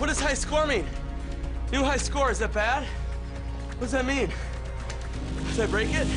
What does high score mean? New high score, is that bad? What does that mean? Did I break it?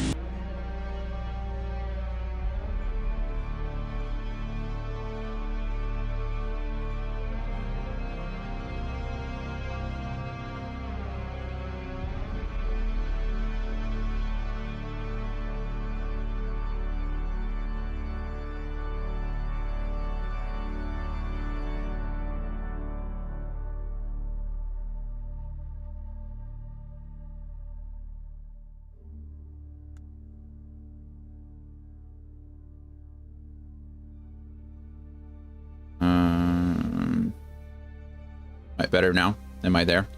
Better now? Am I there?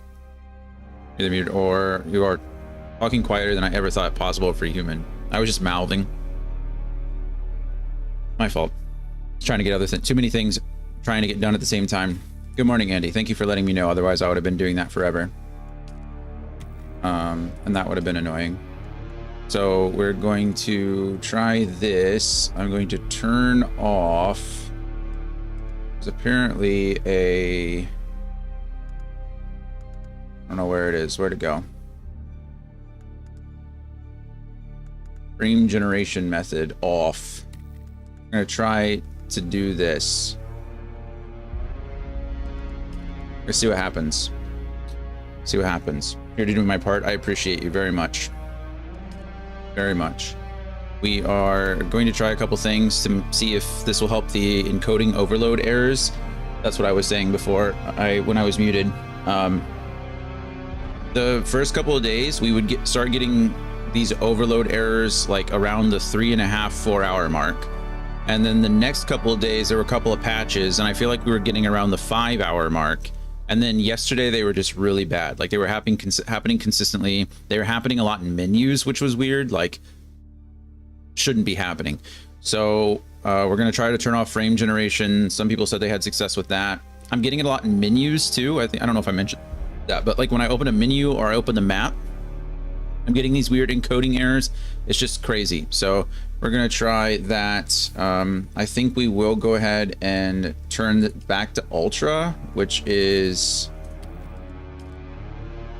Either muted or you are talking quieter than I ever thought possible for a human. I was just mouthing. My fault. Trying to get other things. Too many things trying to get done at the same time. Good morning, Andy. Thank you for letting me know. Otherwise, I would have been doing that forever. And that would have been annoying. So we're going to try this. I'm going to turn off. There's apparently a... I don't know where it is. Where'd it go? Frame generation method off. I'm gonna try to do this. Let's see what happens. See what happens. Here to do my part. I appreciate you very much. Very much. We are going to try a couple things to see if this will help the encoding overload errors. That's what I was saying before when I was muted. The first couple of days, we would start getting these overload errors like around the 3.5–4 hour mark. And then the next couple of days, there were a couple of patches, and I feel like we were getting around the 5 hour mark. And then yesterday, they were just really bad. Like they were happening consistently. They were happening a lot in menus, which was weird. Like, shouldn't be happening. So we're going to try to turn off frame generation. Some people said they had success with that. I'm getting it a lot in menus too. I don't know if I mentioned that, but like when I open a menu or I open the map, I'm getting these weird encoding errors. It's just crazy. So we're gonna try that. I think we will go ahead and turn it back to ultra, which is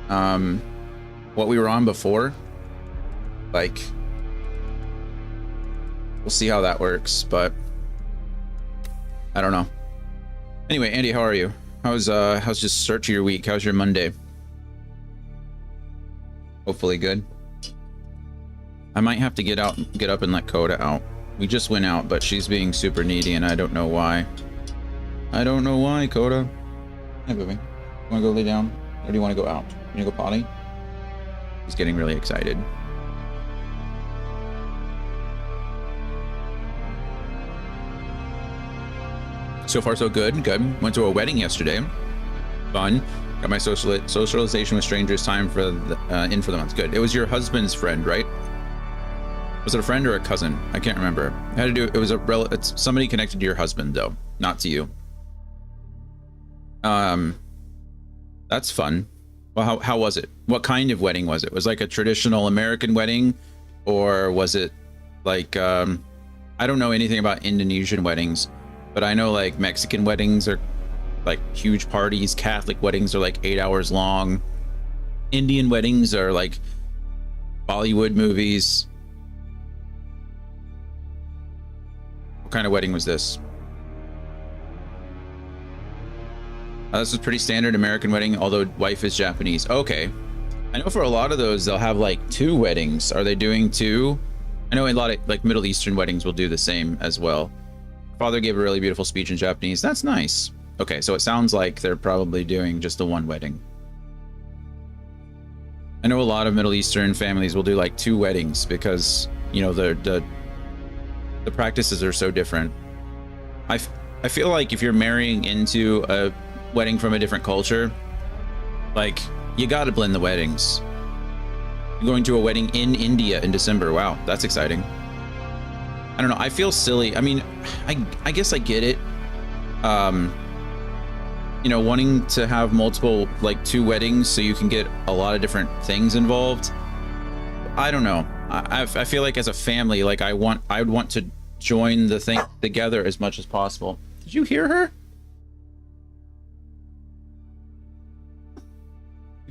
what we were on before. Like, we'll see how that works, but I don't know. Anyway, Andy, how are you? How's just start to your week? How's your Monday? Hopefully good. I might have to get up and let Coda out. We just went out, but she's being super needy and I don't know why. I don't know why, Coda. Hi, baby. You wanna go lay down? Or do you wanna go out? You wanna go potty? He's getting really excited. So far, so good. Good. Went to a wedding yesterday. Fun. Got my socialization with strangers time for the, in for the month. Good. It was your husband's friend, right? Was it a friend or a cousin? I can't remember. I had to do. It was it's somebody connected to your husband, though, not to you. That's fun. Well, how was it? What kind of wedding was it? Was it like a traditional American wedding, or was it like I don't know anything about Indonesian weddings. But I know like Mexican weddings are like huge parties. Catholic weddings are like 8 hours long. Indian weddings are like Bollywood movies. What kind of wedding was this? This was pretty standard American wedding, although wife is Japanese. Okay. I know for a lot of those, they'll have like 2 weddings. Are they doing 2? I know a lot of like Middle Eastern weddings will do the same as well. Father gave a really beautiful speech in Japanese. That's nice. Okay, so it sounds like they're probably doing just the 1 wedding. I know a lot of Middle Eastern families will do like 2 weddings because, you know, the practices are so different. I feel like if you're marrying into a wedding from a different culture, like you got to blend the weddings. You're going to a wedding in India in December. Wow, that's exciting. I don't know. I feel silly. I mean, I guess I get it. You know, wanting to have multiple, like 2 weddings so you can get a lot of different things involved. I don't know. I feel like as a family, like I would want to join the thing together as much as possible. Did you hear her?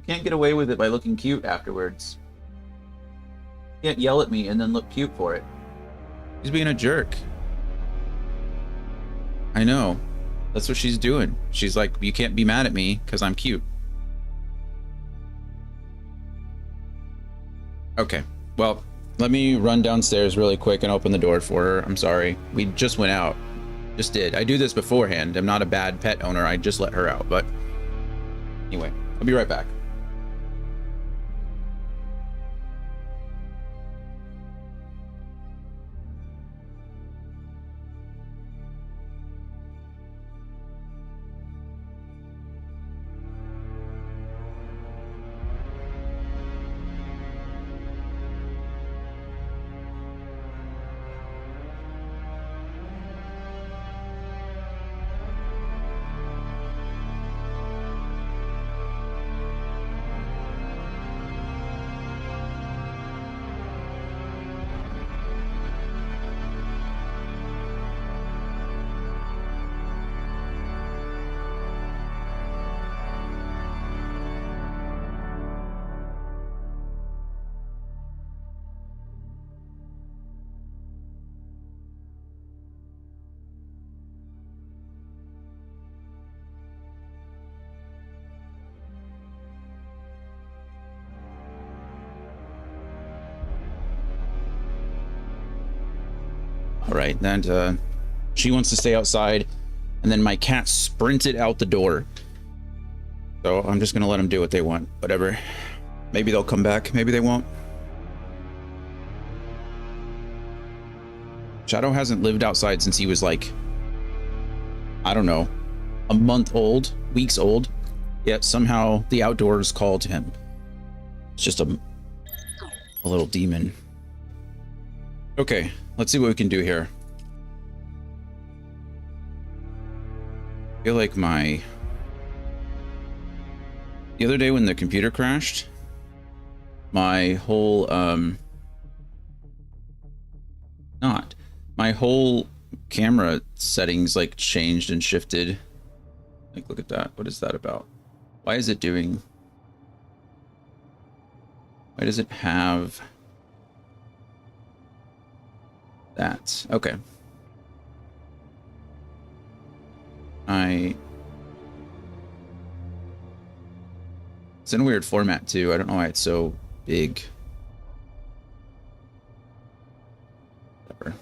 You can't get away with it by looking cute afterwards. You can't yell at me and then look cute for it. She's being a jerk. I know. That's what she's doing. She's like, you can't be mad at me because I'm cute. Okay. Well, let me run downstairs really quick and open the door for her. I'm sorry. We just went out. Just did. I do this beforehand. I'm not a bad pet owner. I just let her out. But anyway, I'll be right back. All right, and she wants to stay outside, and then my cat sprinted out the door. So I'm just gonna let them do what they want. Whatever. Maybe they'll come back. Maybe they won't. Shadow hasn't lived outside since he was like, I don't know, a month old, weeks old. Yet somehow the outdoors called him. It's just a little demon. Okay. Let's see what we can do here. I feel like the other day when the computer crashed, my whole my whole camera settings like changed and shifted. Like, look at that. What is that about? Why is it doing? Why does it have that? Okay. It's in a weird format too. I don't know why it's so big. Whatever.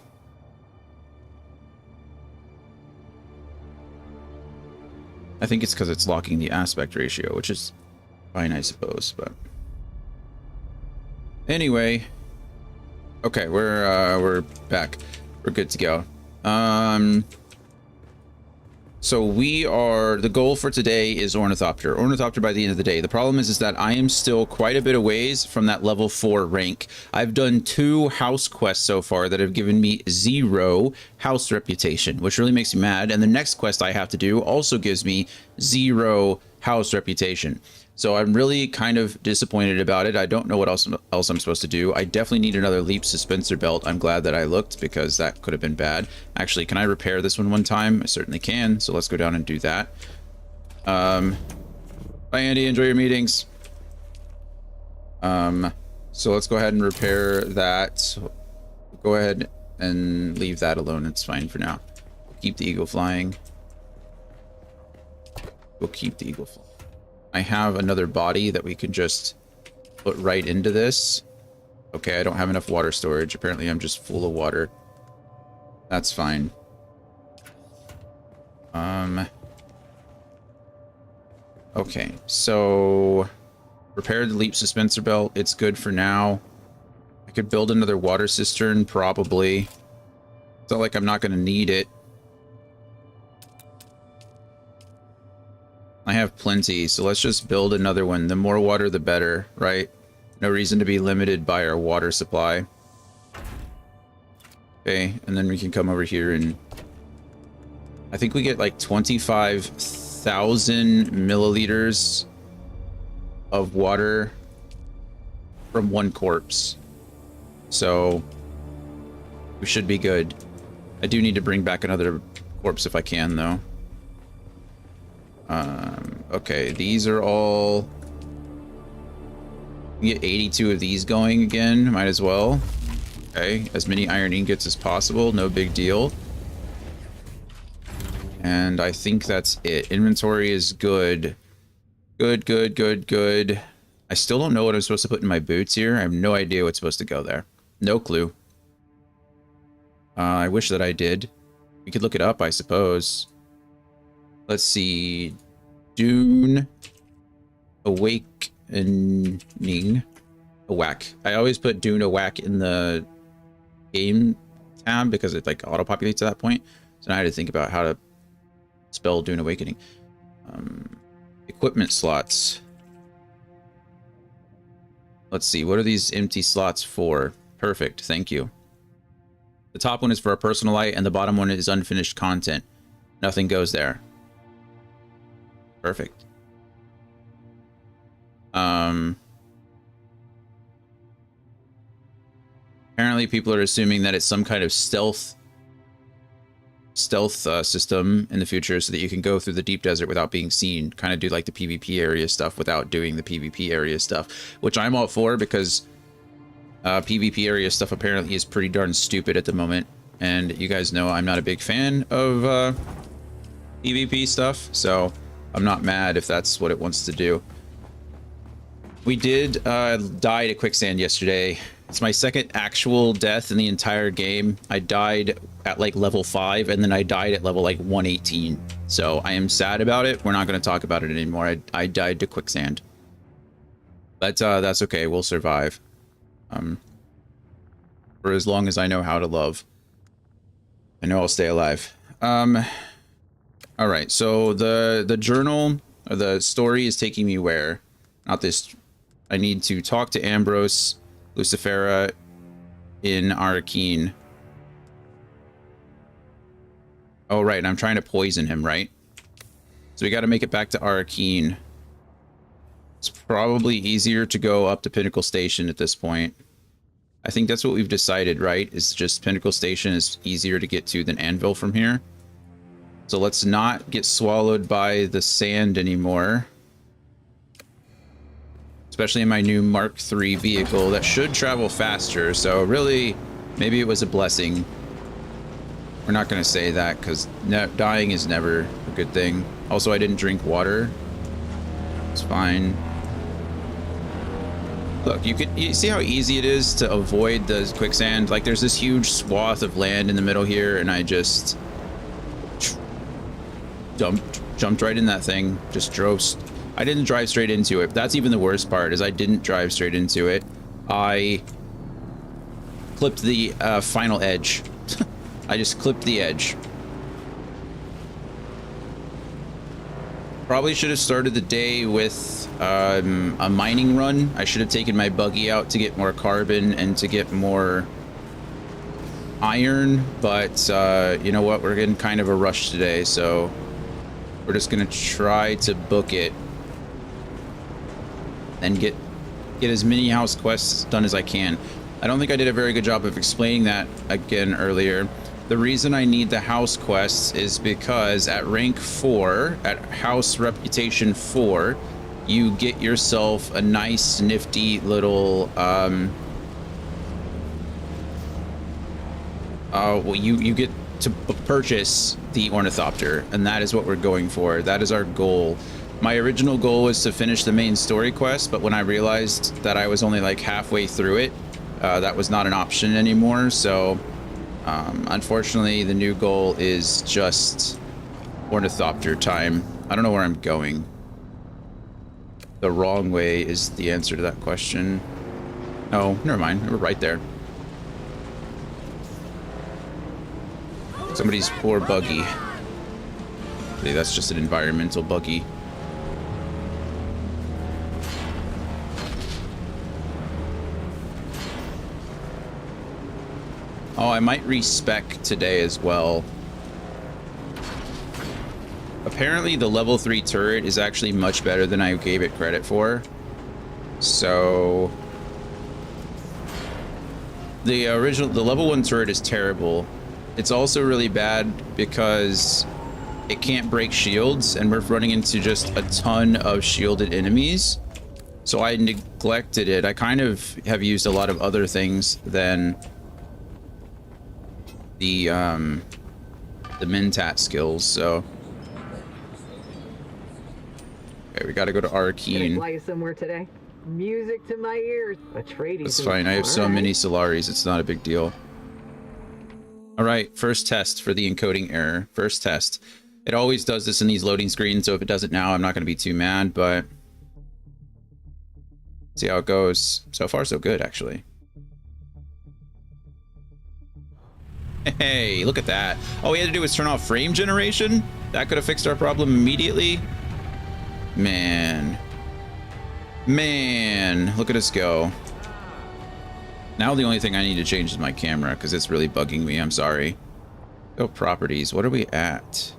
I think it's because it's locking the aspect ratio, which is fine, I suppose, but anyway. Okay, we're back. We're good to go. So the goal for today is Ornithopter. Ornithopter by the end of the day. The problem is that I am still quite a bit of ways from that level 4 rank. I've done 2 house quests so far that have given me 0 house reputation, which really makes me mad. And the next quest I have to do also gives me 0 house reputation. So I'm really kind of disappointed about it. I don't know what else I'm supposed to do. I definitely need another leap suspensor belt. I'm glad that I looked because that could have been bad. Actually, can I repair this one time? I certainly can. So let's go down and do that. Bye, Andy. Enjoy your meetings. So let's go ahead and repair that. Go ahead and leave that alone. It's fine for now. Keep the eagle flying. We'll keep the eagle flying. I have another body that we can just put right into this. Okay, I don't have enough water storage. Apparently I'm just full of water. That's fine. Okay, so repair the leap suspensor belt. It's good for now. I could build another water cistern, probably. It's not like I'm not going to need it. I have plenty, so let's just build another one. The more water, the better, right? No reason to be limited by our water supply. Okay, and then we can come over here and I think we get like 25,000 milliliters of water from one corpse. So we should be good. I do need to bring back another corpse if I can, though. Okay, these are all Get 82 of these going again. Might as well. Okay, as many iron ingots as possible. No big deal. And I think that's it. Inventory is good. Good, good, good, good. I still don't know what I'm supposed to put in my boots here. I have no idea what's supposed to go there. No clue. I wish that I did. We could look it up, I suppose. Let's see. Dune. Awakening. Awak. I always put Dune Awak in the game tab because it like auto-populates at that point. So now I had to think about how to spell Dune Awakening. Equipment slots. Let's see. What are these empty slots for? Perfect. Thank you. The top one is for a personal light, and the bottom one is unfinished content. Nothing goes there. Perfect. Apparently people are assuming that it's some kind of stealth system in the future so that you can go through the deep desert without being seen. Kind of do like the PvP area stuff without doing the PvP area stuff, which I'm all for because PvP area stuff apparently is pretty darn stupid at the moment. And you guys know I'm not a big fan of PvP stuff, so I'm not mad if that's what it wants to do. We did die to quicksand yesterday. It's my second actual death in the entire game. I died at like level 5 and then I died at level like 118. So I am sad about it. We're not going to talk about it anymore. I died to quicksand. But that's okay. We'll survive. For as long as I know how to love. I know I'll stay alive. All right. So the journal or the story is taking me where? Not this. I need to talk to Ambrose Lucifera in Arrakeen. Oh, right. And I'm trying to poison him, right? So we got to make it back to Arrakeen. It's probably easier to go up to Pinnacle Station at this point. I think that's what we've decided, right? Is just Pinnacle Station is easier to get to than Anvil from here. So let's not get swallowed by the sand anymore. Especially in my new Mark III vehicle that should travel faster. So really, maybe it was a blessing. We're not going to say that because dying is never a good thing. Also, I didn't drink water. It's fine. Look, you see how easy it is to avoid the quicksand? Like there's this huge swath of land in the middle here and I just jumped right in that thing. Just drove. I didn't drive straight into it. That's even the worst part is I didn't drive straight into it. I clipped the final edge. I just clipped the edge. Probably should have started the day with a mining run. I should have taken my buggy out to get more carbon and to get more iron. But you know what? We're getting kind of a rush today, so we're just gonna try to book it and get as many house quests done as I can. I don't think I did a very good job of explaining that again earlier. The reason I need the house quests is because at rank 4, at house reputation 4, you get yourself a nice nifty little well, you get to purchase the ornithopter, and that is what we're going for. That is our goal. My original goal was to finish the main story quest, but when I realized that I was only like halfway through it, that was not an option anymore. So unfortunately, the new goal is just ornithopter time. I don't know where I'm going. The wrong way is the answer to that question. Oh, never mind. We're right there. Somebody's poor buggy. Okay, that's just an environmental buggy. Oh, I might respec today as well. Apparently the level 3 turret is actually much better than I gave it credit for. So the level 1 turret is terrible. It's also really bad because it can't break shields and we're running into just a ton of shielded enemies. So I neglected it. I kind of have used a lot of other things than the Mentat skills, so. Okay, we gotta go to Arcane. Fly you somewhere today? Music to my ears. Atreides. That's fine. I have so many Solaris, it's not a big deal. Alright, first test for the encoding error. First test. It always does this in these loading screens, so if it does it now, I'm not going to be too mad, but... see how it goes. So far, so good, actually. Hey, look at that. All we had to do was turn off frame generation? That could have fixed our problem immediately? Man. Man, look at us go. Now the only thing I need to change is my camera, because it's really bugging me. I'm sorry. Go properties. What are we at?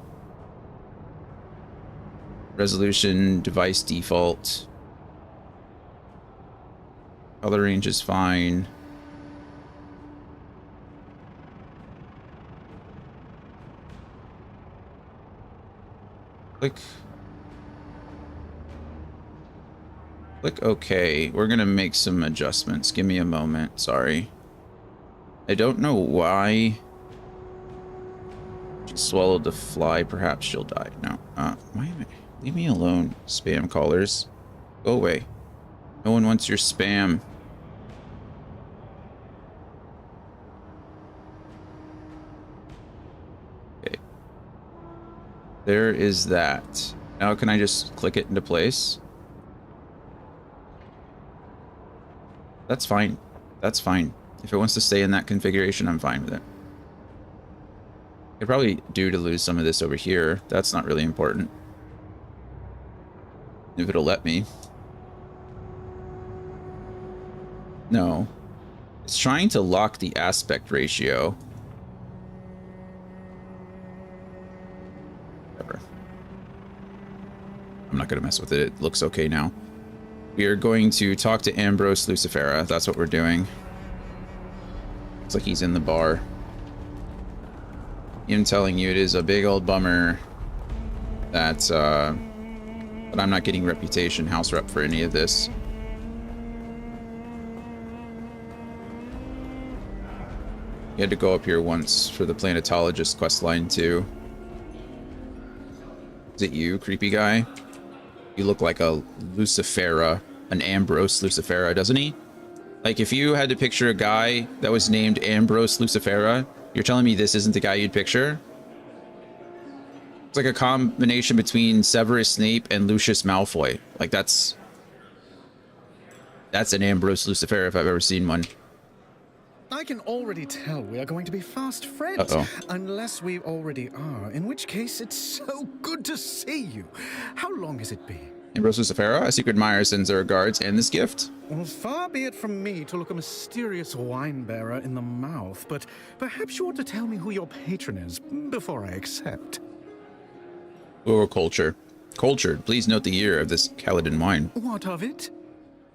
Resolution, device default. Color range is fine. Click OK. We're gonna make some adjustments. Give me a moment. Sorry. I don't know why. She swallowed the fly. Perhaps she'll die. No. Why am I? Leave me alone, spam callers. Go away. No one wants your spam. Okay. There is that. Now can I just click it into place? That's fine. That's fine. If it wants to stay in that configuration, I'm fine with it. I'd probably do to lose some of this over here. That's not really important. If it'll let me. No. It's trying to lock the aspect ratio. Whatever. I'm not going to mess with it. It looks okay now. We are going to talk to Ambrose Lucifera. That's what we're doing. Looks like he's in the bar. I'm telling you, it is a big old bummer that I'm not getting reputation house rep for any of this. You had to go up here once for the planetologist questline too. Is it you, creepy guy? You look like a Lucifera, an Ambrose Lucifera, doesn't he? Like, if you had to picture a guy that was named Ambrose Lucifera, you're telling me this isn't the guy you'd picture? It's like a combination between Severus Snape and Lucius Malfoy. Like, that's an Ambrose Lucifera if I've ever seen one. I can already tell we are going to be fast friends. Unless we already are, in which case it's so good to see you. How long has it been? Ambrose Lucifera, a secret admirer, sends her regards and this gift. Well, far be it from me to look a mysterious wine bearer in the mouth, but perhaps you ought to tell me who your patron is before I accept. Or culture. Cultured. Please note the year of this Kaladin wine. What of it?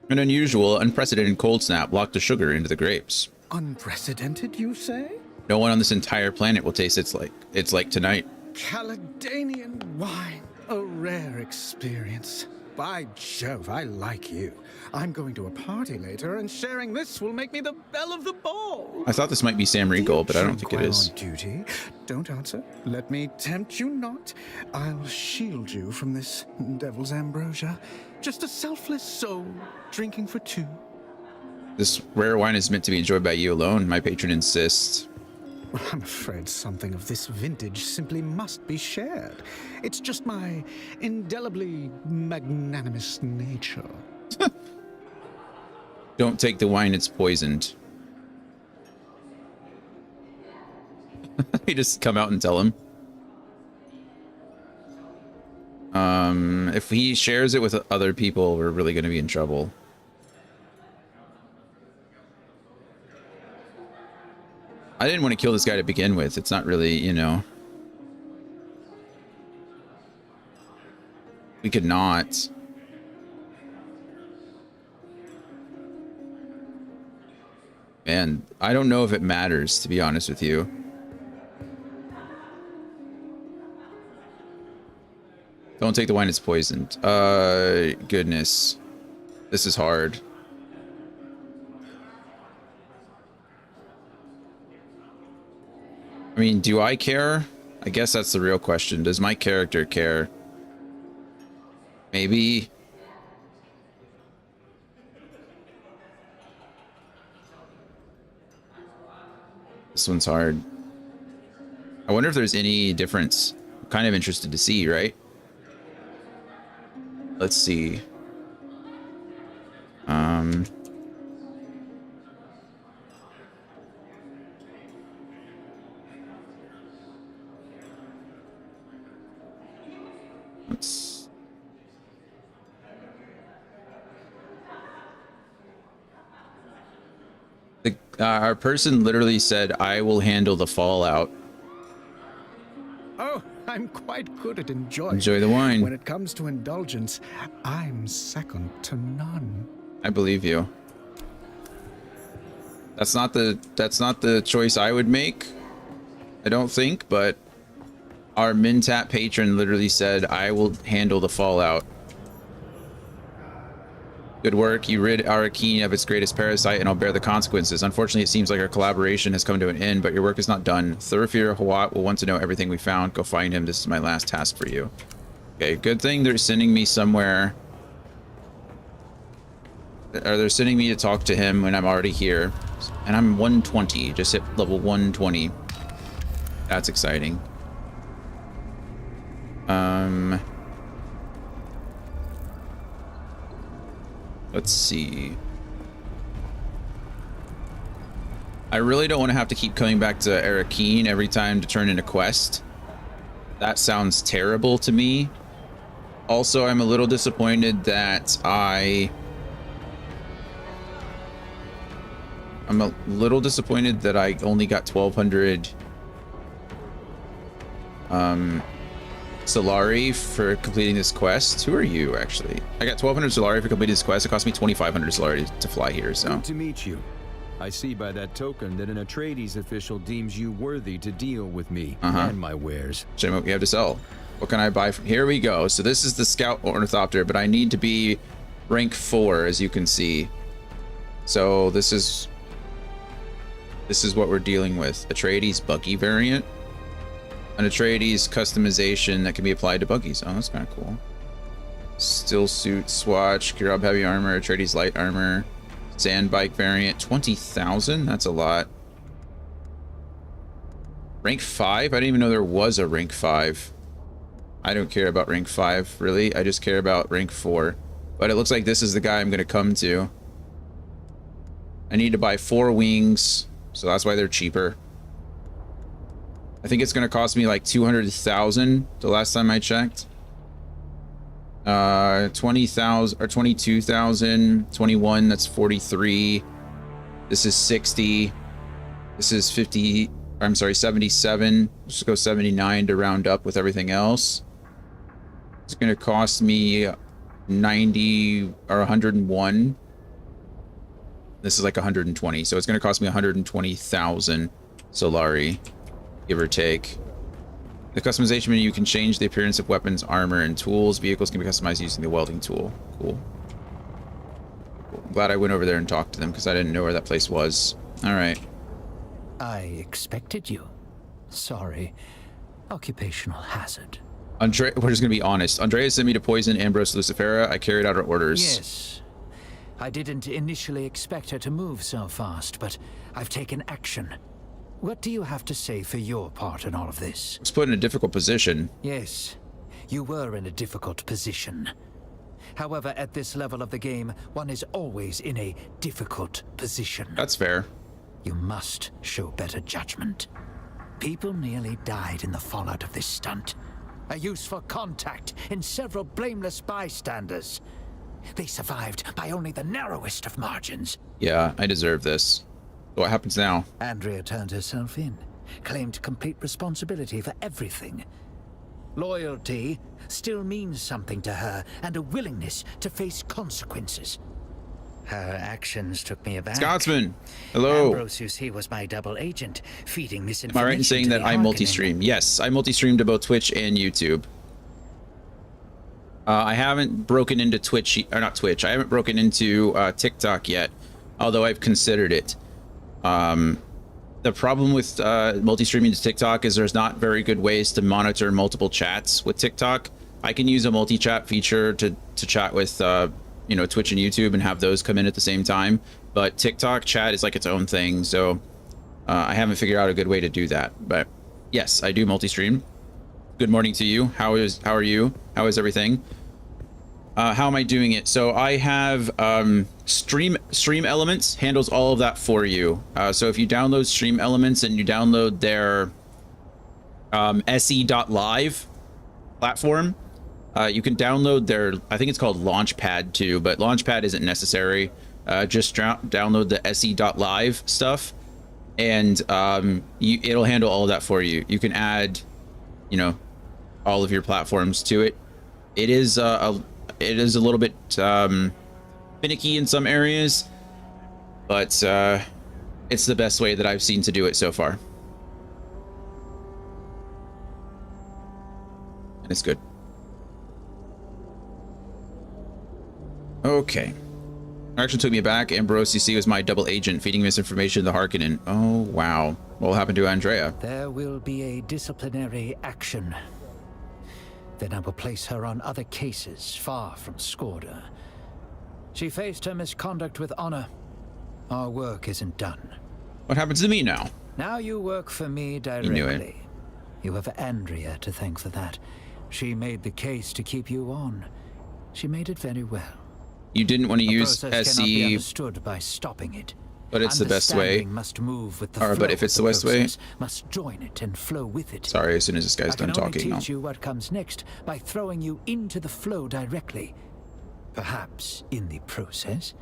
An unusual, unprecedented cold snap locked the sugar into the grapes. Unprecedented, you say? No one on this entire planet will taste it's like tonight. Caledonian wine. A rare experience. By Jove, I like you. I'm going to a party later, and sharing this will make me the belle of the ball. I thought this might be Sam Riegel, but I don't think it is. On duty. Don't answer. Let me tempt you not. I'll shield you from this devil's ambrosia. Just a selfless soul, drinking for two. This rare wine is meant to be enjoyed by you alone, my patron insists. I'm afraid something of this vintage simply must be shared. It's just my indelibly magnanimous nature. Don't take the wine, it's poisoned. You just come out and tell him. If he shares it with other people, we're really going to be in trouble. I didn't want to kill this guy to begin with. It's not really, you know. We could not. Man, I don't know if it matters, to be honest with you. Don't take the wine, it's poisoned. Goodness. This is hard. I mean, do I care? I guess that's the real question. Does my character care? Maybe. This one's hard. I wonder if there's any difference. I'm kind of interested to see, right? Let's see. Let's... our person literally said, "I will handle the fallout." Oh, I'm quite good at enjoying. Enjoy the wine. When it comes to indulgence, I'm second to none. I believe you. That's not the choice I would make. I don't think, but our Mintap patron literally said, "I will handle the fallout." Good work. You rid Arakeen of its greatest parasite, and I'll bear the consequences. Unfortunately, it seems like our collaboration has come to an end, but your work is not done. Thurfir Hawat will want to know everything we found. Go find him. This is my last task for you. Okay, good thing they're sending me somewhere. Or they're sending me to talk to him when I'm already here. And I'm 120. Just hit level 120. That's exciting. Let's see. I really don't want to have to keep coming back to Arakeen every time to turn in a quest. That sounds terrible to me. Also, I'm a little disappointed that I'm a little disappointed that I only got 1,200 Solari for completing this quest. Who are you, actually? I got 1,200 Solari for completing this quest. It cost me 2,500 Solari to fly here, so. Good to meet you. I see by that token that an Atreides official deems you worthy to deal with me and my wares. Show me what we have to sell. What can I buy from here? We go. So this is the Scout Ornithopter, but I need to be rank 4, as you can see. So this is what we're dealing with. Atreides buggy variant. An Atreides customization that can be applied to buggies. Oh, that's kind of cool. Still suit swatch, Kirab heavy armor, Atreides light armor, sand bike variant, 20,000. That's a lot. Rank 5? I didn't even know there was a rank 5. I don't care about rank 5, really. I just care about rank 4. But it looks like this is the guy I'm going to come to. I need to buy 4 wings, so that's why they're cheaper. I think it's going to cost me like 200,000 the last time I checked. 20,000 or 22,000, 21, that's 43. This is 60. This is 50. I'm sorry, 77. Let's go 79 to round up with everything else. It's going to cost me 90 or 101. This is like 120, so it's going to cost me 120,000 Solari. Give or take. The customization menu, you can change the appearance of weapons, armor, and tools. Vehicles can be customized using the welding tool. Cool. I'm glad I went over there and talked to them because I didn't know where that place was. All right. I expected you. Sorry. Occupational hazard. We're just going to be honest. Andrea sent me to poison Ambrose Lucifera. I carried out her orders. Yes. I didn't initially expect her to move so fast, but I've taken action. What do you have to say for your part in all of this? I was put in a difficult position. Yes, you were in a difficult position. However, at this level of the game, one is always in a difficult position. That's fair. You must show better judgment. People nearly died in the fallout of this stunt. A useful contact in several blameless bystanders. They survived by only the narrowest of margins. Yeah, I deserve this. What happens now? Andrea turned herself in, claimed complete responsibility for everything. Loyalty still means something to her, and a willingness to face consequences. Her actions took me aback. Scotsman, hello. Ambrose, you see, was my double agent, feeding misinformation. Am I right in saying that I multi-stream? Yes, I multi-stream to both Twitch and YouTube. I haven't broken into Twitch, or not Twitch. I haven't broken into TikTok yet, although I've considered it. The problem with multi-streaming to TikTok is there's not very good ways to monitor multiple chats with TikTok. I can use a multi-chat feature to chat with, you know, Twitch and YouTube and have those come in at the same time. But TikTok chat is like its own thing, so I haven't figured out a good way to do that. But yes, I do multi-stream. Good morning to you. How are you? How is everything? How am I doing it? So I have Stream Elements handles all of that for you. So if you download Stream Elements and you download their se.live platform, you can download their, I think it's called Launchpad too, but Launchpad isn't necessary. Just download the se.live stuff, and it'll handle all of that for you. You can add, you know, all of your platforms to it. It is a little bit finicky in some areas, but it's the best way that I've seen to do it so far, and it's good. Okay. Actually took me back. Ambrose CC was my double agent, feeding misinformation to Harkonnen. Oh, wow. What will happen to Andrea? There will be a disciplinary action. Then I will place her on other cases far from Skorda. She faced her misconduct with honor. Our work isn't done. What happens to me now? Now you work for me directly. You knew it. You have Andrea to thank for that. She made the case to keep you on. She made it very well. You didn't want to use process cannot be SE, understood by stopping it. but it's the best way. Understanding must move with the Or, flow but if it's of the best way. process, must join it and flow with it. Sorry, as soon as this guy's done I can only talking, teach you what comes next by throwing you into the flow directly. Perhaps in the process,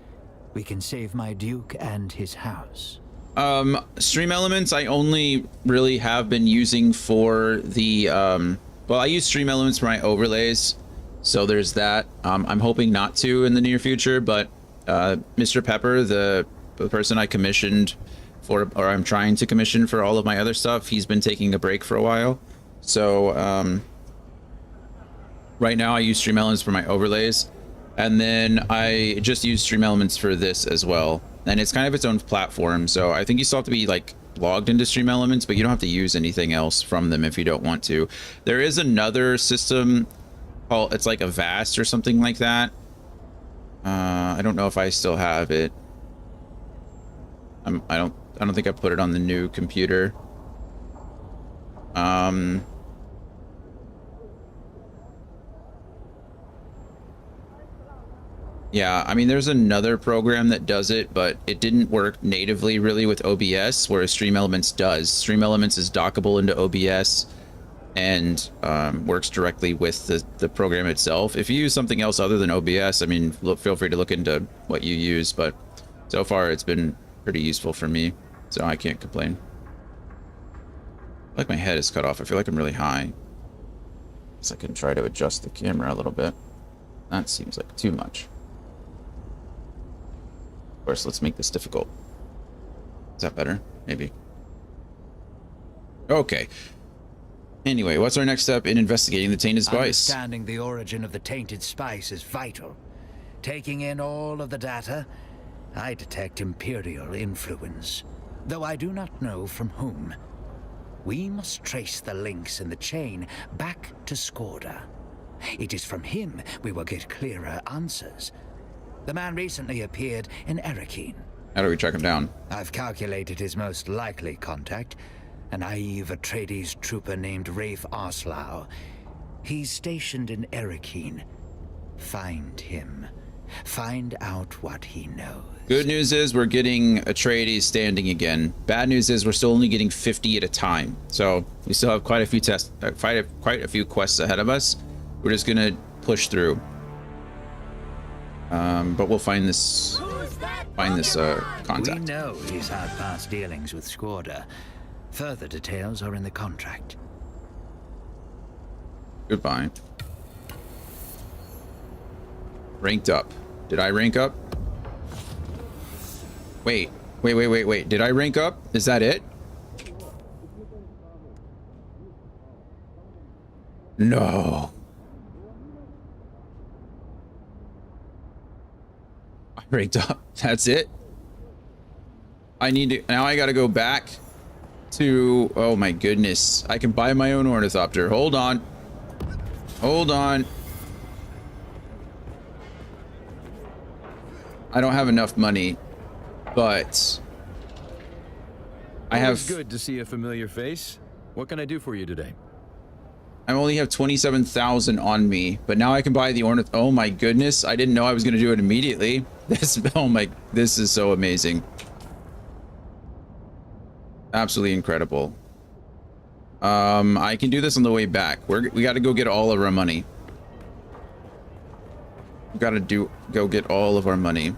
we can save my Duke and his house. Stream Elements I only really have been using for the well, I use Stream Elements for my overlays, so there's that. I'm hoping not to in the near future, but Mr. Pepper, the person I commissioned for, or I'm trying to commission for all of my other stuff, he's been taking a break for a while. So right now I use Stream Elements for my overlays, and then I just use Stream Elements for this as well. And it's kind of its own platform, so I think you still have to be like logged into Stream Elements, but you don't have to use anything else from them if you don't want to. There is another system called, it's like Avast or something like that. I don't know if I still have it. I don't think I put it on the new computer. Yeah, I mean, there's another program that does it, but it didn't work natively really with OBS, whereas Stream Elements does. Stream Elements is dockable into OBS and works directly with the program itself. If you use something else other than OBS, I mean, feel free to look into what you use, but so far it's been pretty useful for me, so I can't complain. I feel like my head is cut off. I feel like I'm really high. Guess I can try to adjust the camera a little bit. That seems like too much. Of course, let's make this difficult. Is that better? Maybe. Okay. Anyway, what's our next step in investigating the tainted spice? Understanding the origin of the tainted spice is vital. Taking in all of the data, I detect Imperial influence, though I do not know from whom. We must trace the links in the chain back to Skorda. It is from him we will get clearer answers. The man recently appeared in Erechine. How do we track him down? I've calculated his most likely contact, a naive Atreides trooper named Rafe Arslau. He's stationed in Erechine. Find him. Find out what he knows. Good news is we're getting Atreides standing again. Bad news is we're still only getting 50 at a time. So we still have quite a few quite a few quests ahead of us. We're just gonna push through. But we'll find this contact. We know he's had past dealings with Skorda. Further details are in the contract. Goodbye. Ranked up. Did I rank up? Wait. Did I rank up? Is that it? No. Breakdown. That's it. I need to, now I gotta go back to, oh my goodness. I can buy my own ornithopter. Hold on. Hold on. I don't have enough money, but I have. It's good to see a familiar face. What can I do for you today? I only have 27,000 on me, but now I can buy the ornith. Oh my goodness. I didn't know I was going to do it immediately. This, oh my, this is so amazing. Absolutely incredible. I can do this on the way back. We got to go get all of our money. We got to go get all of our money.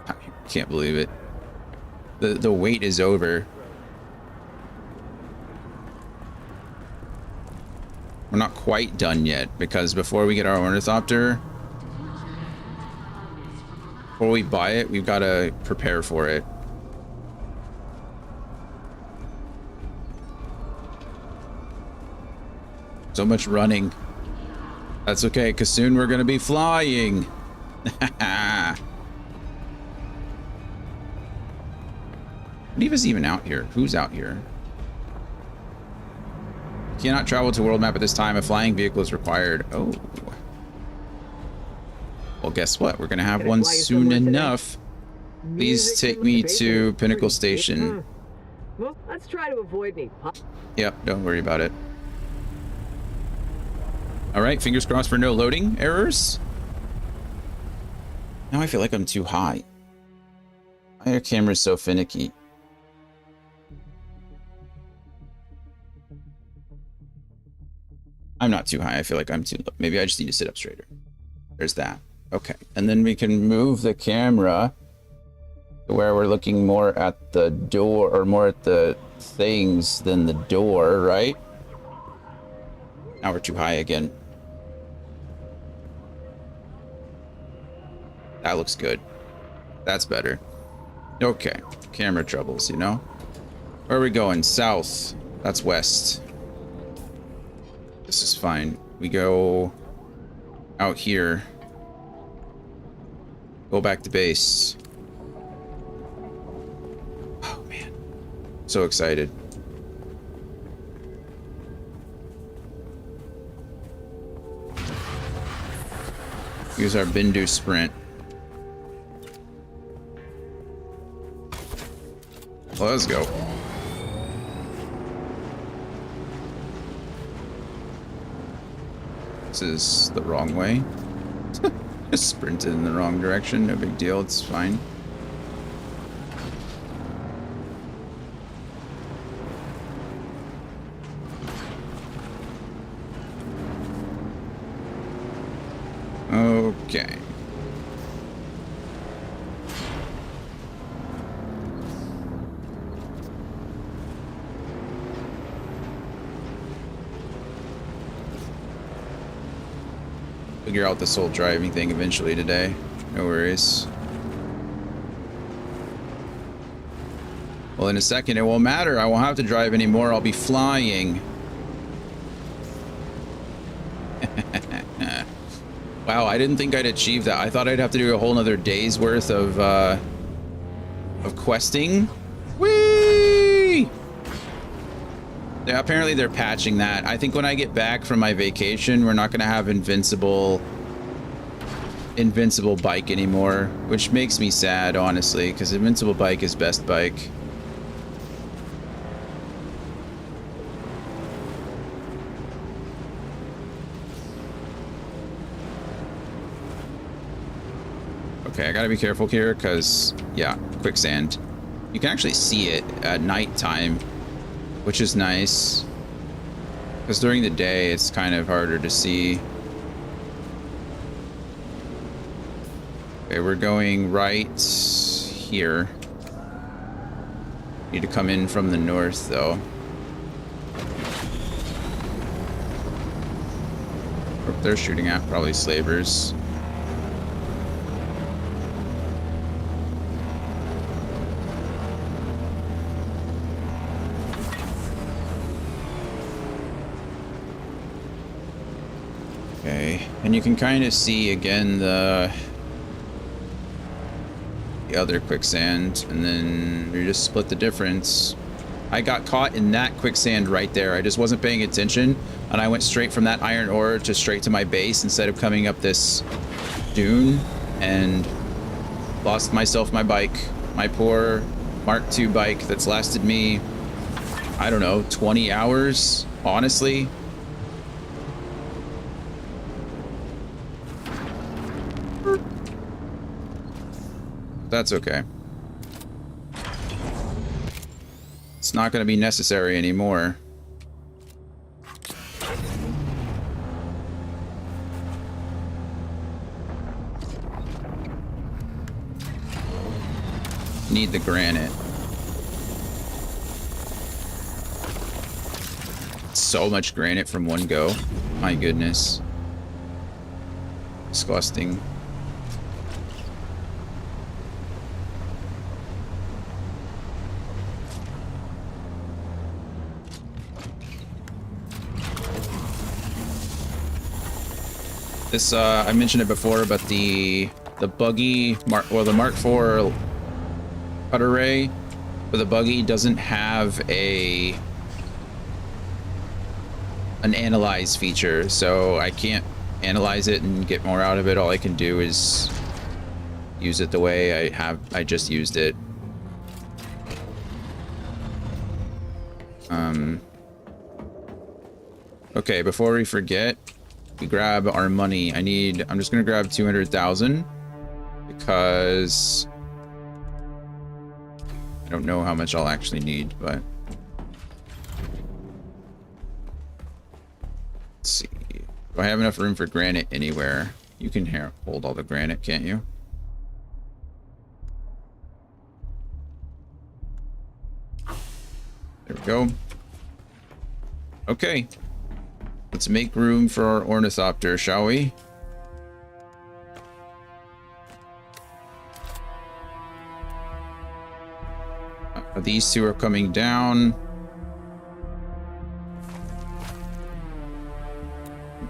I can't believe it. The wait is over. We're not quite done yet, because before we get our ornithopter, before we buy it, we've got to prepare for it. So much running. That's okay, because soon we're going to be flying. Diva's even out here. Who's out here? Cannot travel to world map at this time. A flying vehicle is required. Oh. Well, guess what? We're going to have one soon enough. Please take me to Pinnacle Station. Well, let's try to avoid me. Yep, don't worry about it. All right, fingers crossed for no loading errors. Now I feel like I'm too high. Why are cameras so finicky? I'm not too high. I feel like I'm too low. Maybe I just need to sit up straighter. There's that. Okay. And then we can move the camera to where we're looking more at the door, or more at the things than the door, right? Now we're too high again. That looks good. That's better. Okay. Camera troubles, you know? Where are we going? South. That's west. This is fine. We go out here. Go back to base. Oh man. So excited. Use our Bindu sprint. Let's go. This is the wrong way. Just sprinted in the wrong direction. No big deal. It's fine. Okay. Figure out this whole driving thing eventually today. No worries. Well, in a second, it won't matter. I won't have to drive anymore. I'll be flying. Wow, I didn't think I'd achieve that. I thought I'd have to do a whole nother day's worth of questing. Whee! Yeah, apparently they're patching that. I think when I get back from my vacation, we're not going to have invincible bike anymore, which makes me sad, honestly, because invincible bike is best bike. Okay, I gotta be careful here because, yeah, quicksand. You can actually see it at nighttime, which is nice. Because during the day, it's kind of harder to see. Okay, we're going right here. Need to come in from the north, though. What they're shooting at, probably slavers. Okay. And you can kind of see again the other quicksand, and then you just split the difference. I got caught in that quicksand right there. I just wasn't paying attention, and I went straight from that iron ore to straight to my base instead of coming up this dune, and lost myself my bike, my poor Mark II bike that's lasted me, I don't know, 20 hours, honestly. That's okay. It's not going to be necessary anymore. Need the granite. So much granite from one go. My goodness. Disgusting. This, I mentioned it before, but the buggy, the Mark IV cutter ray for the buggy doesn't have an analyze feature, so I can't analyze it and get more out of it. All I can do is use it the way I just used it. Okay, before we forget, we grab our money. I'm just gonna grab 200,000 because I don't know how much I'll actually need, but let's see. Do I have enough room for granite anywhere? You can hold all the granite, can't you? There we go. Okay. Let's make room for our ornithopter, shall we? These two are coming down.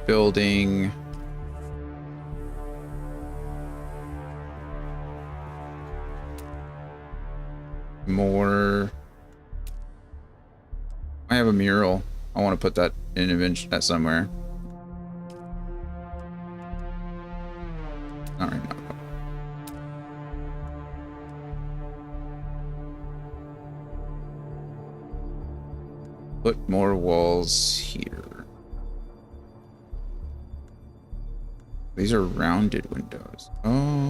Building. More. I have a mural. I want to put that in somewhere. Not right now. Put more walls here. These are rounded windows. Oh.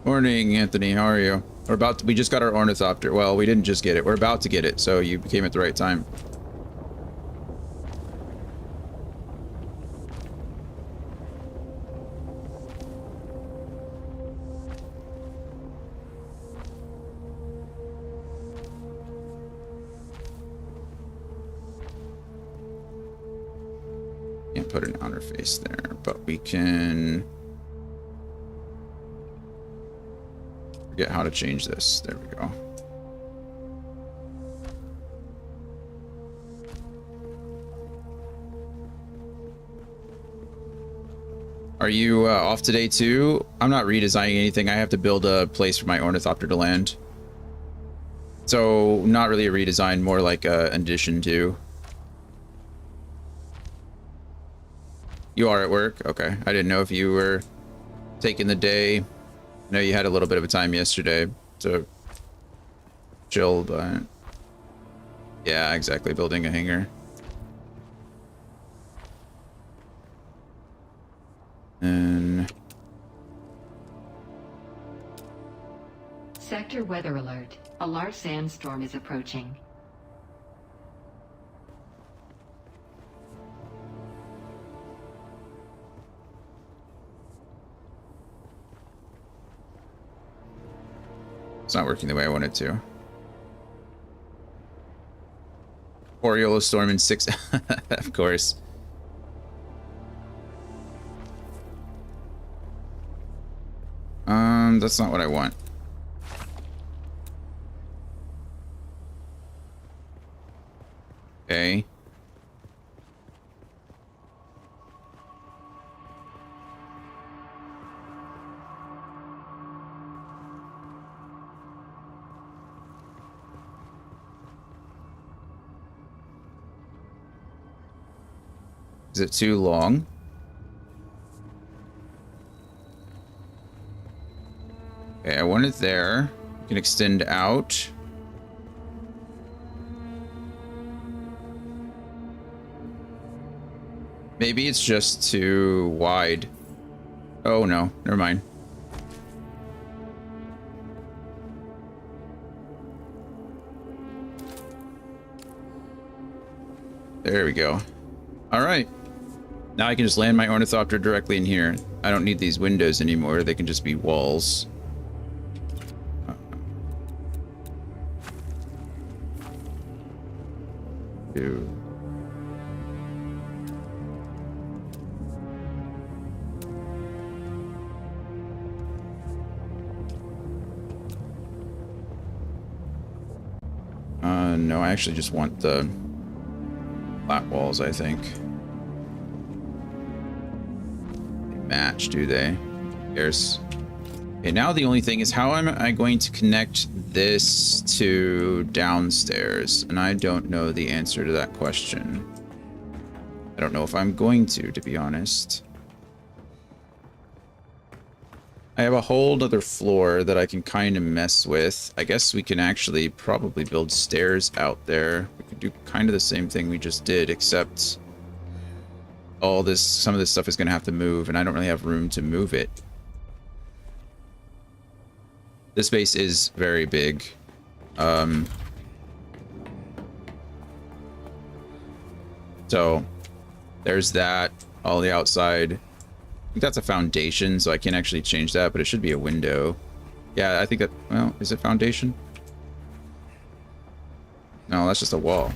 Morning, Anthony. How are you? We just got our ornithopter. Well, we didn't just get it. We're about to get it, so you came at the right time. Can't put an outer face there, but we can forget how to change this. There we go. Are you off today too? I'm not redesigning anything. I have to build a place for my ornithopter to land. So not really a redesign, more like an addition to. You are at work? Okay. I didn't know if you were taking the day. I know you had a little bit of a time yesterday to chill, but yeah, exactly. Building a hangar. And Sector weather alert. A large sandstorm is approaching. it's not working the way I want it to. Oriola storm in 6. Of course. That's not what I want. Okay. Is it too long? Okay, I want it there. You can extend out. Maybe it's just too wide. Oh no, never mind. There we go. All right. Now I can just land my ornithopter directly in here. I don't need these windows anymore. They can just be walls. Ew. No, I actually just want the flat walls, I think. They match, do they? Here's. Okay, now the only thing is how am I going to connect this to downstairs? And I don't know the answer to that question. I don't know if I'm going to be honest. I have a whole other floor that I can kind of mess with. I guess we can actually probably build stairs out there. We could do kind of the same thing we just did, except all this, some of this stuff is going to have to move, and I don't really have room to move it. This space is very big. So there's that, all the outside. I think that's a foundation, so I can't actually change that, but it should be a window. Yeah, I think that, well, is it foundation? No, that's just a wall.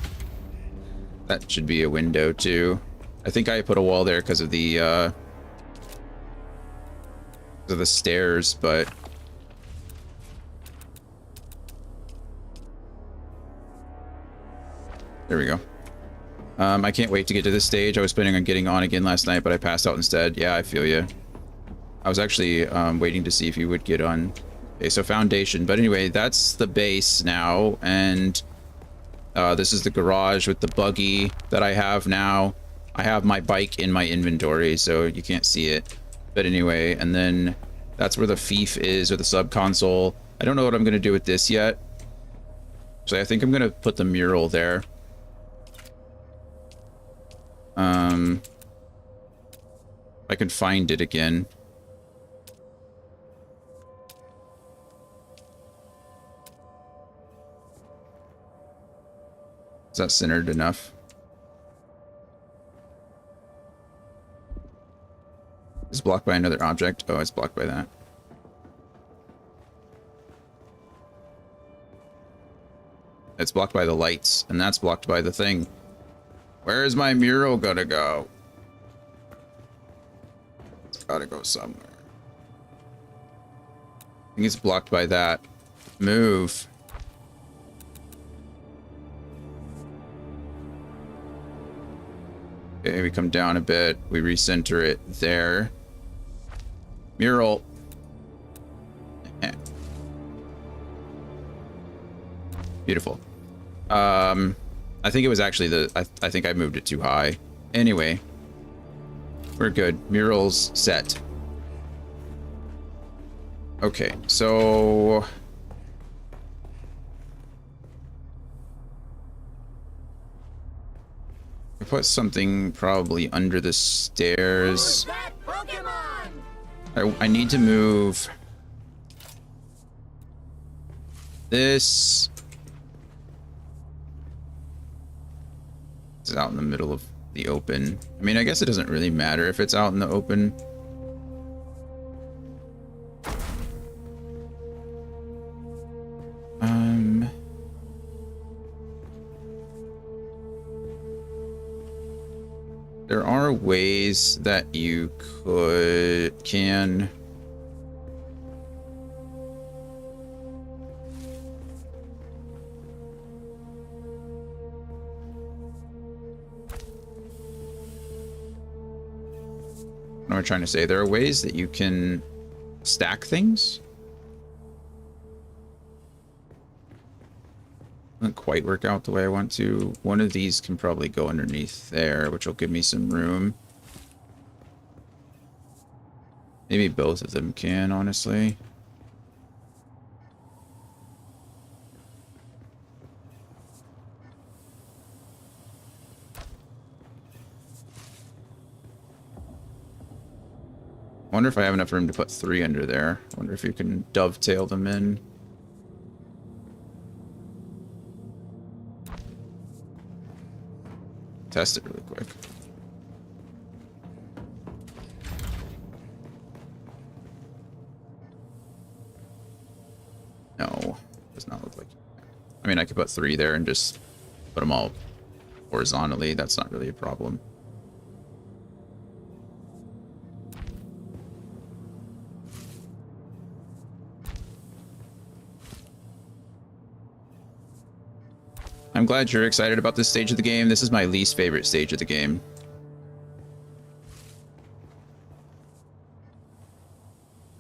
That should be a window too. I think I put a wall there because of the stairs, but there we go. I can't wait to get to this stage. I was planning on getting on again last night, but I passed out instead. Yeah, I feel you. I was actually waiting to see if you would get on. Okay, so foundation. But anyway, that's the base now, and this is the garage with the buggy that I have now. I have my bike in my inventory, so you can't see it. But anyway, and then that's where the fief is, or the sub console. I don't know what I'm going to do with this yet. So I think I'm going to put the mural there. I can find it again. Is that centered enough? It's blocked by another object. Oh, it's blocked by that. It's blocked by the lights, and that's blocked by the thing. Where is my mural gonna go? It's gotta go somewhere. I think it's blocked by that. Move. Okay, we come down a bit. We recenter it there. Mural. Beautiful. I think it was actually the... I think I moved it too high. Anyway. We're good. Mural's set. Okay, so... I put something probably under the stairs. I need to move... this... It's out in the middle of the open. I mean, I guess it doesn't really matter if it's out in the open. There are ways that you can am I trying to say? There are ways that you can stack things. Doesn't quite work out the way I want to. One of these can probably go underneath there, which will give me some room. Maybe both of them can, honestly. Wonder if I have enough room to put 3 under there. Wonder if you can dovetail them in. Test it really quick. No, does not look like. I mean, I could put 3 there and just put them all horizontally. That's not really a problem. I'm glad you're excited about this stage of the game. This is my least favorite stage of the game.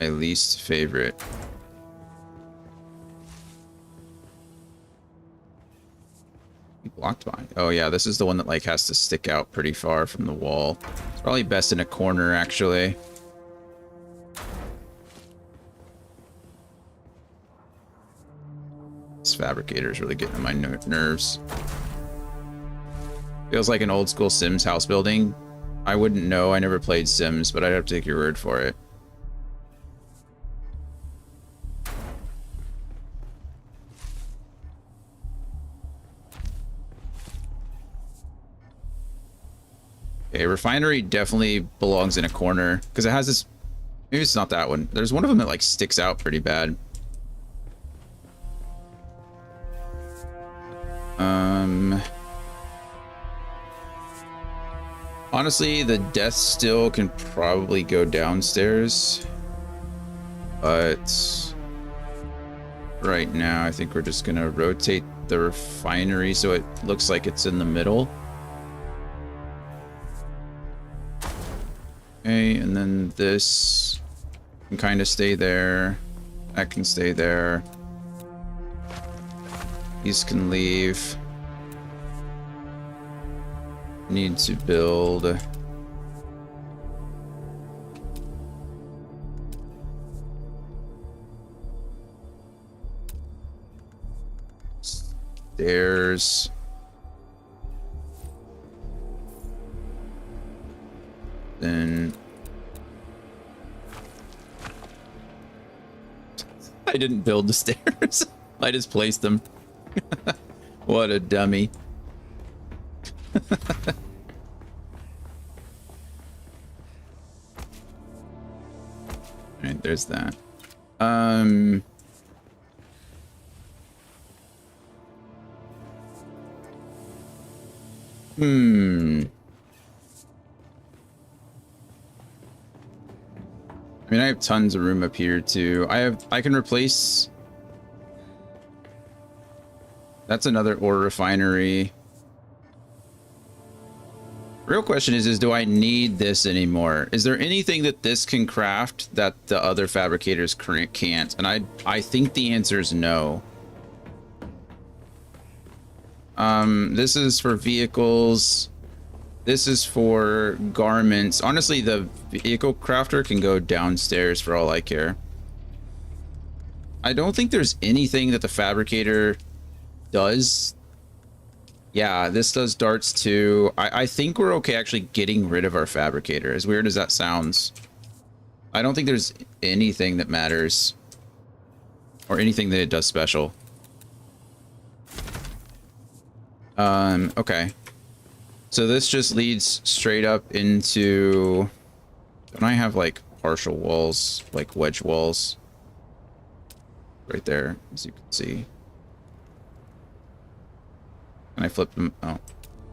My least favorite. Blocked by. Oh yeah, this is the one that like has to stick out pretty far from the wall. It's probably best in a corner, actually. This fabricator is really getting on my nerves. Feels like an old school Sims house building. I wouldn't know. I never played Sims, but I'd have to take your word for it. Okay, refinery definitely belongs in a corner because it has this. Maybe it's not that one. There's one of them that like sticks out pretty bad. Honestly, the death still can probably go downstairs, but right now I think we're just gonna rotate the refinery so it looks like it's in the middle. Okay, and then this can kind of stay there. That can stay there. These can leave. Need to build. Stairs. Then I didn't build the stairs. I just placed them. What a dummy. Alright, there's that. I mean, I have tons of room up here too. I can replace. That's another ore refinery. Real question is do I need this anymore? Is there anything that this can craft that the other fabricators can't? And I think the answer is no. This is for vehicles. This is for garments. Honestly, the vehicle crafter can go downstairs for all I care. I don't think there's anything that the fabricator does. Yeah, this does darts too. I think we're okay actually getting rid of our fabricator, as weird as that sounds. I don't think there's anything that matters. Or anything that it does special. Okay. So this just leads straight up into... Don't I have like partial walls, like wedge walls? Right there, as you can see. And I flipped them. Oh,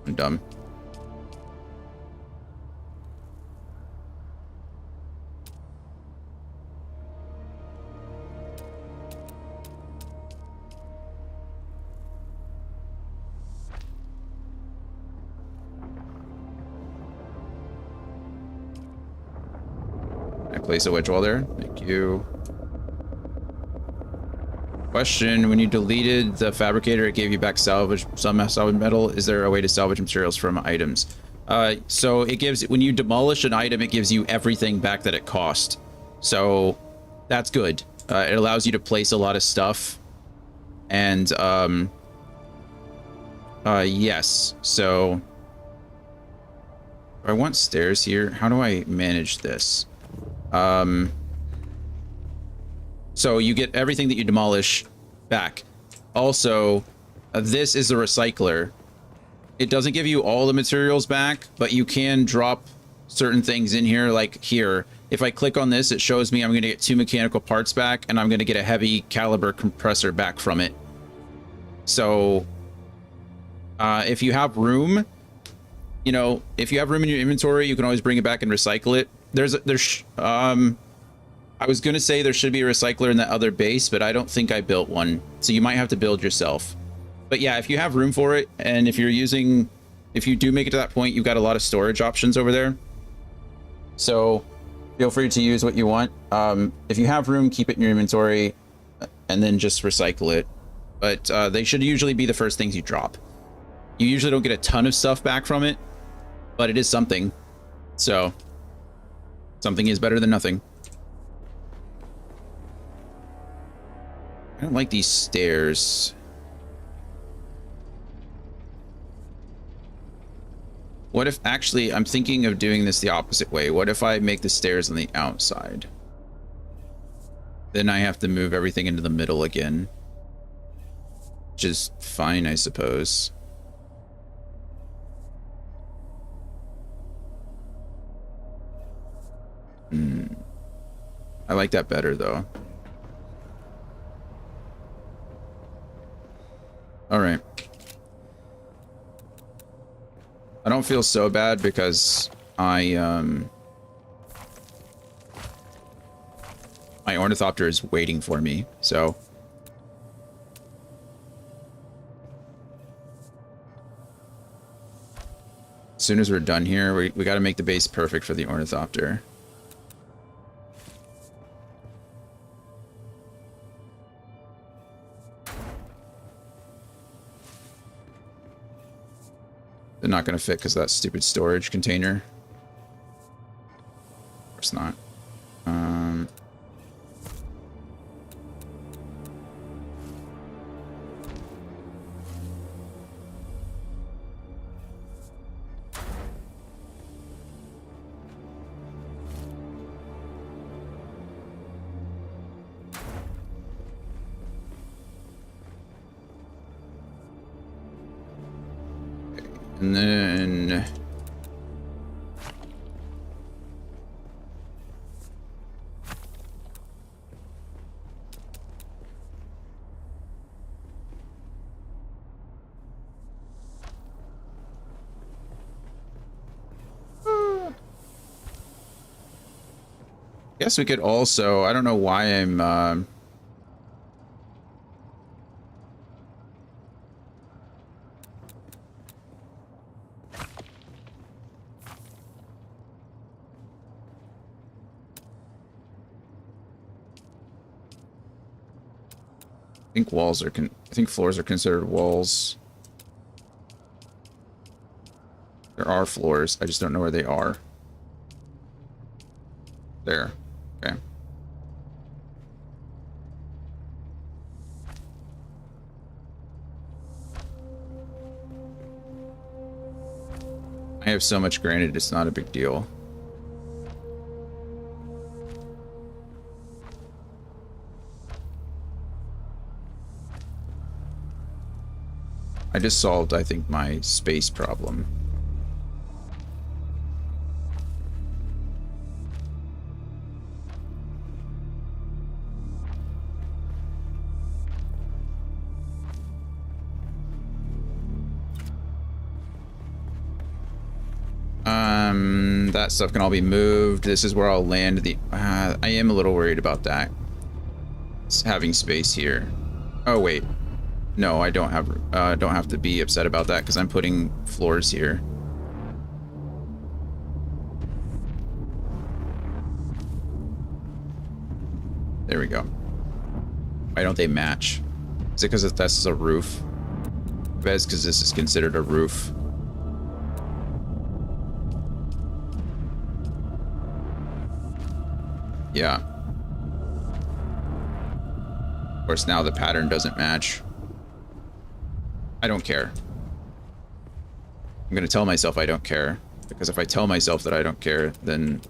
I'm dumb. place a wedge wall there. Thank you. Question, when you deleted the fabricator, it gave you back some salvage metal. Is there a way to salvage materials from items? So it gives, when you demolish an item, it gives you everything back that it cost. So that's good. It allows you to place a lot of stuff. And, yes. So I want stairs here. How do I manage this? So you get everything that you demolish back. Also, this is a recycler. It doesn't give you all the materials back, but you can drop certain things in here, like here. If I click on this, it shows me I'm going to get 2 mechanical parts back, and I'm going to get a heavy caliber compressor back from it. So, if you have room, you know, if you have room in your inventory, you can always bring it back and recycle it. I was going to say there should be a recycler in that other base, but I don't think I built one. So you might have to build yourself. But yeah, if you have room for it, and if you do make it to that point, you've got a lot of storage options over there. So feel free to use what you want. If you have room, keep it in your inventory and then just recycle it. But they should usually be the first things you drop. You usually don't get a ton of stuff back from it, but it is something. So something is better than nothing. I don't like these stairs. What if, actually, I'm thinking of doing this the opposite way. What if I make the stairs on the outside? Then I have to move everything into the middle again. Which is fine, I suppose. I like that better, though. All right. I don't feel so bad because my ornithopter is waiting for me, so. As soon as we're done here, we got to make the base perfect for the ornithopter. They're not going to fit because of that stupid storage container. Of course not. And then guess we could also, I don't know why I'm I think walls are I think floors are considered walls. There are floors. I just don't know where they are. There. Okay. I have so much granite, it's not a big deal. I just solved, I think, my space problem. That stuff can all be moved. This is where I'll land the... I am a little worried about that. It's having space here. Oh, wait. No, I don't have to be upset about that because I'm putting floors here. There we go. Why don't they match? Is it because this is a roof? I bet it's because this is considered a roof. Yeah. Of course, now the pattern doesn't match. I don't care. I'm gonna tell myself I don't care. Because if I tell myself that I don't care, then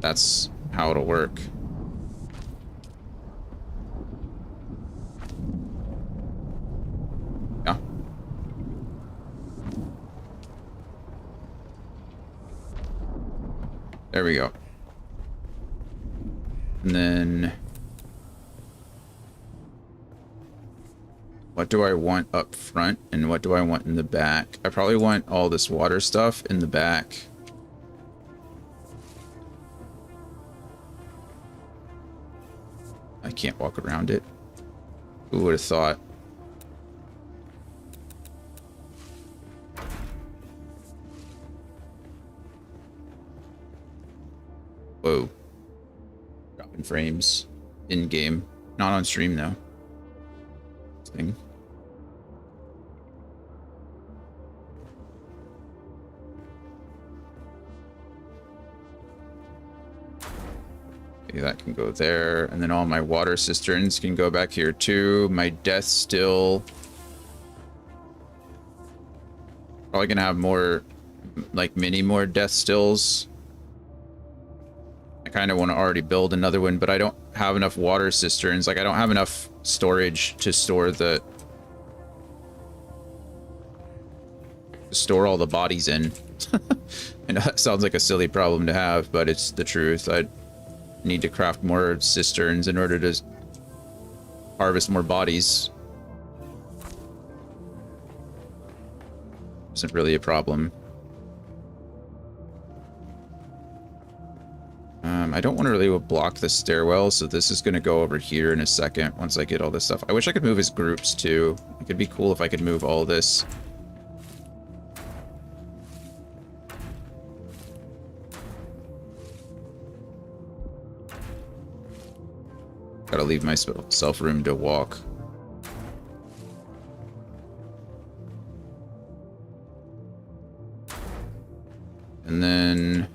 that's how it'll work. Yeah. There we go. And then what do I want up front and what do I want in the back? I probably want all this water stuff in the back. I can't walk around it. Who would have thought? Whoa. Dropping frames in game. Not on stream though. Thing. Okay, that can go there, and then all my water cisterns can go back here too. My death still probably gonna have more, like many more death stills. I kind of want to already build another one, but I don't have enough water cisterns. Like I don't have enough storage to store all the bodies in. I know that sounds like a silly problem to have, but it's the truth. I need to craft more cisterns in order to harvest more bodies. Isn't really a problem. I don't want to really block the stairwell, so this is going to go over here in a second once I get all this stuff. I wish I could move as groups too. It could be cool if I could move all this. Gotta leave myself room to walk. And then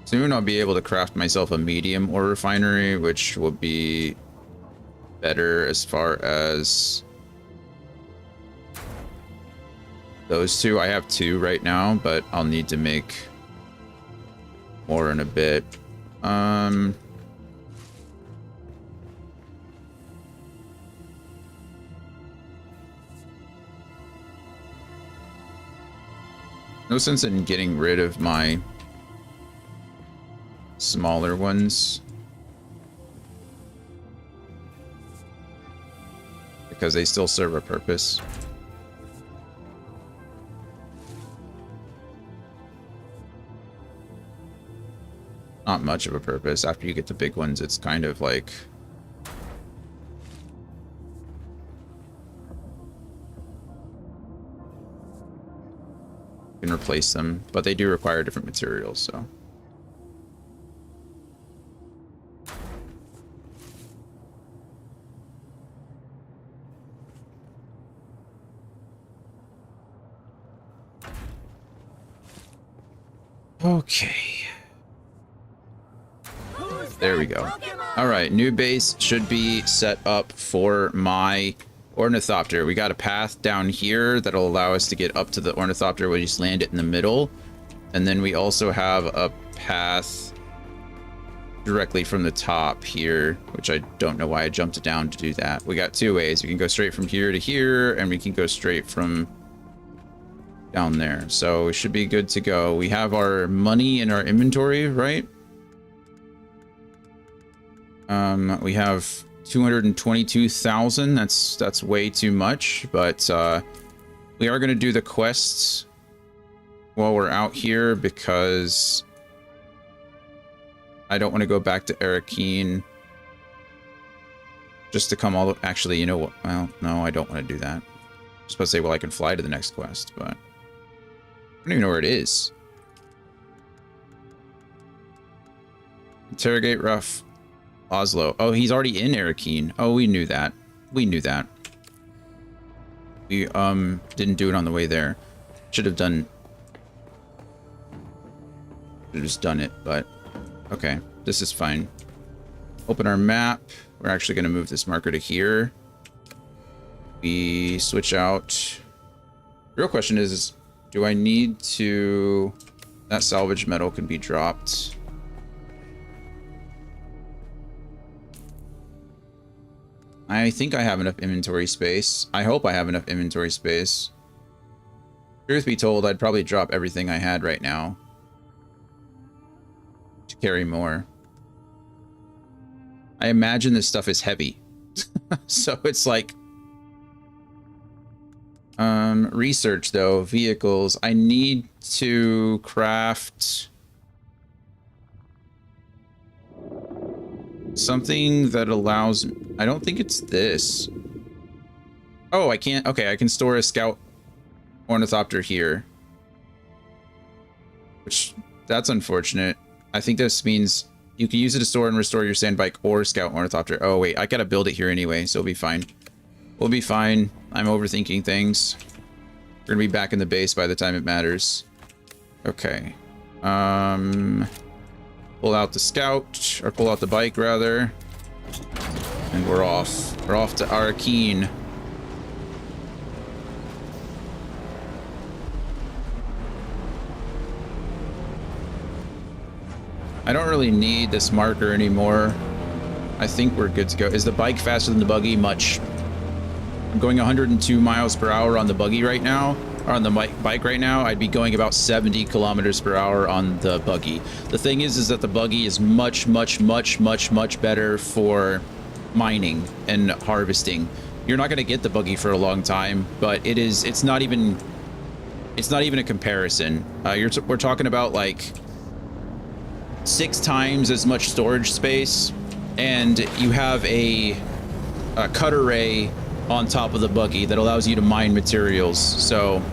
soon I'll be able to craft myself a medium ore refinery, which will be better as far as those two. I have two right now, but I'll need to make more in a bit. No sense in getting rid of my smaller ones because they still serve a purpose. Not much of a purpose. After you get the big ones, it's kind of like you can replace them, but they do require different materials, so. Okay. There we go. All right, new base should be set up for my ornithopter. We got a path down here that'll allow us to get up to the ornithopter. We just land it in the middle. And then we also have a path directly from the top here, which I don't know why I jumped down to do that. We got two ways. We can go straight from here to here, and we can go straight from down there. So we should be good to go. We have our money in our inventory, right? We have 222,000. That's way too much, but we are going to do the quests while we're out here because I don't want to go back to Arakeen just to come all the... Actually, you know what? Well, no, I don't want to do that. Just about to say, well, I can fly to the next quest, but I don't even know where it is. Interrogate Ruff Oslo. Oh, he's already in Arakeen. Oh, we knew that. We knew that. We didn't do it on the way there. Should have just done it, but okay, this is fine. Open our map. We're actually going to move this marker to here. We switch out. The real question is, do I need to... That salvage metal can be dropped. I think I have enough inventory space. I hope I have enough inventory space. Truth be told, I'd probably drop everything I had right now to carry more. I imagine this stuff is heavy. So it's like... research though, vehicles. I need to craft something that allows... I don't think it's this. Oh, I can't... Okay, I can store a scout ornithopter here. Which, that's unfortunate. I think this means you can use it to store and restore your sand bike or scout ornithopter. Oh, wait, I gotta build it here anyway, so it'll be fine. We'll be fine. I'm overthinking things. We're gonna be back in the base by the time it matters. Okay. Pull out the scout, or pull out the bike rather. And we're off. We're off to Arakeen. I don't really need this marker anymore. I think we're good to go. Is the bike faster than the buggy? Much. I'm going 102 miles per hour on the buggy right now, or on the bike right now. I'd be going about 70 kilometers per hour on the buggy. The thing is that the buggy is much better for mining and harvesting. You're not going to get the buggy for a long time, but it's not even a comparison. We're talking about like 6 times as much storage space, and you have a cut array on top of the buggy that allows you to mine materials. So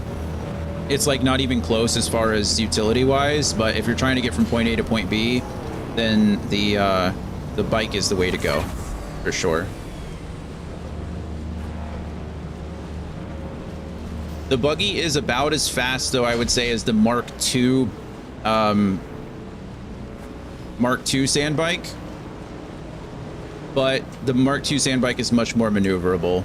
it's like not even close as far as utility wise, but if you're trying to get from point A to point B, then the bike is the way to go for sure. The buggy is about as fast though, I would say, as the Mark II sand bike, but the Mark II sand bike is much more maneuverable.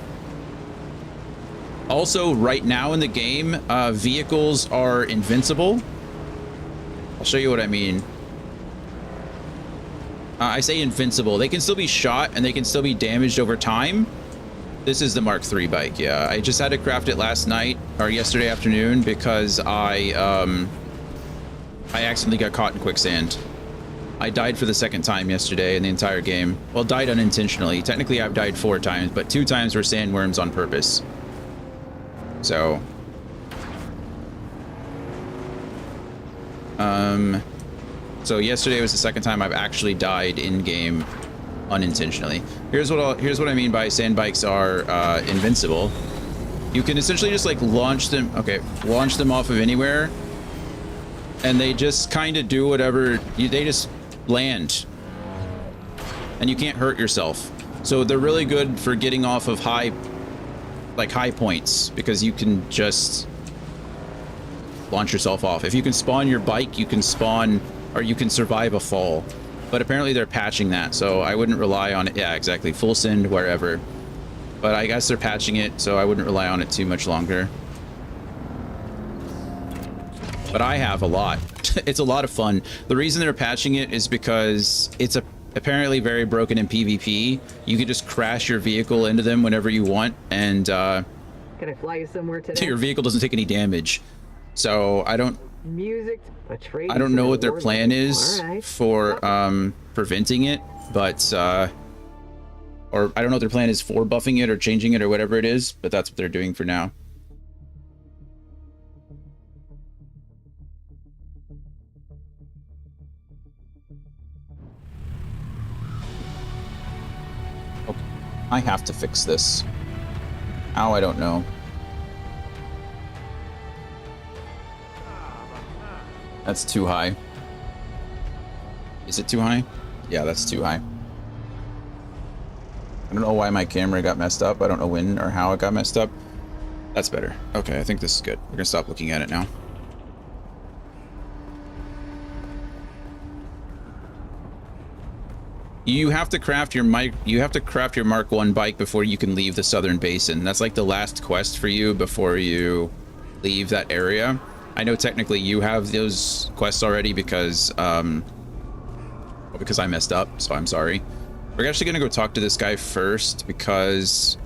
Also, right now in the game, vehicles are invincible. I'll show you what I mean. I say invincible. They can still be shot and they can still be damaged over time. This is the Mark III bike, yeah. I just had to craft it last night, or yesterday afternoon, because I accidentally got caught in quicksand. I died for the 2nd time yesterday in the entire game. Well, died unintentionally. Technically, I've died 4 times, but 2 times were sandworms on purpose. So... So yesterday was the 2nd time I've actually died in-game unintentionally. Here's what I mean by sand bikes are invincible. You can essentially just like launch them off of anywhere, and they just kind of do whatever they just land, and you can't hurt yourself. So they're really good for getting off of high points, because you can just launch yourself off. If you can spawn your bike, you can spawn, or you can survive a fall. But apparently they're patching that, so I wouldn't rely on it. Yeah, exactly. Full send wherever. But I guess they're patching it, so I wouldn't rely on it too much longer. But I have a lot. It's a lot of fun. The reason they're patching it is because it's apparently very broken in PvP. You can just crash your vehicle into them whenever you want, and Can I fly you somewhere today? your vehicle doesn't take any damage. So I don't know what their plan is for preventing it, but or I don't know what their plan is for buffing it or changing it or whatever it is, but that's what they're doing for now. Okay. I have to fix this. How? I don't know. That's too high. Is it too high? Yeah, that's too high. I don't know why my camera got messed up. I don't know when or how it got messed up. That's better. Okay, I think this is good. We're gonna stop looking at it now. You have to craft your Mark 1 bike before you can leave the Southern Basin. That's like the last quest for you before you leave that area. I know technically you have those quests already because I messed up, so I'm sorry. We're actually gonna go talk to this guy first because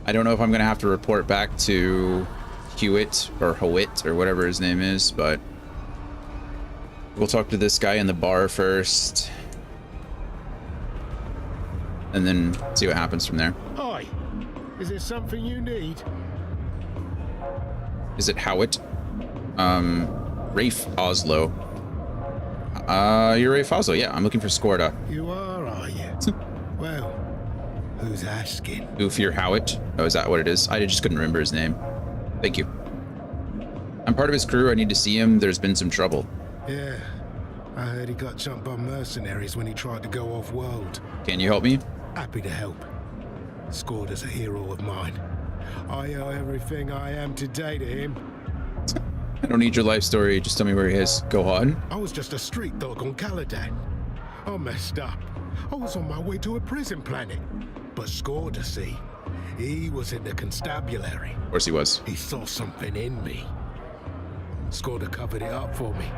I don't know if I'm gonna have to report back to Hewitt or Howitt or whatever his name is, but we'll talk to this guy in the bar first. And then see what happens from there. Hi, is there something you need? Is it Howitt? Rafe Oslo. You're Rafe Oslo, yeah. I'm looking for Skorda. You are you? Well, who's asking? Goofier Howitt. Oh, is that what it is? I just couldn't remember his name. Thank you. I'm part of his crew. I need to see him. There's been some trouble. Yeah, I heard he got jumped by mercenaries when he tried to go off-world. Can you help me? Happy to help. Skorda's a hero of mine. I owe everything I am today to him. I don't need your life story. Just tell me where he is. Go on. I was just a street dog on Caladan. I messed up. I was on my way to a prison planet. But Skorda, see, he was in the constabulary. Of course he was. He saw something in me. Skorda covered it up for me.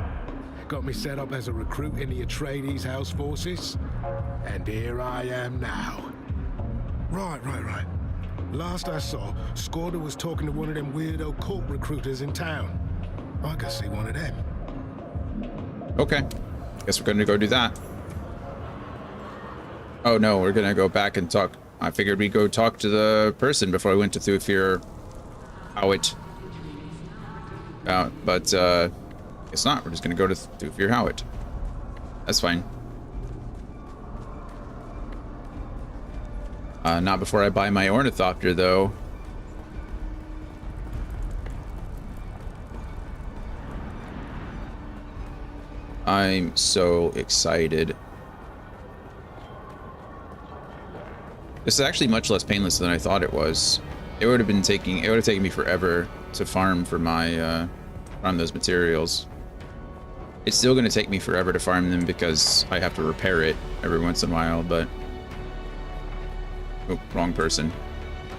Got me set up as a recruit in the Atreides House forces. And here I am now. Right. Last I saw, Skorda was talking to one of them weirdo cult recruiters in town. I could see one of them. Okay. Guess we're gonna go do that. Oh no, we're gonna go back and talk. I figured we'd go talk to the person before we went to Thufir Howitt. But guess not. We're just gonna go to Thufir Howitt. That's fine. Not before I buy my Ornithopter, though. I'm so excited. This is actually much less painless than I thought it was. It would have taken me forever to farm for my farm those materials. It's still going to take me forever to farm them because I have to repair it every once in a while, but oh, wrong person.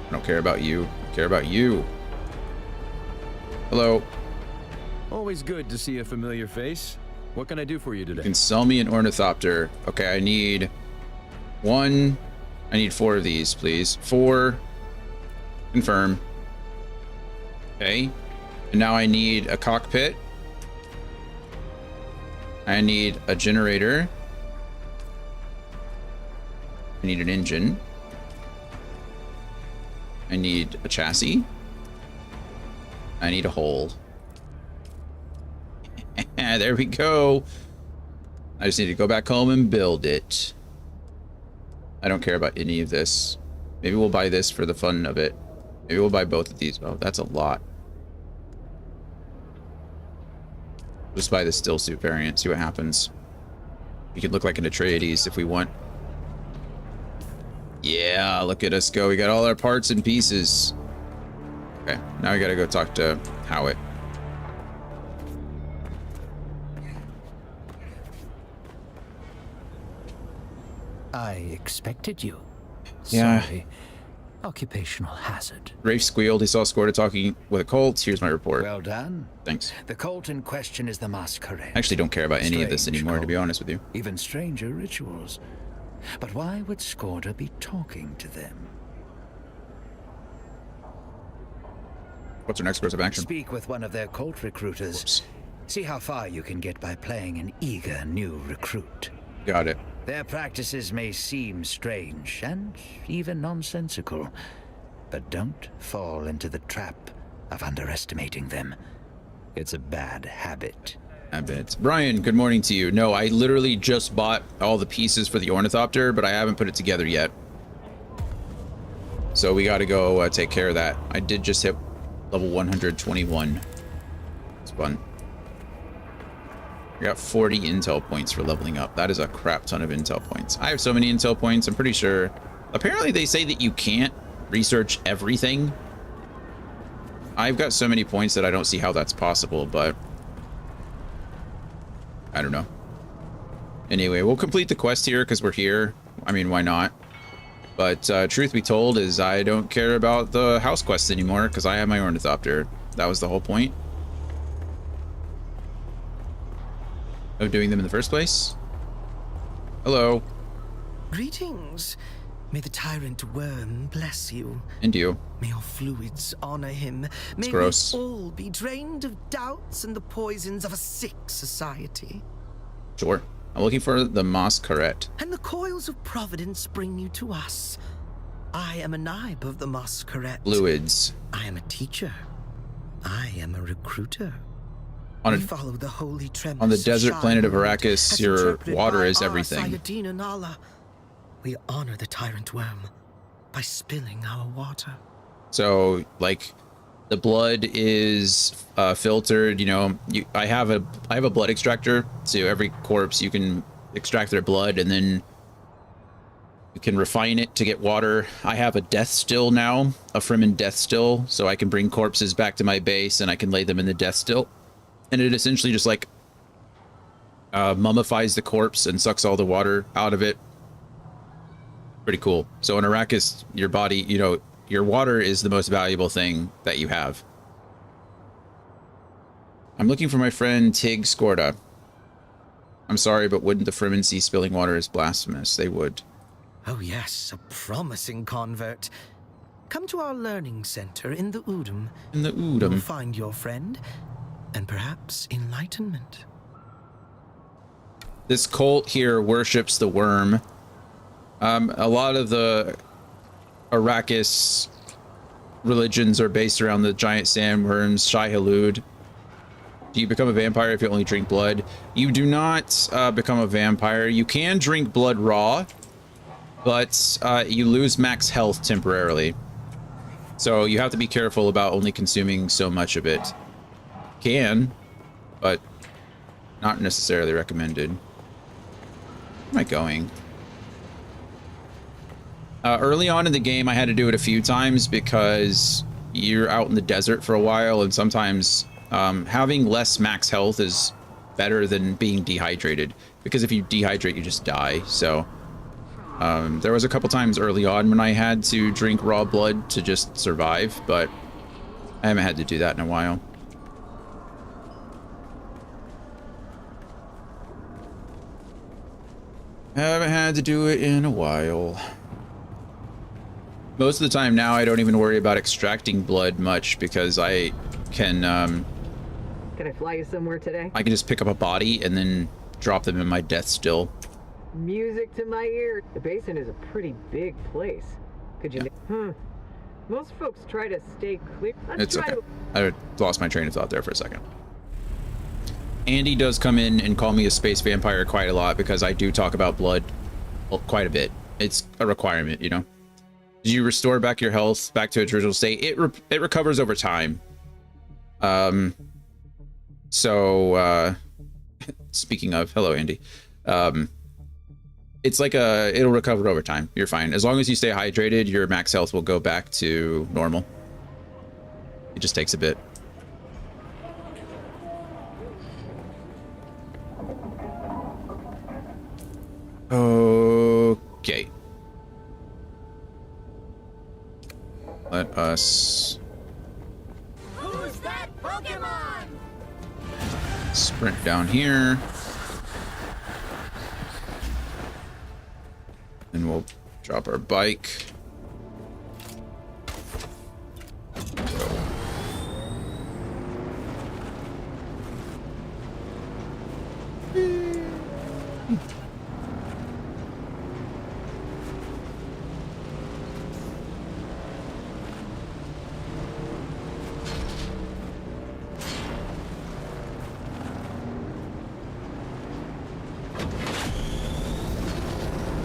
I don't care about you. I care about you. Hello. Always good to see a familiar face. What can I do for you today? You can sell me an Ornithopter. Okay, I need 4 of these, please. 4. Confirm. Okay. And now I need a cockpit. I need a generator. I need an engine. I need a chassis. I need a hull. There we go. I just need to go back home and build it. I don't care about any of this. Maybe we'll buy this for the fun of it. Maybe we'll buy both of these. Oh, that's a lot. Just buy the still suit variant, see what happens. We could look like an Atreides if we want. Yeah, look at us go. We got all our parts and pieces. Okay, now we gotta go talk to Howitt. I expected you. Yeah. Sorry. Occupational hazard. Rafe squealed. He saw Skorda talking with a cult. Here's my report. Well done. Thanks. The cult in question is the Masquerade. I actually don't care about any of this Strange anymore, to be cult. honest with you. Even stranger rituals. But why would Skorda be talking to them? What's our next course of action? Speak with one of their cult recruiters. Whoops. See how far you can get by playing an eager new recruit. Got it. Their practices may seem strange and even nonsensical, but don't fall into the trap of underestimating them. It's a bad habit. I bet. Brian, good morning to you. No, I literally just bought all the pieces for the Ornithopter, but I haven't put it together yet. So we got to go take care of that. I did just hit level 121. It's fun. I got 40 intel points for leveling up. That is a crap ton of intel points. I have so many intel points. I'm pretty sure. Apparently they say that you can't research everything. I've got so many points that I don't see how that's possible, but I don't know. Anyway, we'll complete the quest here because we're here. I mean, why not? But truth be told is I don't care about the house quests anymore because I have my Ornithopter. That was the whole point of doing them in the first place. Hello. Greetings. May the tyrant worm bless you. And you. May your fluids honor him. May gross. we all be drained of doubts and the poisons of a sick society. Sure. I'm looking for the Masquerette. And the coils of providence bring you to us. I am a Naib of the Masquerette. Fluids. I am a teacher. I am a recruiter. On We follow the holy tremors on the of desert planet of Shire, Arrakis, as your interpreted water by is our everything. Sayadina Nala. We honor the tyrant worm by spilling our water. So, like, the blood is filtered. You know, I have a blood extractor. So every corpse, you can extract their blood, and then you can refine it to get water. I have a death still now, a Fremen death still, so I can bring corpses back to my base and I can lay them in the death still. And it essentially just like mummifies the corpse and sucks all the water out of it. Pretty cool. So in Arrakis, your body, you know, your water is the most valuable thing that you have. I'm looking for my friend Tig Skorda. I'm sorry, but wouldn't the Fremen see spilling water as blasphemous? They would. Oh yes, a promising convert. Come to our learning center in the Udum. In the You'll Udum. find your friend, and perhaps enlightenment. This cult here worships the worm. A lot of the Arrakis religions are based around the giant sandworms, Shai-Hulud. Do you become a vampire if you only drink blood? You do not become a vampire. You can drink blood raw, but you lose max health temporarily. So you have to be careful about only consuming so much of it. Can, but not necessarily recommended. Where am I going? Early on in the game, I had to do it a few times because you're out in the desert for a while, and sometimes having less max health is better than being dehydrated, because if you dehydrate, you just die. So there was a couple times early on when I had to drink raw blood to just survive, but I haven't had to do that in a while. Haven't had to do it in a while. Most of the time now, I don't even worry about extracting blood much because I can Can I fly you somewhere today? I can just pick up a body and then drop them in my death still. Music to my ear. The basin is a pretty big place. Could you? Most folks try to stay clear. Let's It's try okay. to. I lost my train of thought there for a second. Andy does come in and call me a space vampire quite a lot because I do talk about blood quite a bit. It's a requirement, you know. Did you restore back your health back to its original state? It recovers over time. So speaking of, hello Andy. It's like it'll recover over time. You're fine. As long as you stay hydrated, your max health will go back to normal. It just takes a bit. Okay. Let us Who's that Pokemon? sprint down here. And we'll drop our bike.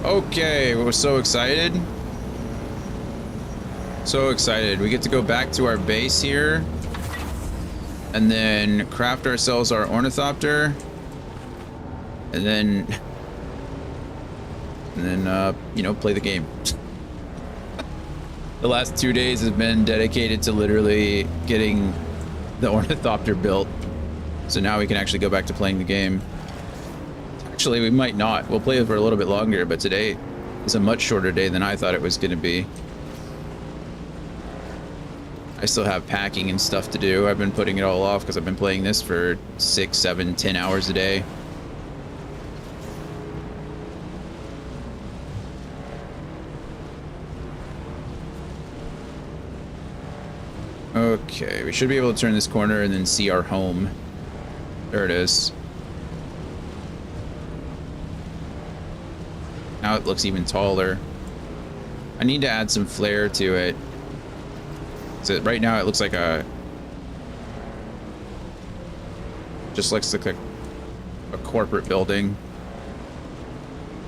Okay, we're so excited. So excited. We get to go back to our base here and then craft ourselves our Ornithopter and then you know, play the game. The last 2 days have been dedicated to literally getting the Ornithopter built. So now we can actually go back to playing the game. Actually, we might not. We'll play it for a little bit longer, but today is a much shorter day than I thought it was going to be. I still have packing and stuff to do. I've been putting it all off because I've been playing this for 6, 7, 10 hours a day. Okay, we should be able to turn this corner and then see our home. There it is. Now it looks even taller. I need to add some flair to it. So right now it looks like a... just looks like a corporate building.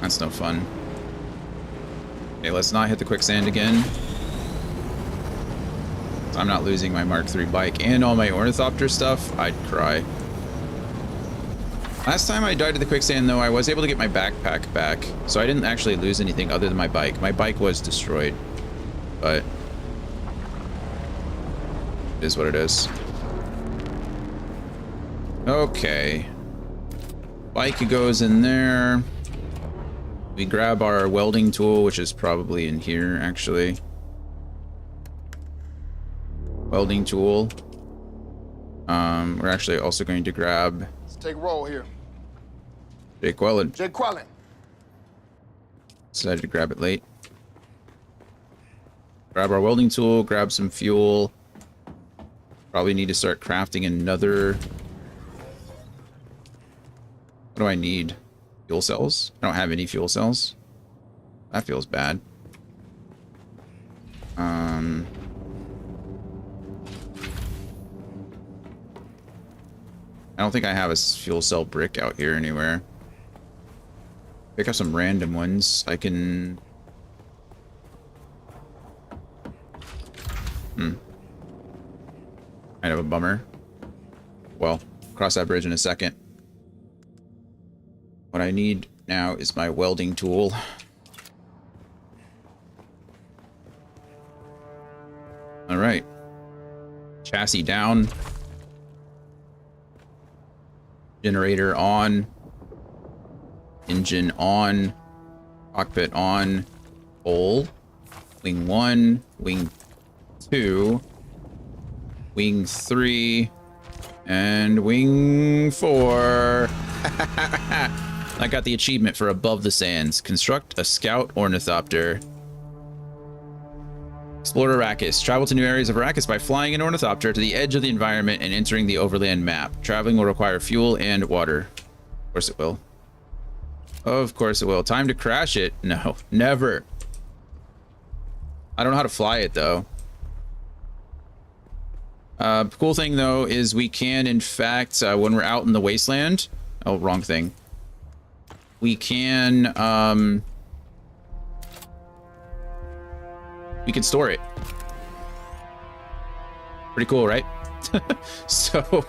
That's no fun. Okay, let's not hit the quicksand again. I'm not losing my Mark III bike and all my Ornithopter stuff. I'd cry. Last time I died to the quicksand, though, I was able to get my backpack back. So I didn't actually lose anything other than my bike. My bike was destroyed. But it is what it is. Okay. Bike goes in there. We grab our welding tool, which is probably in here, actually. Welding tool. We're actually also going to grab... Let's take roll here. Jake Quellen. Jake Quellen. Decided to grab it late. Grab our welding tool, grab some fuel. Probably need to start crafting another... What do I need? Fuel cells? I don't have any fuel cells. That feels bad. I don't think I have a fuel cell brick out here anywhere. Pick up some random ones. I can... Kind of a bummer. Well, cross that bridge in a second. What I need now is my welding tool. All right. Chassis down. Generator on. Engine on. Cockpit on. Pole. Wing 1. Wing 2. Wing 3. And wing 4. I got the achievement for Above the Sands. Construct a scout ornithopter. Explore Arrakis. Travel to new areas of Arrakis by flying an ornithopter to the edge of the environment and entering the overland map. Traveling will require fuel and water. Of course it will. Of course it will. Time to crash it? No, never. I don't know how to fly it, though. Cool thing, though, is we can, in fact, when we're out in the wasteland... Oh, wrong thing. We can, we can store it. Pretty cool, right? So,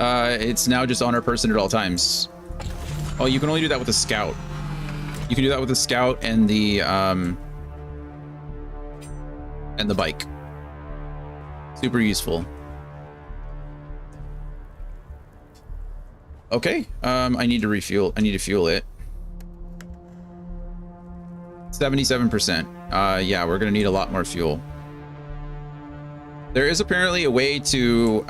it's now just on our person at all times. Oh, you can only do that with a scout. You can do that with the scout and the bike. Super useful. Okay, I need to refuel. I need to fuel it. 77%. Yeah, we're gonna need a lot more fuel. There is apparently a way to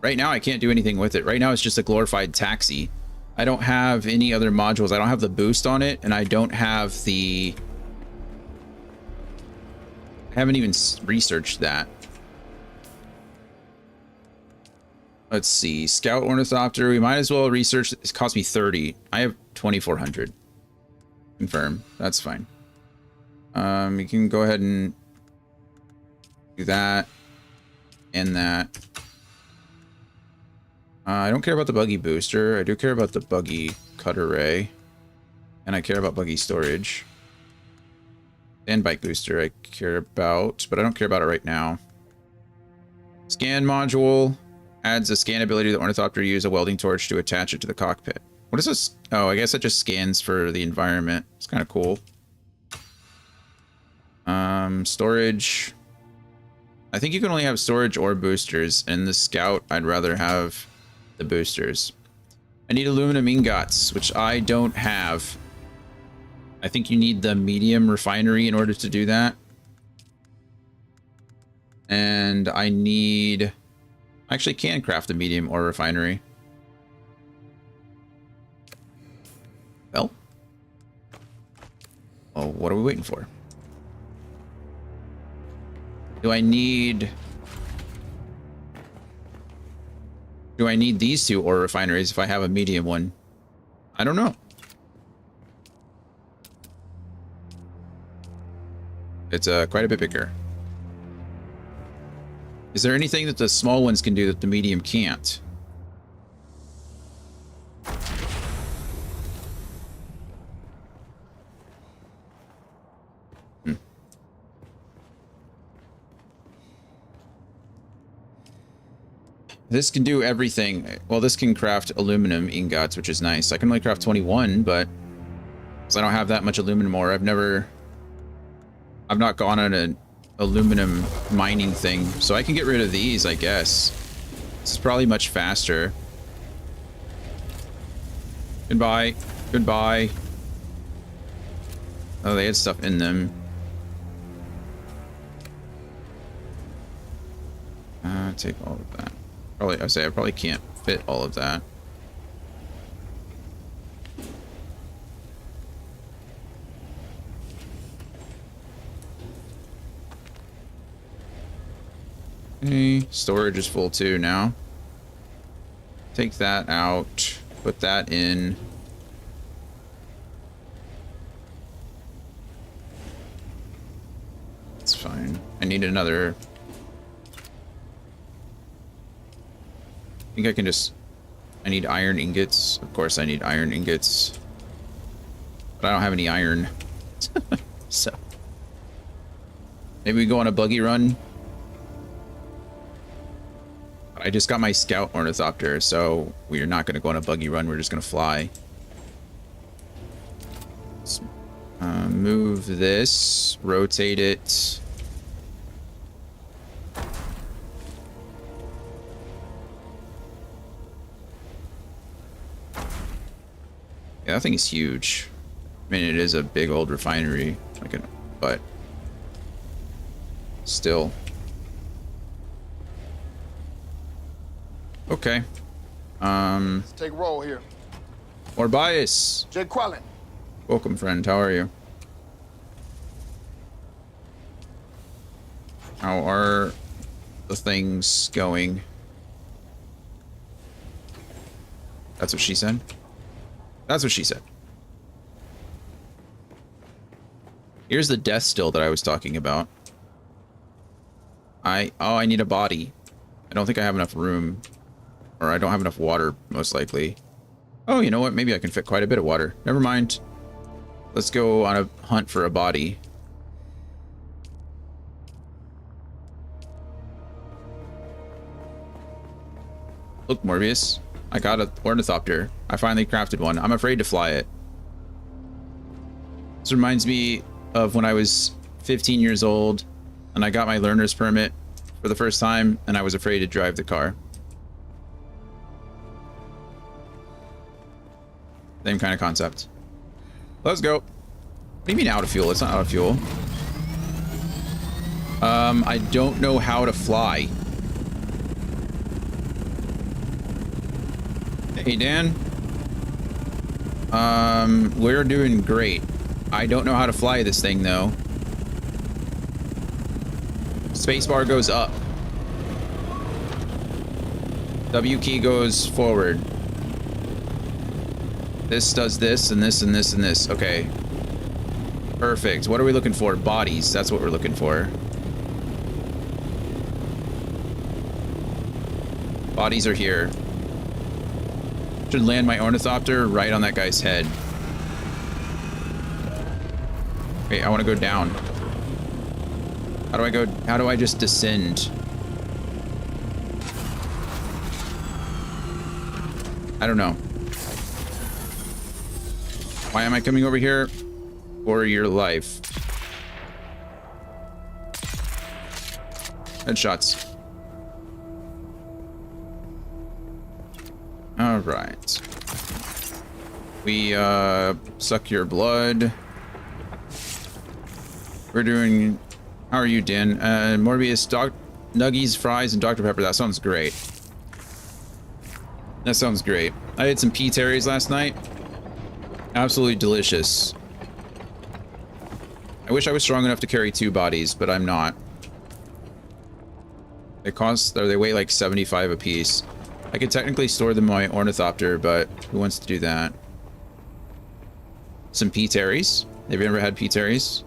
right now I can't do anything with it. Right now it's just a glorified taxi. I don't have any other modules. I don't have the boost on it, and I don't have the... I haven't even researched that. Let's see. Scout Ornithopter. We might as well research. It cost me 30. I have 2,400. Confirm. That's fine. You can go ahead and do that and that. I don't care about the buggy booster. I do care about the buggy cut array. And I care about buggy storage. And bike booster I care about, but I don't care about it right now. Scan module adds a scan ability to the Ornithopter. Use a welding torch to attach it to the cockpit. What is this? Oh, I guess it just scans for the environment. It's kind of cool. Storage. I think you can only have storage or boosters. In the Scout, I'd rather have the boosters. I need aluminum ingots, which I don't have. I think you need the medium refinery in order to do that. And I need... I actually can craft a medium ore refinery. Well. Oh, what are we waiting for? Do I need these two ore refineries if I have a medium one? I don't know. It's quite a bit bigger. Is there anything that the small ones can do that the medium can't? This can do everything. Well, this can craft aluminum ingots, which is nice. I can only craft 21, but because I don't have that much aluminum ore, I've not gone on an aluminum mining thing, so I can get rid of these, I guess. This is probably much faster. Goodbye. Goodbye. Oh, they had stuff in them. Take all of that. Probably, I probably can't fit all of that. Okay, storage is full too now. Take that out, put that in. It's fine. I need another. I think I can just... I need iron ingots. Of course I need iron ingots. But I don't have any iron. So... maybe we go on a buggy run. I just got my Scout Ornithopter, so we're not going to go on a buggy run. We're just going to fly. Let's, move this. Rotate it. Yeah, that thing is huge. I mean, it is a big old refinery, but still. Okay. Let's take roll here. Orbias. Jake Quellen. Welcome, friend. How are you? How are the things going? That's what she said. That's what she said. Here's the death still that I was talking about. I need a body. I don't think I have enough room. Or I don't have enough water, most likely. Oh, you know what? Maybe I can fit quite a bit of water. Never mind. Let's go on a hunt for a body. Look, Morbius. I got an Ornithopter. I finally crafted one. I'm afraid to fly it. This reminds me of when I was 15 years old and I got my learner's permit for the first time and I was afraid to drive the car. Same kind of concept. Let's go. What do you mean out of fuel? It's not out of fuel. I don't know how to fly. Hey, Dan. We're doing great. I don't know how to fly this thing, though. Spacebar goes up. W key goes forward. This does this, and this, and this, and this. Okay. Perfect. What are we looking for? Bodies. That's what we're looking for. Bodies are here. Should land my Ornithopter right on that guy's head. Okay, I want to go down. How do I go? How do I just descend? I don't know. Why am I coming over here? For your life. Headshots. All right. We suck your blood. We're doing. How are you, Dan? Morbius, Nuggies, fries, and Dr. Pepper. That sounds great. That sounds great. I had some P. Terry's last night. Absolutely delicious. I wish I was strong enough to carry 2 bodies, but I'm not. They cost, or they weigh like 75 a piece. I could technically store them in my ornithopter, but who wants to do that? Some P. Terry's. Have you ever had P. Terry's?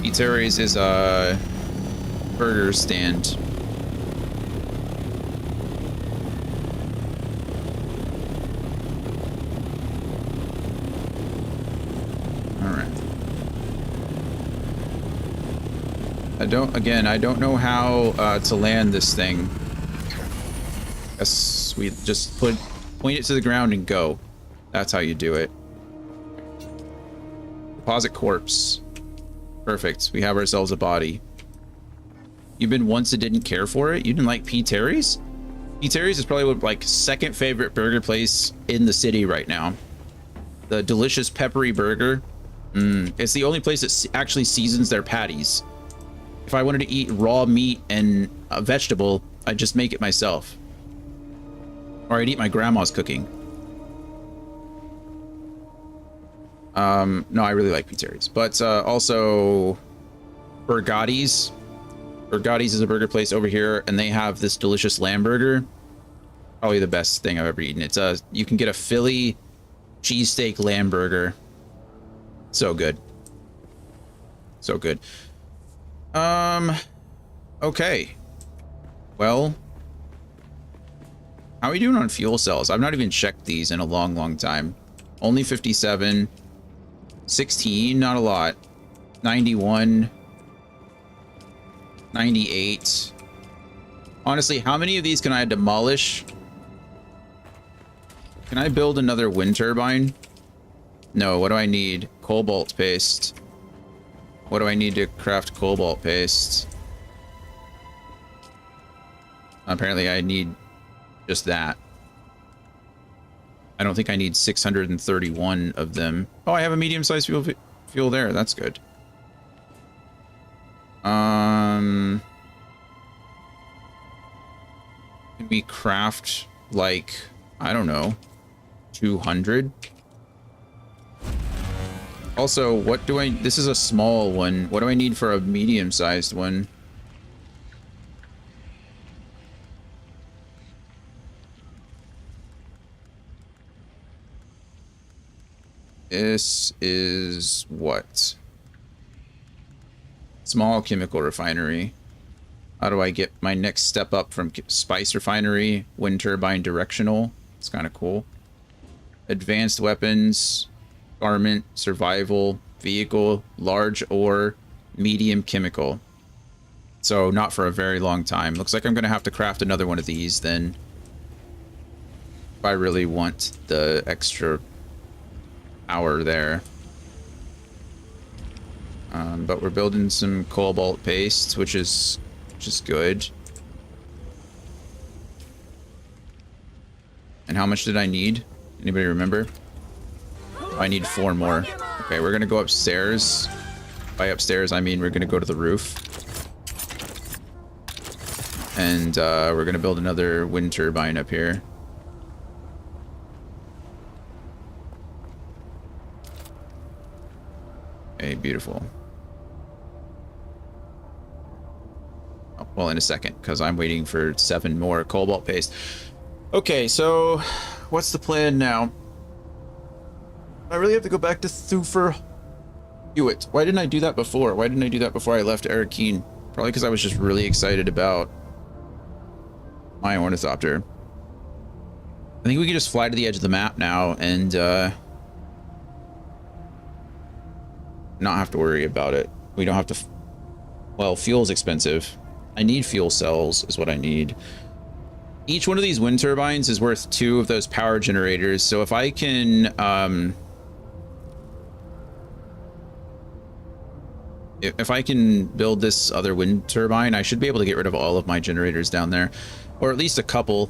P. Terry's is a burger stand. I don't know how to land this thing. Guess we just point it to the ground and go. That's how you do it. Deposit corpse. Perfect. We have ourselves a body. You've been once that didn't care for it? You didn't like P. Terry's? P. Terry's is probably like second favorite burger place in the city right now. The delicious peppery burger. It's the only place that actually seasons their patties. If I wanted to eat raw meat and a vegetable, I'd just make it myself. Or I'd eat my grandma's cooking. No, I really like P. Terry's. But also Burgatti's. Burgatti's is a burger place over here, and they have this delicious lamb burger. Probably the best thing I've ever eaten. It's you can get a Philly cheesesteak lamb burger. So good. So good. Okay. Well, how are we doing on fuel cells? I've not even checked these in a long time. Only 57. 16, not a lot. 91. 98. Honestly, how many of these can I demolish? Can I build another wind turbine? No, what do I need? Cobalt paste. What do I need to craft cobalt paste? Apparently I need just that. I don't think I need 631 of them. Oh, I have a medium-sized fuel there. That's good. Can we craft like, I don't know, 200? Also, what do I... This is a small one. What do I need for a medium-sized one? This is what? Small chemical refinery. How do I get my next step up from spice refinery, wind turbine directional? It's kind of cool. Advanced weapons, garment, survival, vehicle, large ore, medium chemical. So not for a very long time. Looks like I'm going to have to craft another one of these then. If I really want the extra hour there. But we're building some cobalt paste, which is good. And how much did I need? Anybody remember? Oh, I need 4 more. Okay, we're gonna go upstairs. By upstairs, I mean we're gonna go to the roof. And we're gonna build another wind turbine up here. Okay, beautiful. Oh, well, in a second, because I'm waiting for 7 more cobalt paste. Okay, so what's the plan now? I really have to go back to Thufir Hewitt. Why didn't I do that before? Why didn't I do that before I left Arakeen? Probably because I was just really excited about my ornithopter. I think we can just fly to the edge of the map now and not have to worry about it. We don't have to... Well, fuel's expensive. I need fuel cells is what I need. Each one of these wind turbines is worth 2 of those power generators. So if I can, if I can build this other wind turbine, I should be able to get rid of all of my generators down there, or at least a couple.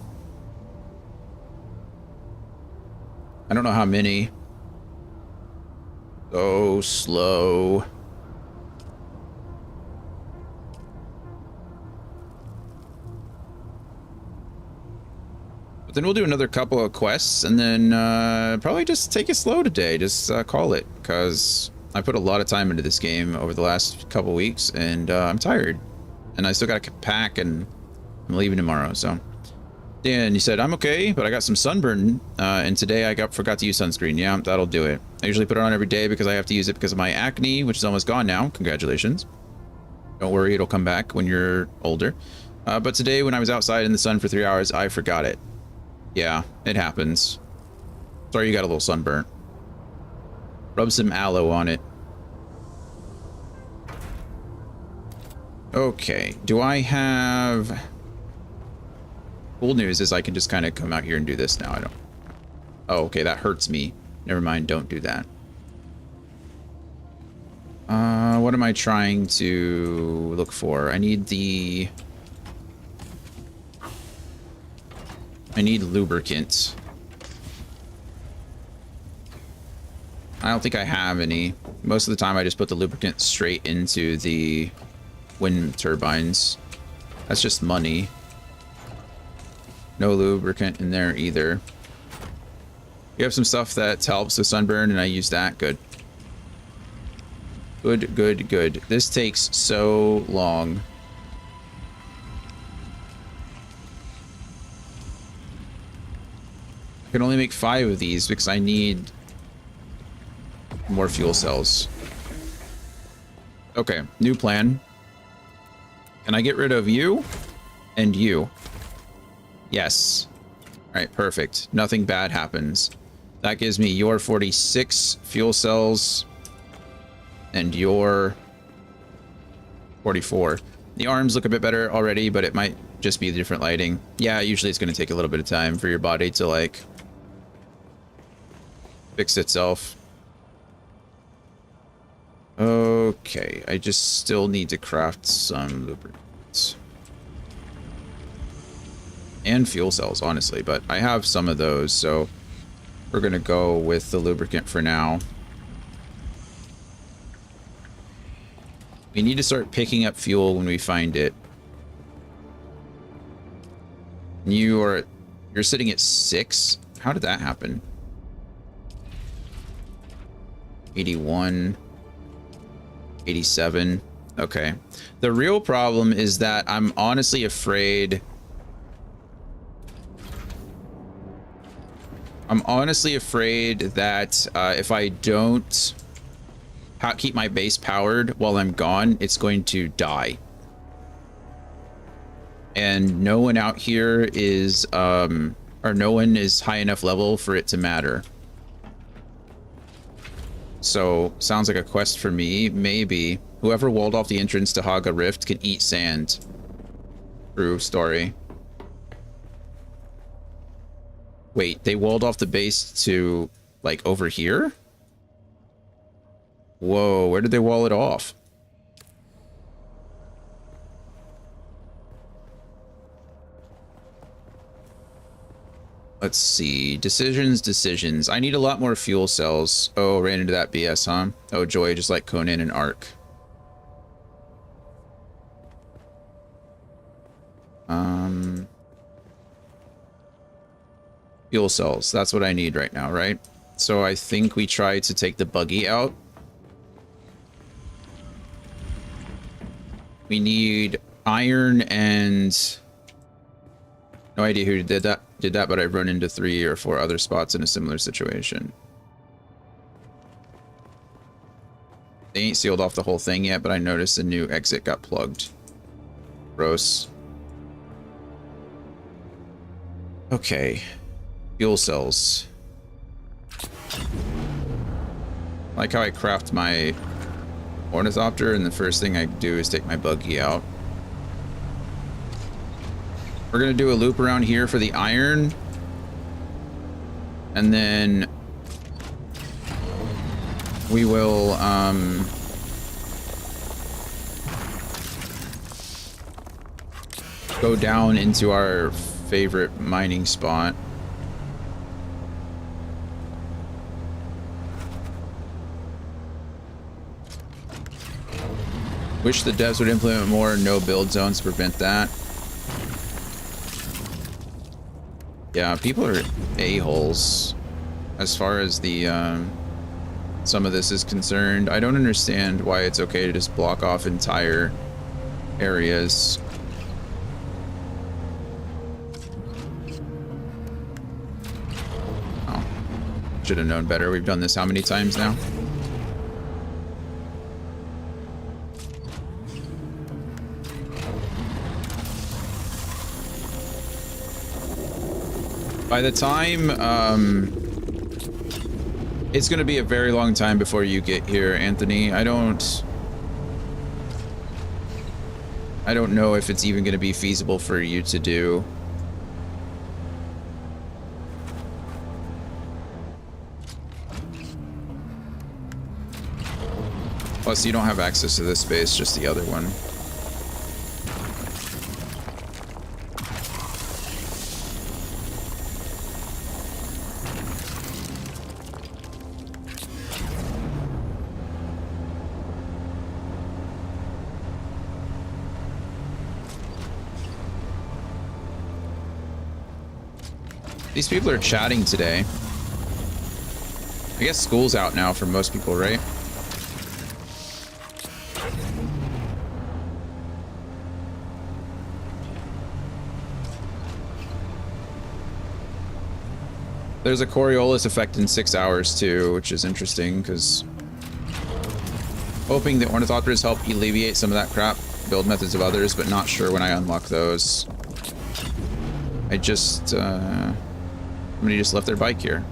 I don't know how many. So slow. But then we'll do another couple of quests and then probably just take it slow today. Just call it, because I put a lot of time into this game over the last couple weeks and I'm tired. And I still got to pack and I'm leaving tomorrow, so. Dan, you said, I'm okay, but I got some sunburn, and today I forgot to use sunscreen. Yeah, that'll do it. I usually put it on every day because I have to use it because of my acne, which is almost gone now. Congratulations. Don't worry, it'll come back when you're older. But today, when I was outside in the sun for 3 hours, I forgot it. Yeah, it happens. Sorry you got a little sunburn. Rub some aloe on it. Okay, do I have... Cool news is I can just kind of come out here and do this now. I don't... Oh, okay, that hurts me. Never mind, don't do that. What am I trying to look for? I need the... I need lubricant. I don't think I have any. Most of the time I just put the lubricant straight into the wind turbines. That's just money. No lubricant in there either. You have some stuff that helps with sunburn and I use that. Good. Good, good, good. This takes so long. I can only make 5 of these because I need more fuel cells. Okay, new plan. Can I get rid of you and you? Yes. All right, perfect. Nothing bad happens. That gives me your 46 fuel cells and your 44. The arms look a bit better already, but it might just be the different lighting. Yeah, usually it's going to take a little bit of time for your body to like fix itself. Okay, I just still need to craft some lubricants. And fuel cells, honestly, but I have some of those, so we're gonna go with the lubricant for now. We need to start picking up fuel when we find it. You're sitting at 6. How did that happen? 81, 87. Okay. The real problem is that I'm honestly afraid. That if I don't keep my base powered while I'm gone, it's going to die. And no one out here is, or no one is high enough level for it to matter. So, sounds like a quest for me, maybe. Whoever walled off the entrance to Haga Rift can eat sand. True story. Wait, they walled off the base to, like, over here? Whoa, where did they wall it off? Let's see. Decisions. I need a lot more fuel cells. Oh, ran into that BS, huh? Oh, joy, just like Conan and Ark. Fuel cells. That's what I need right now, right? So I think we try to take the buggy out. We need iron and... No idea who did that, but I've run into 3 or 4 other spots in a similar situation. They ain't sealed off the whole thing yet, but I noticed a new exit got plugged. Gross. Okay. Fuel cells. I like how I craft my ornithopter, and the first thing I do is take my buggy out. We're gonna do a loop around here for the iron. And then we will go down into our favorite mining spot. Wish the devs would implement more no build zones to prevent that. Yeah, people are a-holes as far as the some of this is concerned. I don't understand why it's okay to just block off entire areas. Oh, should have known better. We've done this how many times now? By the time, it's going to be a very long time before you get here, Anthony. I don't know if it's even going to be feasible for you to do. Plus, you don't have access to this space, just the other one. These people are chatting today. I guess school's out now for most people, right? There's a Coriolis effect in 6 hours too, which is interesting because hoping that Ornithopters help alleviate some of that crap, build methods of others, but not sure when I unlock those. I just somebody just left their bike here.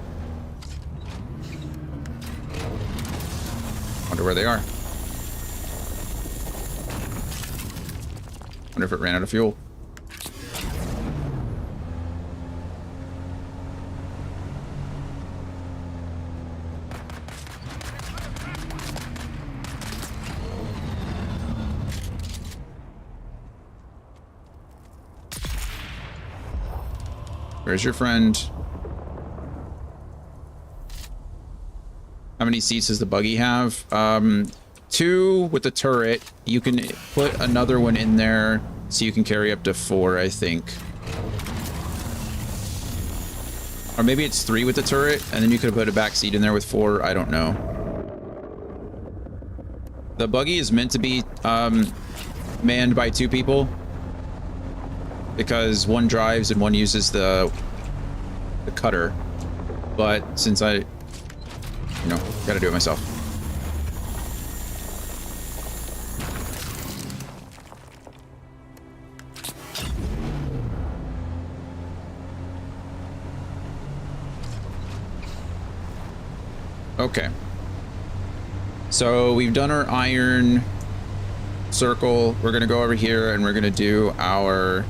Wonder where they are. Wonder if it ran out of fuel. Where's your friend? How many seats does the buggy have? 2 with the turret. You can put another one in there so you can carry up to 4, I think. Or maybe it's 3 with the turret, and then you could put a back seat in there with 4. I don't know. The buggy is meant to be manned by 2 people because one drives and one uses the cutter. But since I, you know, gotta do it myself. Okay. So we've done our iron circle. We're gonna go over here and we're gonna do our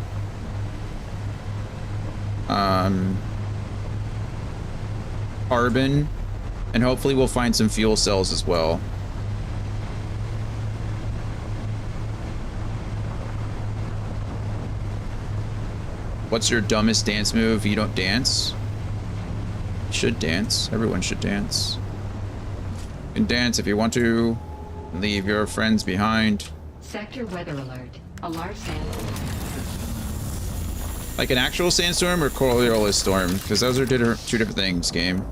carbon, and hopefully we'll find some fuel cells as well. What's your dumbest dance move? You don't dance? You should dance. Everyone should dance. You can dance if you want to. Leave your friends behind. Sector weather alert. A large sandstorm. Like an actual sandstorm or Coriolis storm? Because those are 2 different things, game.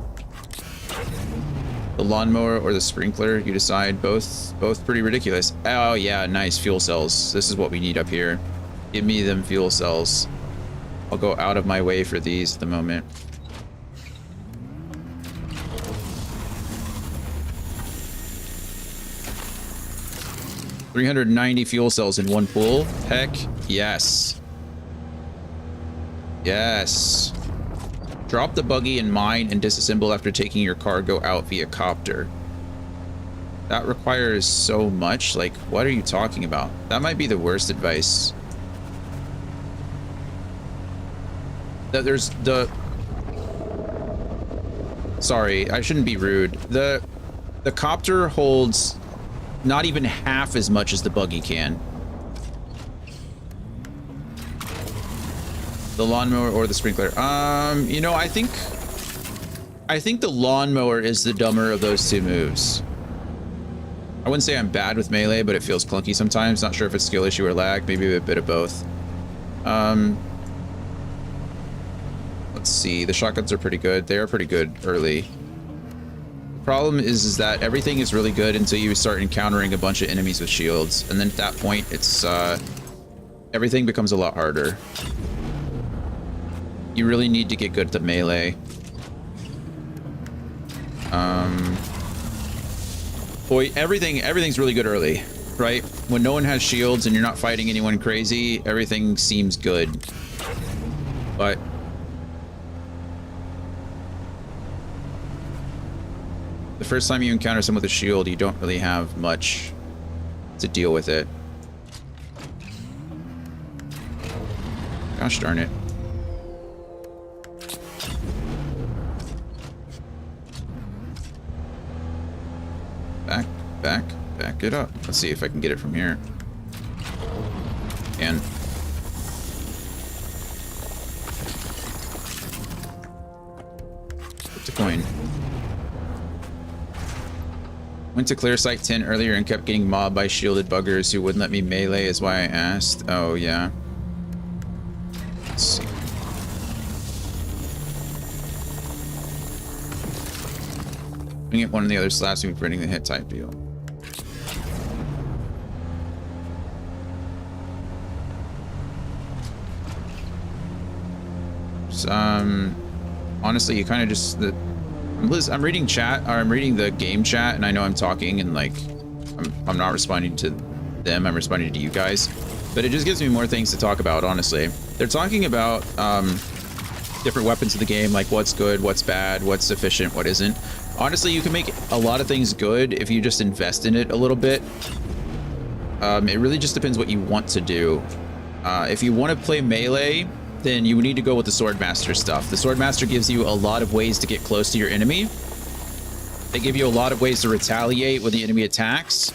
The lawnmower or the sprinkler, you decide. Both pretty ridiculous. Oh yeah, nice fuel cells. This is what we need up here. Give me them fuel cells. I'll go out of my way for these at the moment. $390 fuel cells in one pool. Heck yes. Yes. Drop the buggy in mine and disassemble after taking your cargo out via copter. That requires so much. Like, what are you talking about? That might be the worst advice. There's the... Sorry, I shouldn't be rude. The copter holds not even half as much as the buggy can. The lawnmower or the sprinkler? You know, I think the lawnmower is the dumber of those two moves. I wouldn't say I'm bad with melee, but it feels clunky sometimes. Not sure if it's skill issue or lag. Maybe a bit of both. Let's see. The shotguns are pretty good. They are pretty good early. The problem is that everything is really good until you start encountering a bunch of enemies with shields, and then at that point, it's everything becomes a lot harder. You really need to get good at the melee. Boy, everything's really good early, right? When no one has shields and you're not fighting anyone crazy, everything seems good. But the first time you encounter someone with a shield, you don't really have much to deal with it. Gosh darn it. Back it up. Let's see if I can get it from here. And it's a coin. Went to Clear Site 10 earlier and kept getting mobbed by shielded buggers who wouldn't let me melee, is why I asked. Oh yeah. Let's see. Looking at one of the other slabs and printing the hit type deal. Honestly, you kind of just I'm reading chat, or I'm reading the game chat, and I know I'm talking and like I'm not responding to them, I'm responding to you guys, but it just gives me more things to talk about. Honestly, they're talking about different weapons of the game, like what's good, what's bad, what's efficient, what isn't. Honestly, you can make a lot of things good if you just invest in it a little bit. It really just depends what you want to do. If you want to play melee, then you need to go with the Swordmaster stuff. The Swordmaster gives you a lot of ways to get close to your enemy. They give you a lot of ways to retaliate when the enemy attacks.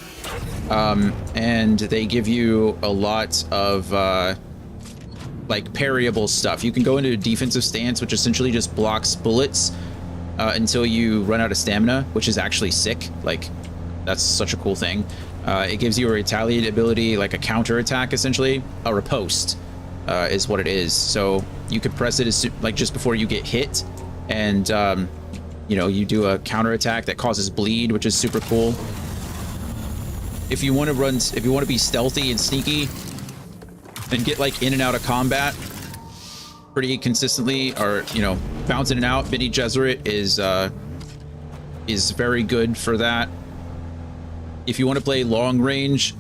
And they give you a lot of like parryable stuff. You can go into a defensive stance, which essentially just blocks bullets until you run out of stamina, which is actually sick. Like, that's such a cool thing. It gives you a retaliate ability, like a counter attack, essentially, a riposte. Is what it is. So you could press it as like just before you get hit, and you know, you do a counter attack that causes bleed, which is super cool. If you want to be stealthy and sneaky and get like in and out of combat pretty consistently, or you know, bounce in and out, Bene Gesserit is very good for that. If you want to play long range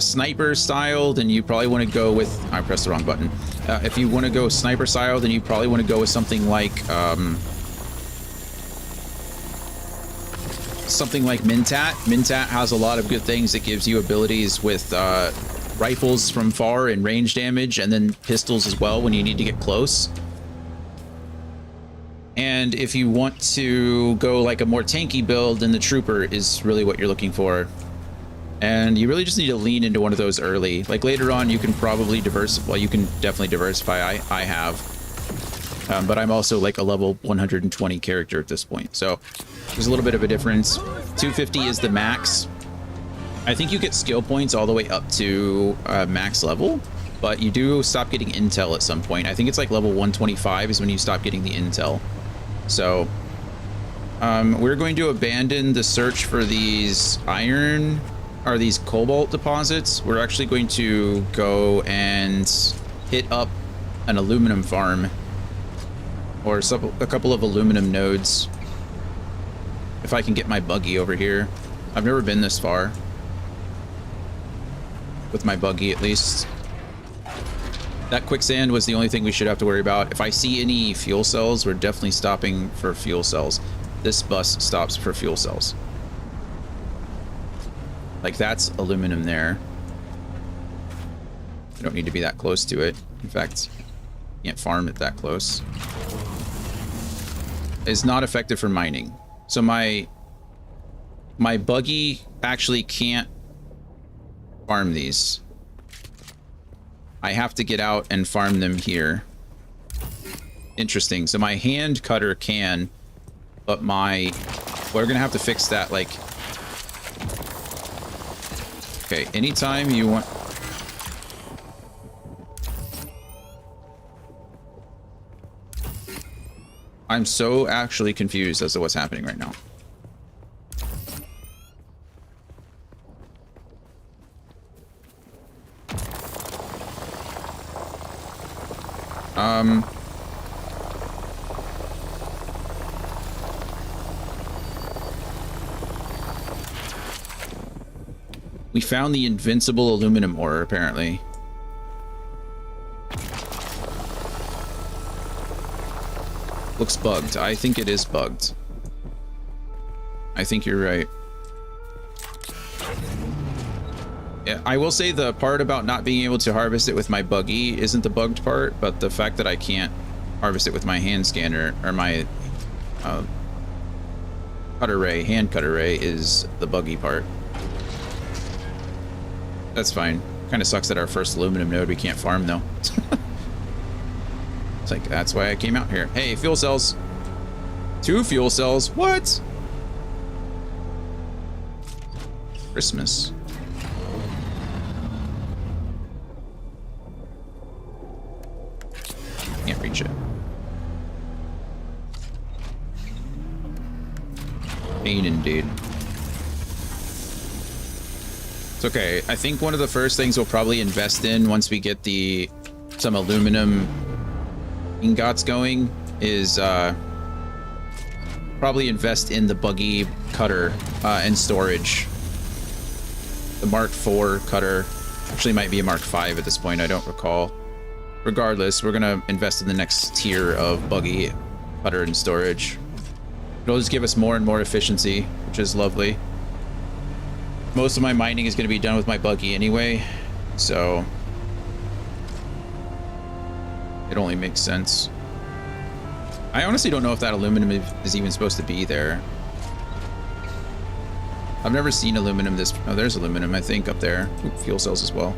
sniper style, then you probably want to go with, I pressed the wrong button. If you want to go sniper style, then you probably want to go with something like Mentat. Mentat has a lot of good things. It gives you abilities with rifles from far and range damage, and then pistols as well when you need to get close. And if you want to go like a more tanky build, then the Trooper is really what you're looking for. And you really just need to lean into one of those early. Like later on, you can probably diversify. Well, you can definitely diversify. I have. But I'm also like a level 120 character at this point. So there's a little bit of a difference. 250 is the max. I think you get skill points all the way up to max level. But you do stop getting intel at some point. I think it's like level 125 is when you stop getting the intel. So we're going to abandon the search for these iron... are these cobalt deposits. We're actually going to go and hit up an aluminum farm, or a couple of aluminum nodes, if I can get my buggy over here. I've never been this far with my buggy, at least. That quicksand was the only thing we should have to worry about. If I see any fuel cells, we're definitely stopping for fuel cells. This bus stops for fuel cells. Like, that's aluminum there. I don't need to be that close to it. In fact, Can't farm it that close. Is not effective for mining. So my buggy actually can't farm these. I have to get out and farm them here. Interesting. So my hand cutter can, but we're gonna have to fix that. Like, okay, anytime you want. I'm so actually confused as to what's happening right now. We found the invincible aluminum ore, apparently. Looks bugged. I think it is bugged. I think you're right. Yeah, I will say the part about not being able to harvest it with my buggy isn't the bugged part, but the fact that I can't harvest it with my hand scanner or my hand cutter ray is the buggy part. That's fine. Kind of sucks that our first aluminum node we can't farm though. It's like, that's why I came out here. Hey, fuel cells. 2 fuel cells. What? Christmas. Can't reach it. Pain indeed. It's okay. I think one of the first things we'll probably invest in once we get some aluminum ingots going is probably invest in the buggy cutter and storage. The Mark IV cutter actually might be a Mark V at this point. I don't recall. Regardless, we're gonna invest in the next tier of buggy cutter and storage. It'll just give us more and more efficiency, which is lovely. Most of my mining is going to be done with my buggy anyway, so it only makes sense. I honestly don't know if that aluminum is even supposed to be there. I've never seen aluminum this... Oh, there's aluminum, I think, up there. Ooh, fuel cells as well.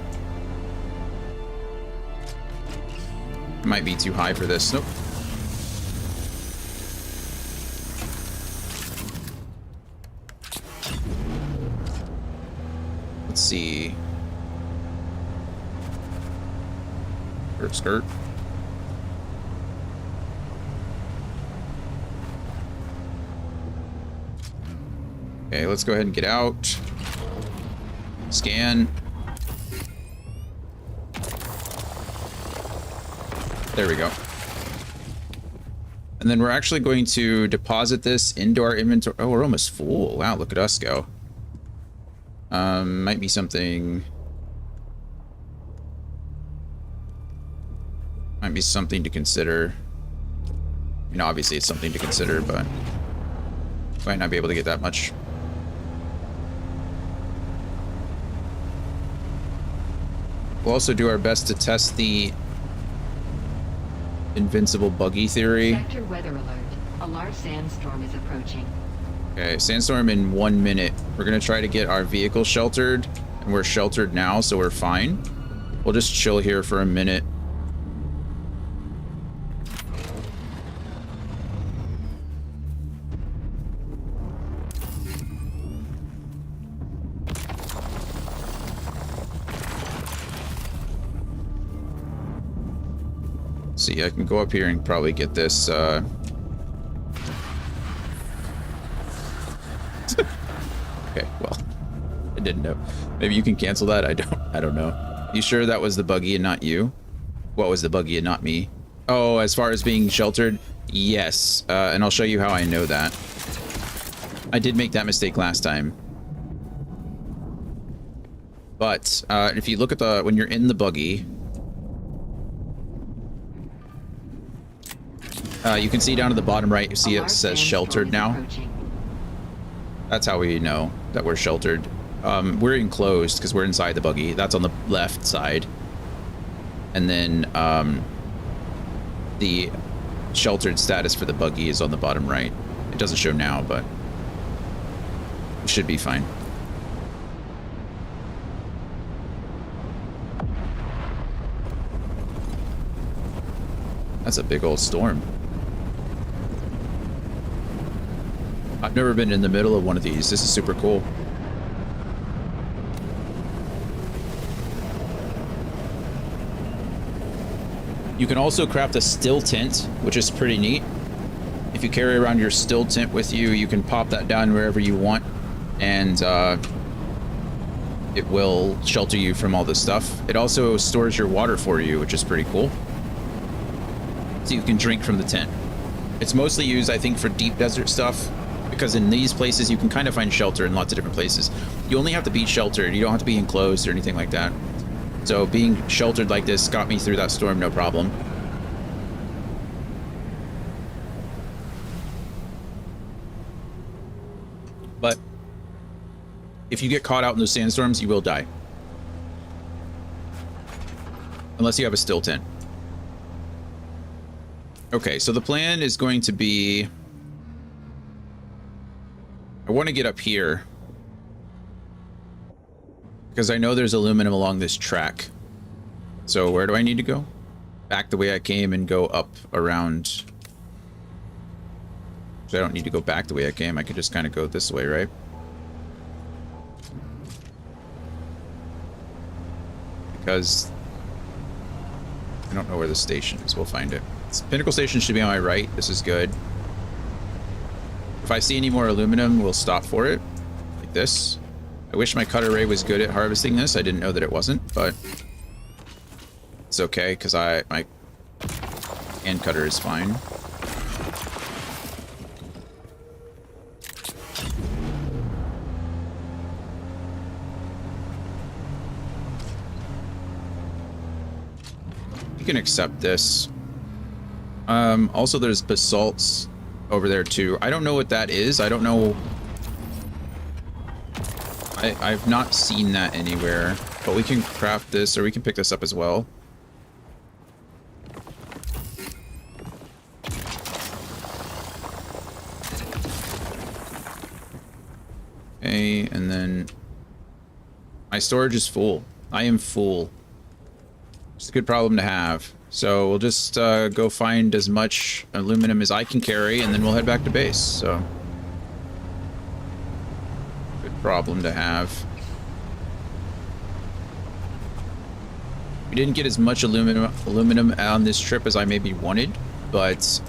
It might be too high for this. Nope. Let's see. Skirt. Okay, let's go ahead and get out. Scan. There we go. And then we're actually going to deposit this into our inventory. Oh, we're almost full. Wow, look at us go. Might be something... Might be something to consider. I mean, obviously it's something to consider, but might not be able to get that much. We'll also do our best to test the invincible buggy theory. Sector weather alert. A large sandstorm is approaching. Okay, sandstorm in 1 minute. We're gonna try to get our vehicle sheltered, and we're sheltered now, so we're fine. We'll just chill here for a minute. See, I can go up here and probably get this, Okay, well, I didn't know. Maybe you can cancel that. I don't know. You sure that was the buggy and not you? What was the buggy and not me? Oh, as far as being sheltered? Yes. And I'll show you how I know that. I did make that mistake last time. But if you look at when you're in the buggy, you can see down at the bottom right, you see it says sheltered now. That's how we know that we're sheltered. We're enclosed because we're inside the buggy. That's on the left side. And then the sheltered status for the buggy is on the bottom right. It doesn't show now, but it should be fine. That's a big old storm. I've never been in the middle of one of these. This is super cool. You can also craft a still tent, which is pretty neat. If you carry around your still tent with you, you can pop that down wherever you want, and it will shelter you from all this stuff. It also stores your water for you, which is pretty cool. So you can drink from the tent. It's mostly used, I think, for deep desert stuff, because in these places you can kind of find shelter in lots of different places. You only have to be sheltered. You don't have to be enclosed or anything like that. So being sheltered like this got me through that storm, no problem. But if you get caught out in those sandstorms, you will die. Unless you have a still tent. Okay, so the plan is going to be... I want to get up here, because I know there's aluminum along this track. So where do I need to go? Back the way I came and go up around. So I don't need to go back the way I came. I could just kind of go this way, right? Because I don't know where the station is. We'll find it. Pinnacle Station should be on my right. This is good. If I see any more aluminum, we'll stop for it. Like this. I wish my cutter ray was good at harvesting this. I didn't know that it wasn't, but it's okay because my hand cutter is fine. You can accept this. Also, there's basalts over there too. I don't know what that is. I don't know. I've not seen that anywhere, but we can craft this, or we can pick this up as well. Okay, and then my storage is full. I am full. It's a good problem to have. So we'll just go find as much aluminum as I can carry, and then we'll head back to base. So good problem to have. We didn't get as much aluminum on this trip as I maybe wanted, but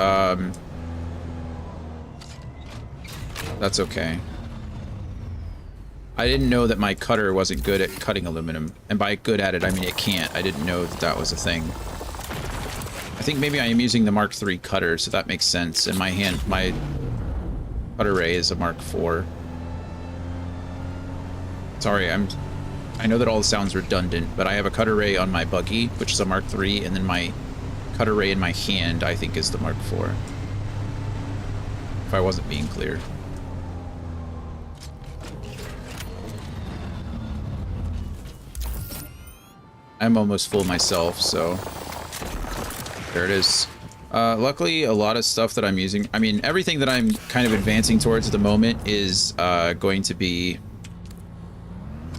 that's okay. I didn't know that my cutter wasn't good at cutting aluminum, and by good at it I mean it can't. I didn't know that that was a thing. I think maybe I am using the Mark III cutter, so that makes sense. And my cutter ray is a Mark IV. Sorry, I know that all sounds redundant, but I have a cutter ray on my buggy, which is a Mark III, and then my cutter ray in my hand, I think, is the Mark IV. If I wasn't being clear. I'm almost full myself, so there it is. Luckily, a lot of stuff that I'm using, I mean, everything that I'm kind of advancing towards at the moment is going to be,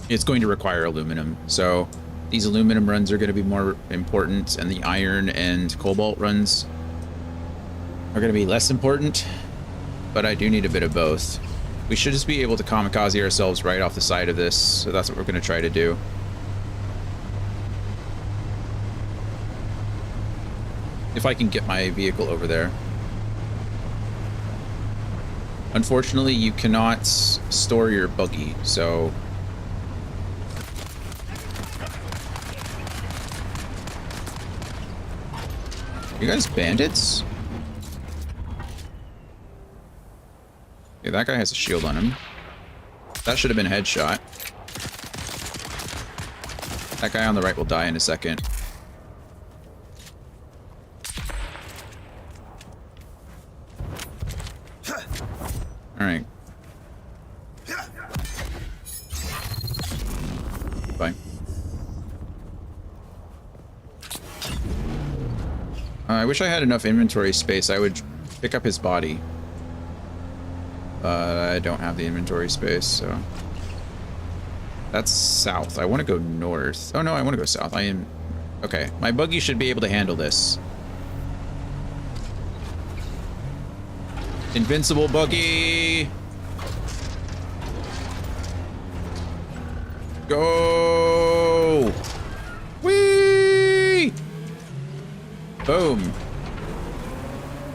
it's going to require aluminum. So these aluminum runs are going to be more important, and the iron and cobalt runs are going to be less important, but I do need a bit of both. We should just be able to kamikaze ourselves right off the side of this, so that's what we're going to try to do. If I can get my vehicle over there. Unfortunately, you cannot store your buggy, so... You guys bandits? Okay, that guy has a shield on him. That should have been a headshot. That guy on the right will die in a second. Alright. Bye. I wish I had enough inventory space. I would pick up his body. But I don't have the inventory space, so... That's south. I want to go north. Oh no, I want to go south. I am... Okay, my buggy should be able to handle this. Invincible buggy! Go! Whee! Boom.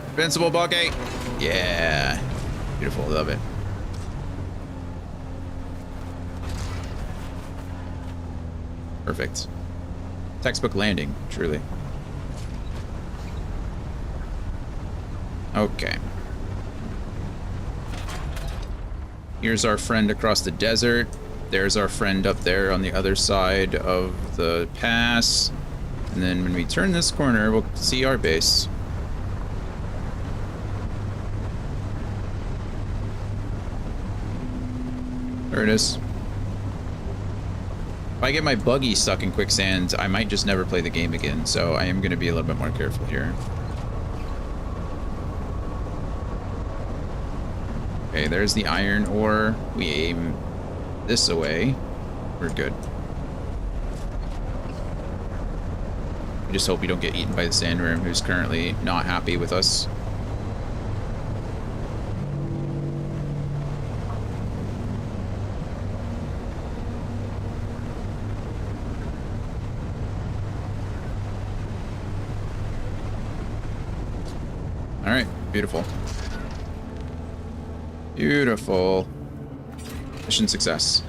Invincible buggy! Yeah. Beautiful, love it. Perfect. Textbook landing, truly. Okay. Here's our friend across the desert. There's our friend up there on the other side of the pass. And then when we turn this corner, we'll see our base. There it is. If I get my buggy stuck in quicksand, I might just never play the game again, so I am going to be a little bit more careful here. Okay, there's the iron ore. We aim this away. We're good. We just hope we don't get eaten by the sandworm, who's currently not happy with us. All right, beautiful. Beautiful. Mission success.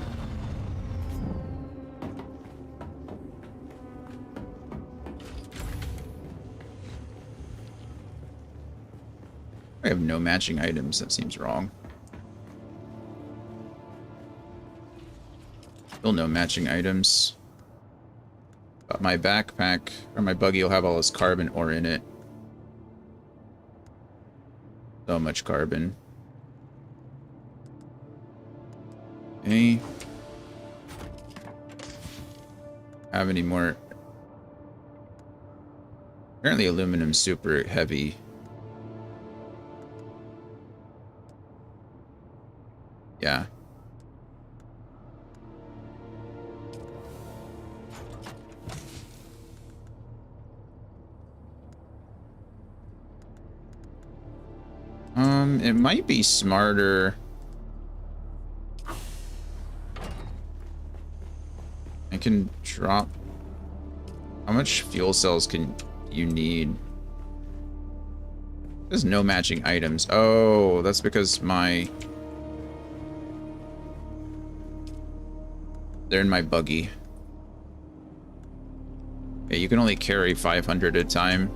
I have no matching items. That seems wrong. Still no matching items. But my backpack, or my buggy, will have all this carbon ore in it. So much carbon. Okay. Have any more? Apparently aluminum's super heavy. Yeah. It might be smarter. I can drop. How much fuel cells can you need? There's no matching items. Oh, that's because my... They're in my buggy. Yeah, you can only carry 500 at a time.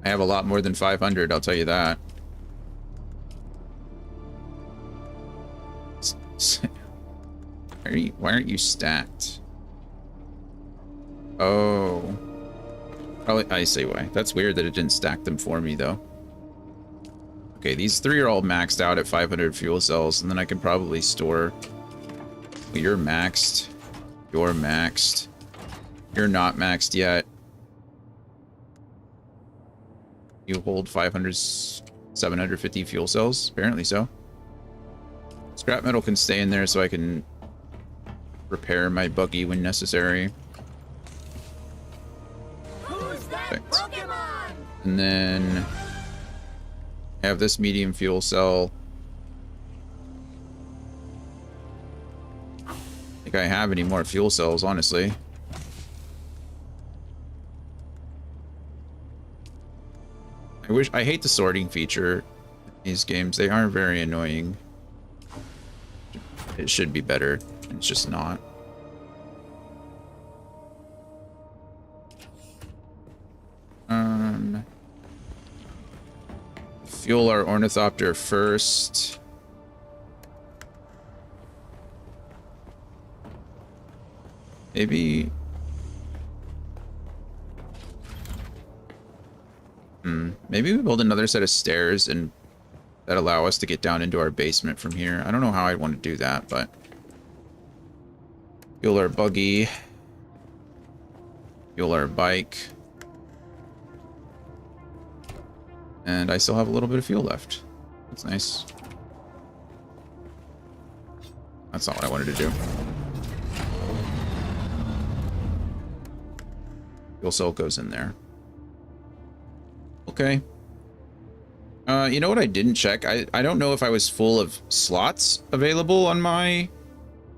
I have a lot more than 500, I'll tell you that. Why aren't you stacked? Oh. Probably, I see why. That's weird that it didn't stack them for me, though. Okay, these three are all maxed out at 500 fuel cells, and then I can probably store... You're maxed. You're maxed. You're not maxed yet. You hold 500, 750 fuel cells? Apparently so. Scrap metal can stay in there so I can repair my buggy when necessary. Who's that Pokemon? And then I have this medium fuel cell. I think I have any more fuel cells, honestly. I hate the sorting feature in these games. They are very annoying. It should be better. It's just not. Fuel our ornithopter first. Maybe... Maybe we build another set of stairs and that allow us to get down into our basement from here. I don't know how I'd want to do that, but... Fuel our buggy. Fuel our bike. And I still have a little bit of fuel left. That's nice. That's not what I wanted to do. Fuel cell goes in there. Okay. You know what I didn't check? I don't know if I was full of slots available on my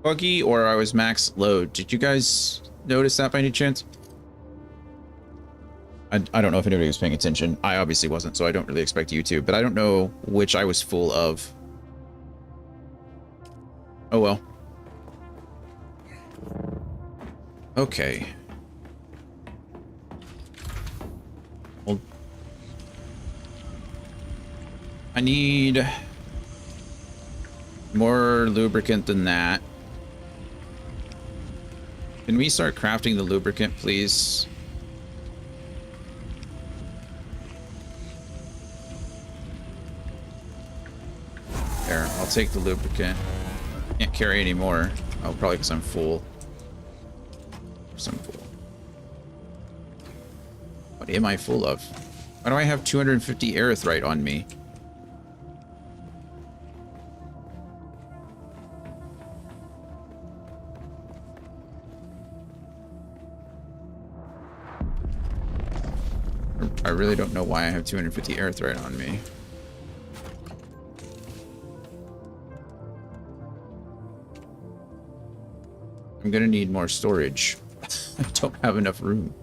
buggy or I was max load. Did you guys notice that by any chance? I don't know if anybody was paying attention. I obviously wasn't, so I don't really expect you to, but I don't know which I was full of. Oh well. Okay. Well, I need more lubricant than that. Can we start crafting the lubricant, please? There, I'll take the lubricant. Can't carry any more. Oh, probably because I'm full. I'm full. What am I full of? Why do I have 250 erythrite on me? I really don't know why I have 250 erythrite on me. I'm gonna need more storage. I don't have enough room.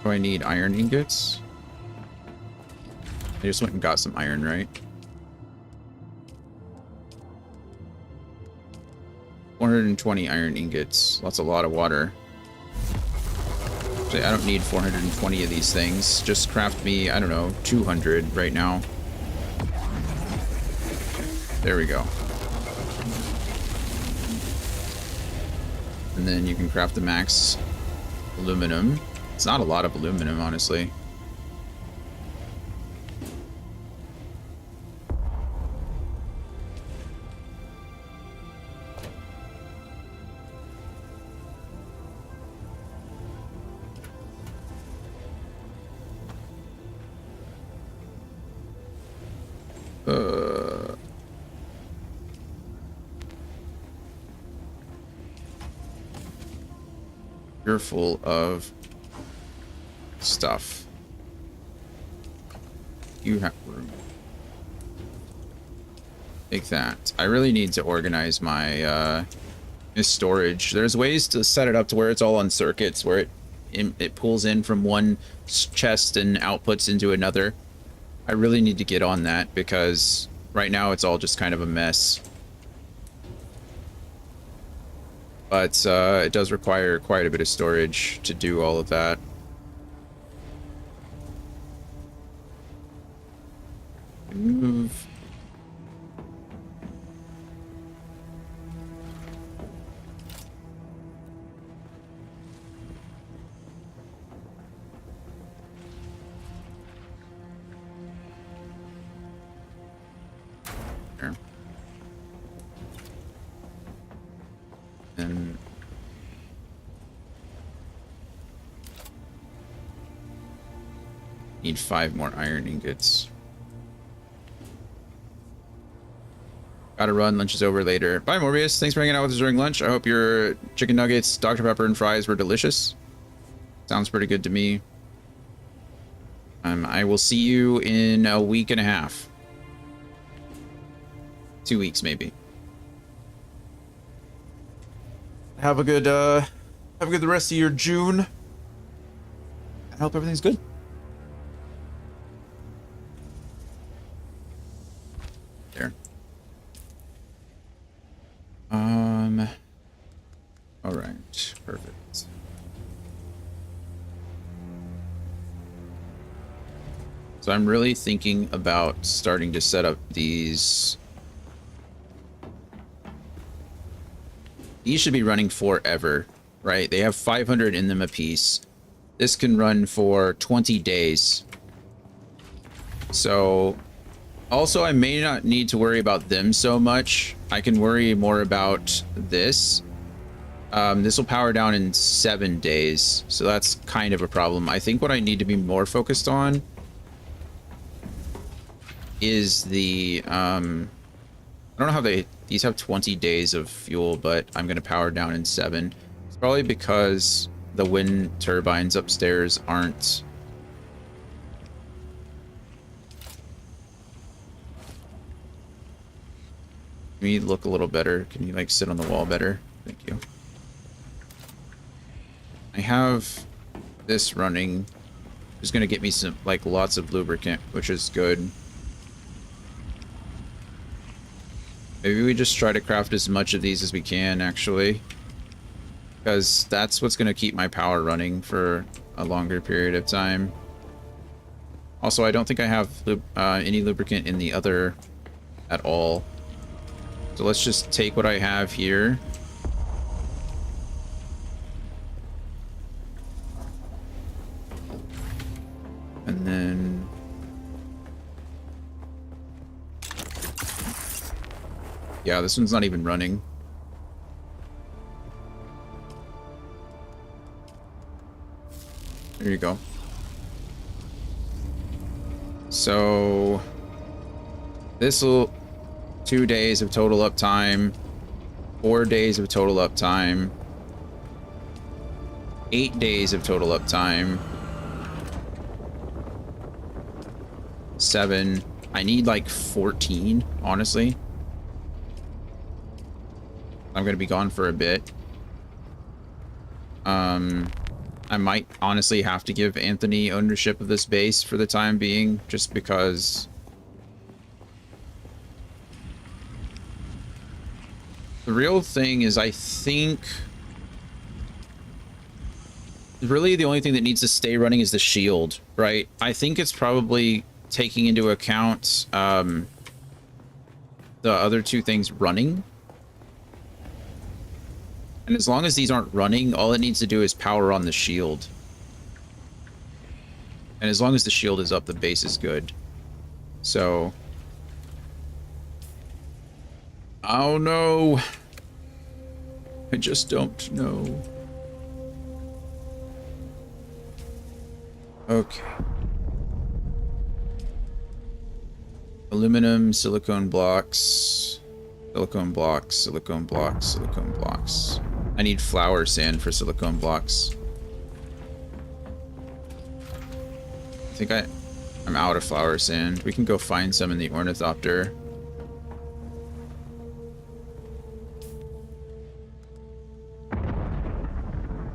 Do I need iron ingots? I just went and got some iron, right? 420 iron ingots. That's a lot of water. Actually, I don't need 420 of these things. Just craft me, I don't know, 200 right now. There we go. And then you can craft the max aluminum. It's not a lot of aluminum, honestly. You're full of stuff. You have room. Take that. I really need to organize my storage. There's ways to set it up to where it's all on circuits, where it pulls in from one chest and outputs into another. I really need to get on that because right now it's all just kind of a mess. But it does require quite a bit of storage to do all of that. Move. There. And need 5 more iron ingots. Gotta run, lunch is over later. Bye, Morbius. Thanks for hanging out with us during lunch. I hope your chicken nuggets, Dr. Pepper, and fries were delicious. Sounds pretty good to me. I will see you in a week and a half. 2 weeks, maybe. Have a good the rest of your June. I hope everything's good. There. All right, perfect. So I'm really thinking about starting to set up these. These should be running forever, right? They have 500 in them apiece. This can run for 20 days. So Also, I may not need to worry about them so much. I can worry more about this. This will power down in 7 days, so that's kind of a problem. I think what I need to be more focused on is the I don't know how these have 20 days of fuel, but I'm going to power down in 7. It's probably because the wind turbines upstairs aren't Can you look a little better? Can you like sit on the wall better? Thank you. I have this running. It's gonna get me some like lots of lubricant, which is good. Maybe we just try to craft as much of these as we can, actually, because that's what's gonna keep my power running for a longer period of time. Also, I don't think I have any lubricant in the other at all. So let's just take what I have here. And then... yeah, this one's not even running. There you go. So... this'll... 2 days of total uptime, 4 days of total uptime, 8 days of total uptime, 7. I need like 14, honestly. I'm gonna be gone for a bit. I might honestly have to give Anthony ownership of this base for the time being, just because the real thing is, I think really the only thing that needs to stay running is the shield, right? I think it's probably taking into account the other 2 things running. And as long as these aren't running, all it needs to do is power on the shield. And as long as the shield is up, the base is good. So... oh no. I just don't know. Okay. Aluminum, silicone blocks, silicone blocks, silicone blocks, silicone blocks. I need flour sand for silicone blocks. I think I'm out of flour sand. We can go find some in the ornithopter.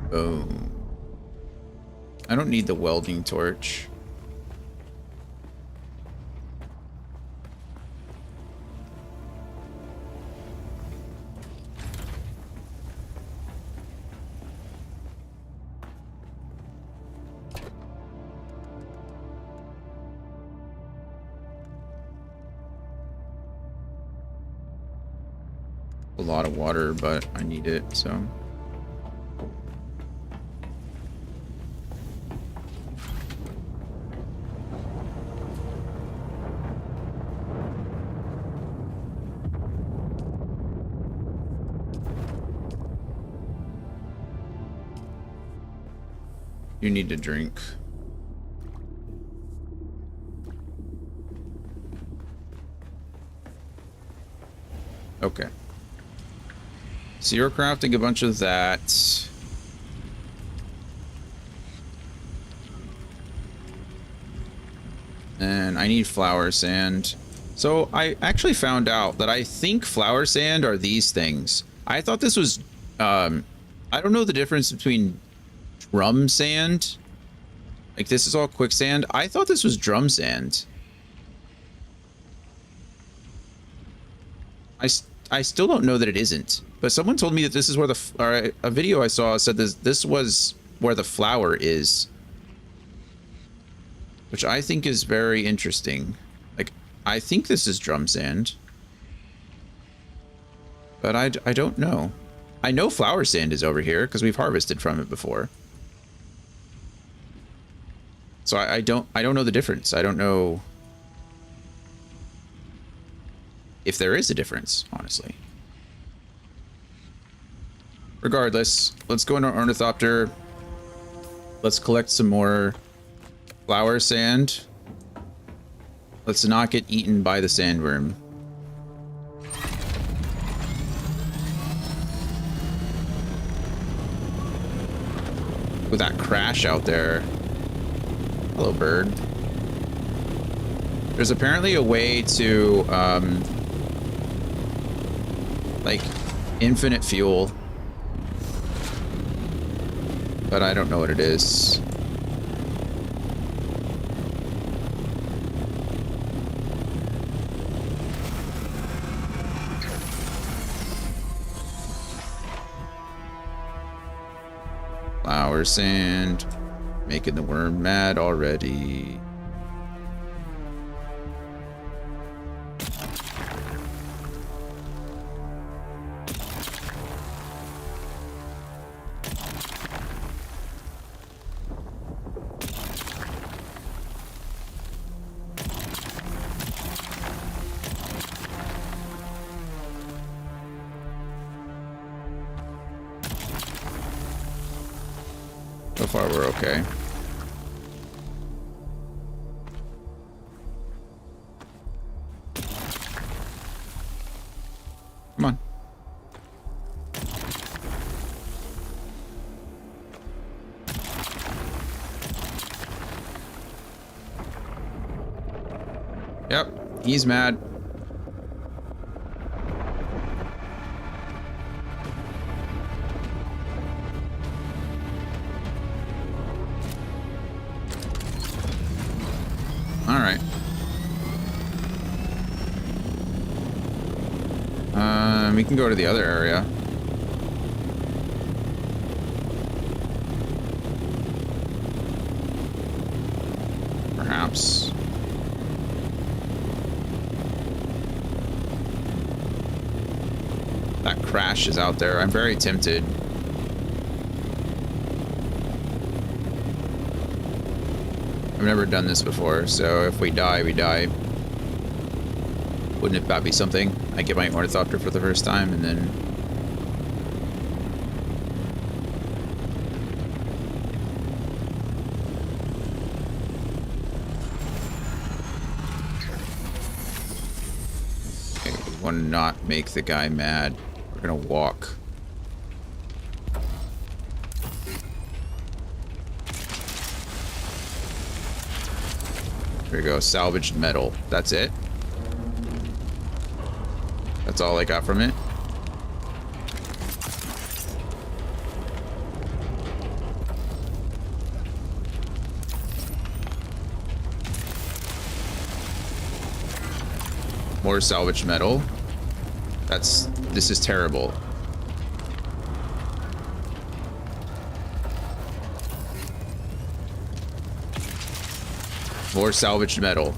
Boom. I don't need the welding torch. A lot of water, but I need it, so... you need to drink. Okay. So you're crafting a bunch of that. And I need flour sand. So I actually found out that I think flour sand are these things. I thought this was, I don't know the difference between drum sand. Like this is all quicksand. I thought this was drum sand. I still don't know that it isn't. But someone told me that this is where a video I saw said this was where the flour is. Which I think is very interesting. Like, I think this is drum sand. But I don't know. I know flour sand is over here because we've harvested from it before. So I don't know the difference. I don't know. if there is a difference, honestly. Regardless, let's go into Ornithopter. Let's collect some more flower sand. Let's not get eaten by the sandworm. With that crash out there. Hello, bird. There's apparently a way to, like, infinite fuel. But I don't know what it is. Flower sand. Making the worm mad already. So far, we're okay. Come on. Yep, he's mad. All right. We can go to the other area. Perhaps. That crash is out there. I'm very tempted. I've never done this before, so if we die, we die. Wouldn't that be something? I get my Ornithopter for the first time, and then... Okay, we want to not make the guy mad. We're gonna walk. There we go, salvaged metal. That's it? That's all I got from it. More salvaged metal. This is terrible. More salvaged metal.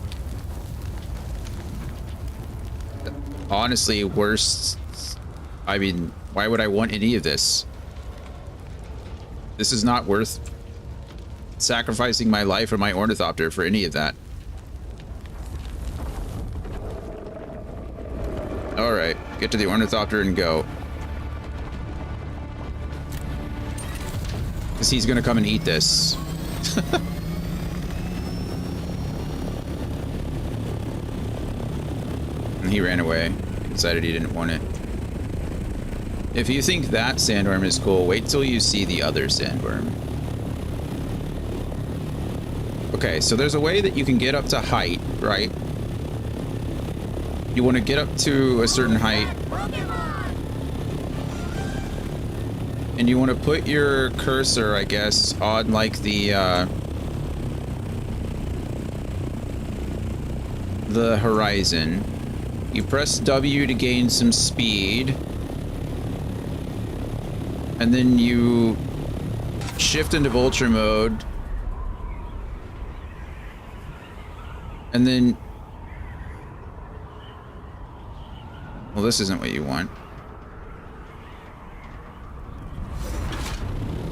Honestly, worst. I mean, why would I want any of this? This is not worth sacrificing my life or my Ornithopter for any of that. All right, get to the Ornithopter and go. Because he's gonna come and eat this. And he ran away. He decided he didn't want it. If you think that sandworm is cool, wait till you see the other sandworm. Okay, so there's a way that you can get up to height, right? You want to get up to a certain height. And you want to put your cursor, I guess, on like the horizon. You press W to gain some speed. And then you shift into vulture mode. And then... Well, this isn't what you want.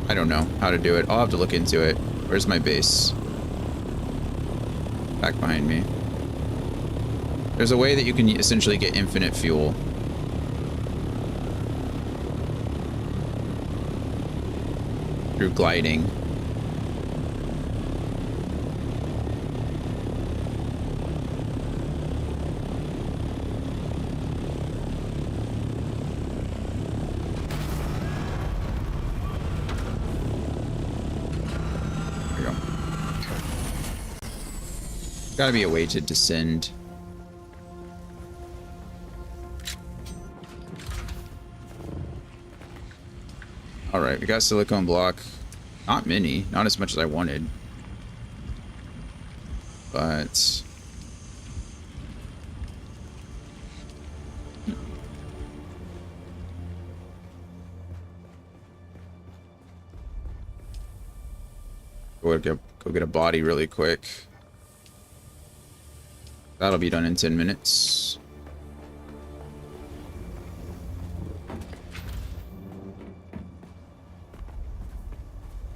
I don't know how to do it. I'll have to look into it. Where's my base? Back behind me. There's a way that you can essentially get infinite fuel. Through gliding. Gotta be a way to descend. Alright, we got silicone block. Not many, not as much as I wanted. But... go get a body really quick. That'll be done in 10 minutes.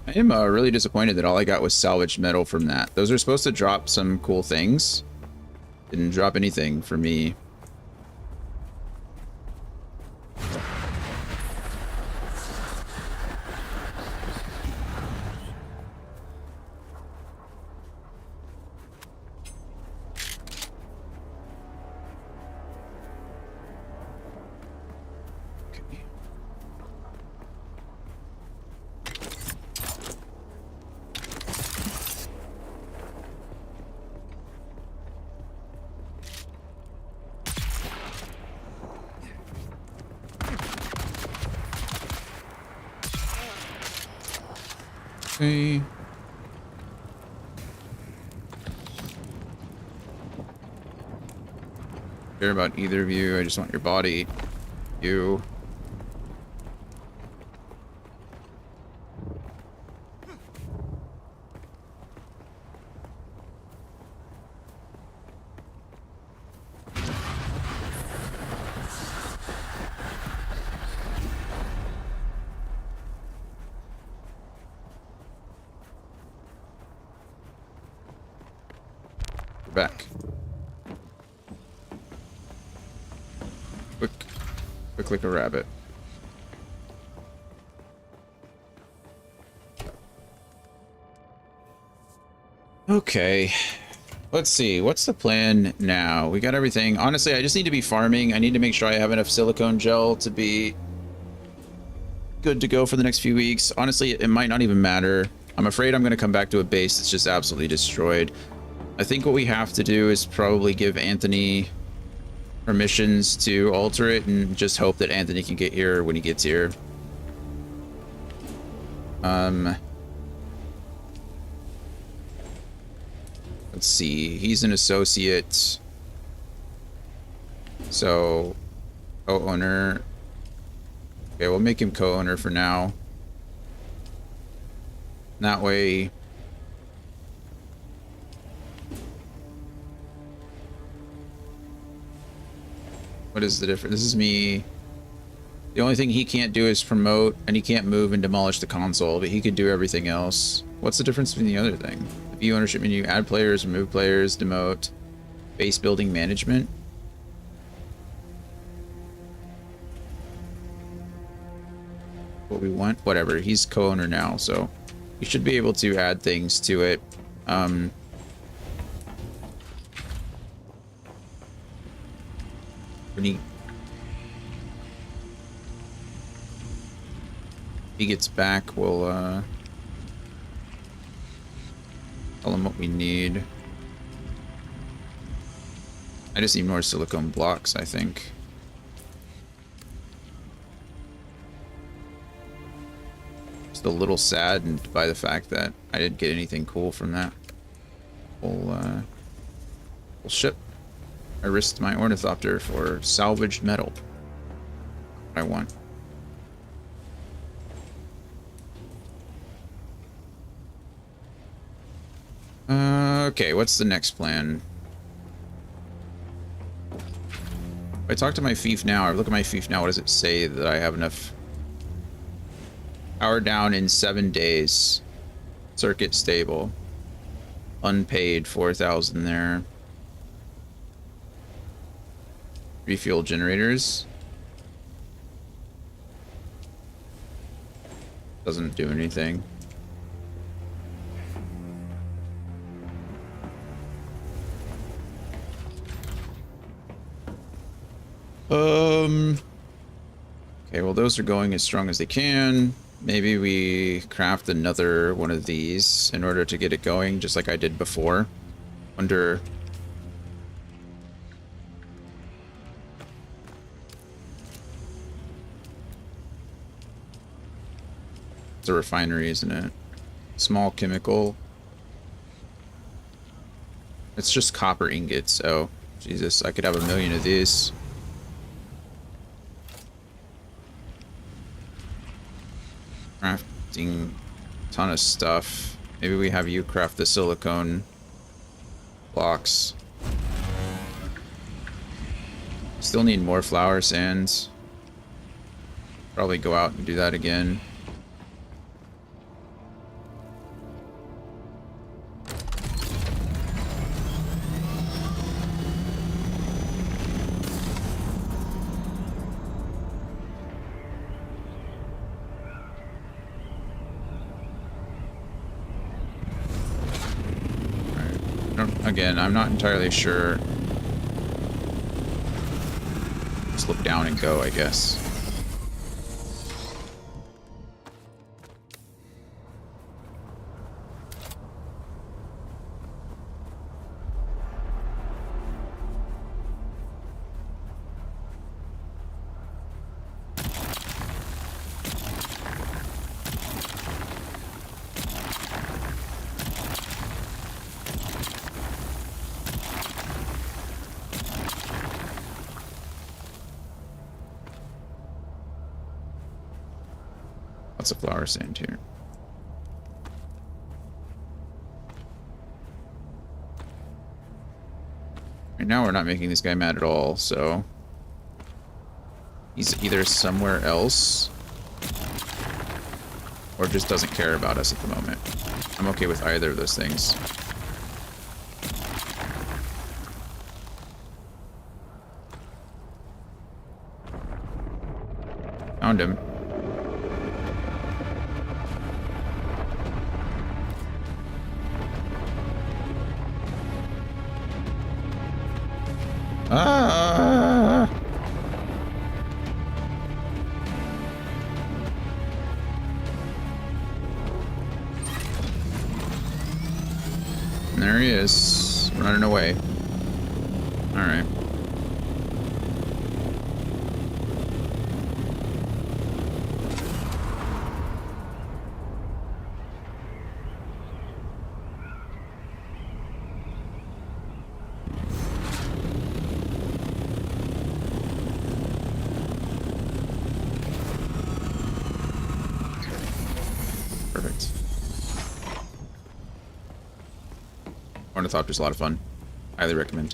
I am really disappointed that all I got was salvaged metal from that. Those are supposed to drop some cool things. Didn't drop anything for me. Okay. Care about either of you. I just want your body. You. Back. Quick like a rabbit. Okay. Let's see. What's the plan now? We got everything. Honestly, I just need to be farming. I need to make sure I have enough silicone gel to be good to go for the next few weeks. Honestly, it might not even matter. I'm afraid I'm going to come back to a base that's just absolutely destroyed. I think what we have to do is probably give Anthony permissions to alter it and just hope that Anthony can get here when he gets here. Let's see. He's an associate. So, co-owner. Okay, we'll make him co-owner for now. That way... What is the difference? This is me. The only thing he can't do is promote, and he can't move and demolish the console, but he could do everything else. What's the difference between the other thing? The view ownership menu, add players, remove players, demote, base building management. What we want? Whatever. He's co-owner now, so we should be able to add things to it. When he gets back, we'll tell him what we need. I just need more silicone blocks, I think. Just a little saddened by the fact that I didn't get anything cool from that whole ship. I risked my ornithopter for salvaged metal. I want. Okay, what's the next plan? If I talk to my fief now, or look at my fief now, what does it say that I have enough? Power down in 7 days. Circuit stable. Unpaid 4,000 there. Refuel generators. Doesn't do anything. Okay, well those are going as strong as they can. Maybe we craft another one of these in order to get it going, just like I did before. Wonder... It's a refinery, isn't it? Small chemical. It's just copper ingots, oh. Jesus, I could have 1,000,000 of these. Crafting a ton of stuff. Maybe we have you craft the silicone blocks. Still need more flower sands. Probably go out and do that again. Again, I'm not entirely sure. Just look down and go, I guess. Lots of flower sand here. Right now we're not making this guy mad at all, so he's either somewhere else or just doesn't care about us at the moment. I'm okay with either of those things. Found him. Ah! There he is, running away. All right. Perfect. Ornithopter's a lot of fun. Highly recommend.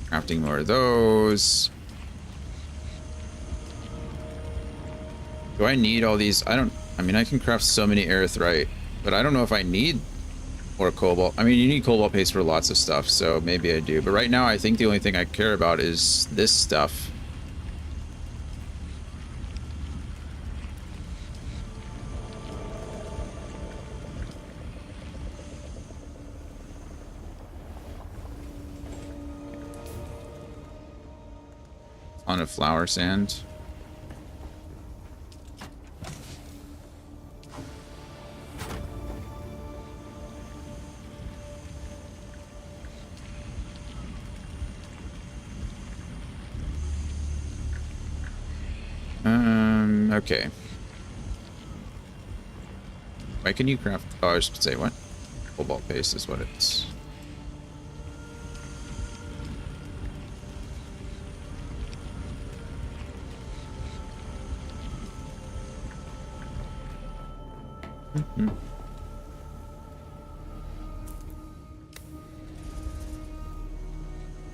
Crafting more of those. Do I need all these? I mean, I can craft so many erythrite, but I don't know if I need more cobalt. I mean, you need cobalt paste for lots of stuff, so maybe I do. But right now, I think the only thing I care about is this stuff. On a flower sand. Okay. Why can you craft? Oh, I was supposed to say what? Cobalt paste is what it's.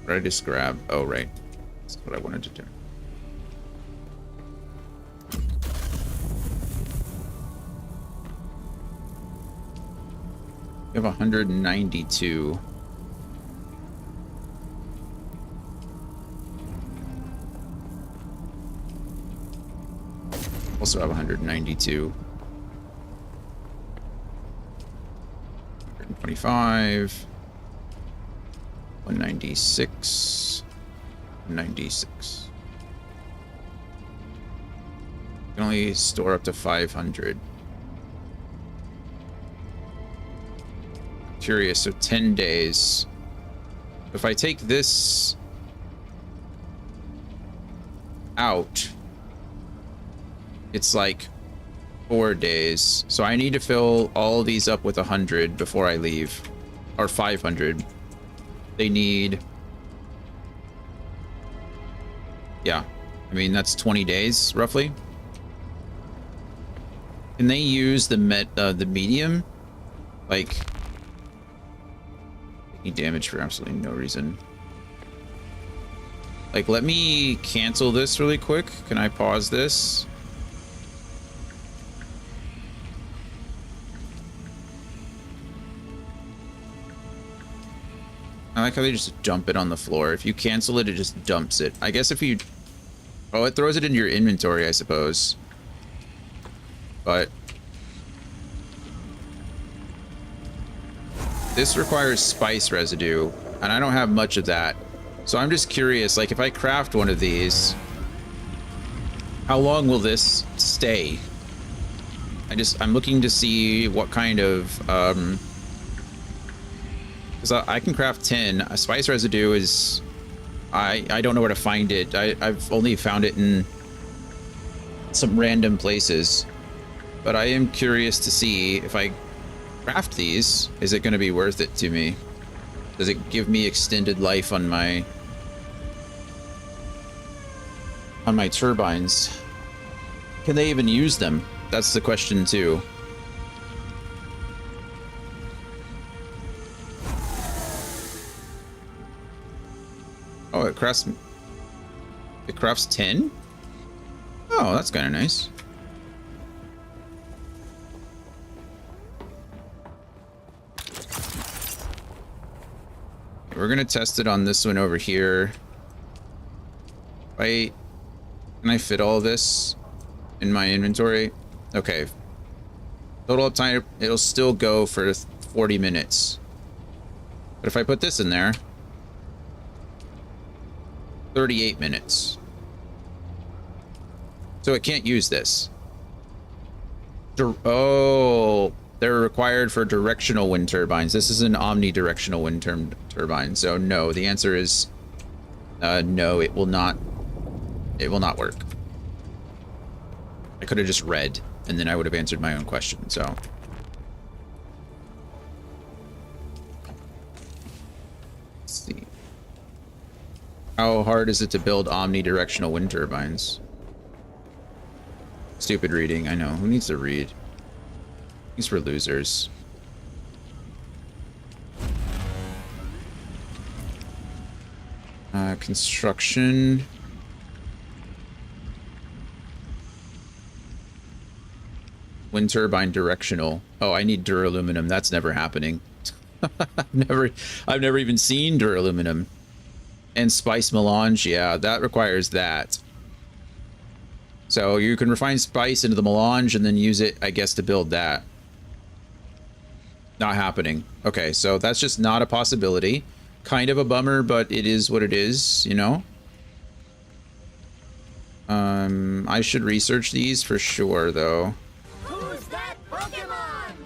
What did I just grab? Oh, right. That's what I wanted to do. We have 192. Also have 192. 125. 196. 196. You can only store up to 500. Curious, so 10 days. If I take this out, it's like 4 days. So I need to fill all these up with 100 before I leave, or 500. They need, yeah, I mean, that's 20 days roughly. Can they use the medium? Like, taking damage for absolutely no reason. Like, let me cancel this really quick. Can I pause this? I like how they just dump it on the floor. If you cancel it, it just dumps it. I guess if you... Oh, it throws it into your inventory, I suppose. But... this requires spice residue, and I don't have much of that. So I'm just curious, like, if I craft one of these, how long will this stay? I'm looking to see what kind of... because I can craft 10. A spice residue is... I don't know where to find it. I've only found it in some random places. But I am curious to see if I craft these, is it going to be worth it to me? Does it give me extended life on my turbines? Can they even use them? That's the question too. Oh, it crafts 10? Oh, that's kind of nice. We're gonna test it on this one over here. Wait, can I fit all this in my inventory? Okay. Total uptime, it'll still go for 40 minutes. But if I put this in there, 38 minutes. So it can't use this. Oh, they're required for directional wind turbines. This is an omnidirectional wind turbine. So no, the answer is no, it will not work. I could have just read and then I would have answered my own question. So let's see. How hard is it to build omnidirectional wind turbines? Stupid reading, I know. Who needs to read? These for losers. Construction. Wind turbine directional. Oh, I need duraluminum. That's never happening. I've never even seen duraluminum. And spice melange, yeah, that requires that. So you can refine spice into the melange and then use it, I guess, to build that. Not happening. Okay, so that's just not a possibility. Kind of a bummer, but it is what it is, you know? I should research these for sure, though. Who's that Pokemon?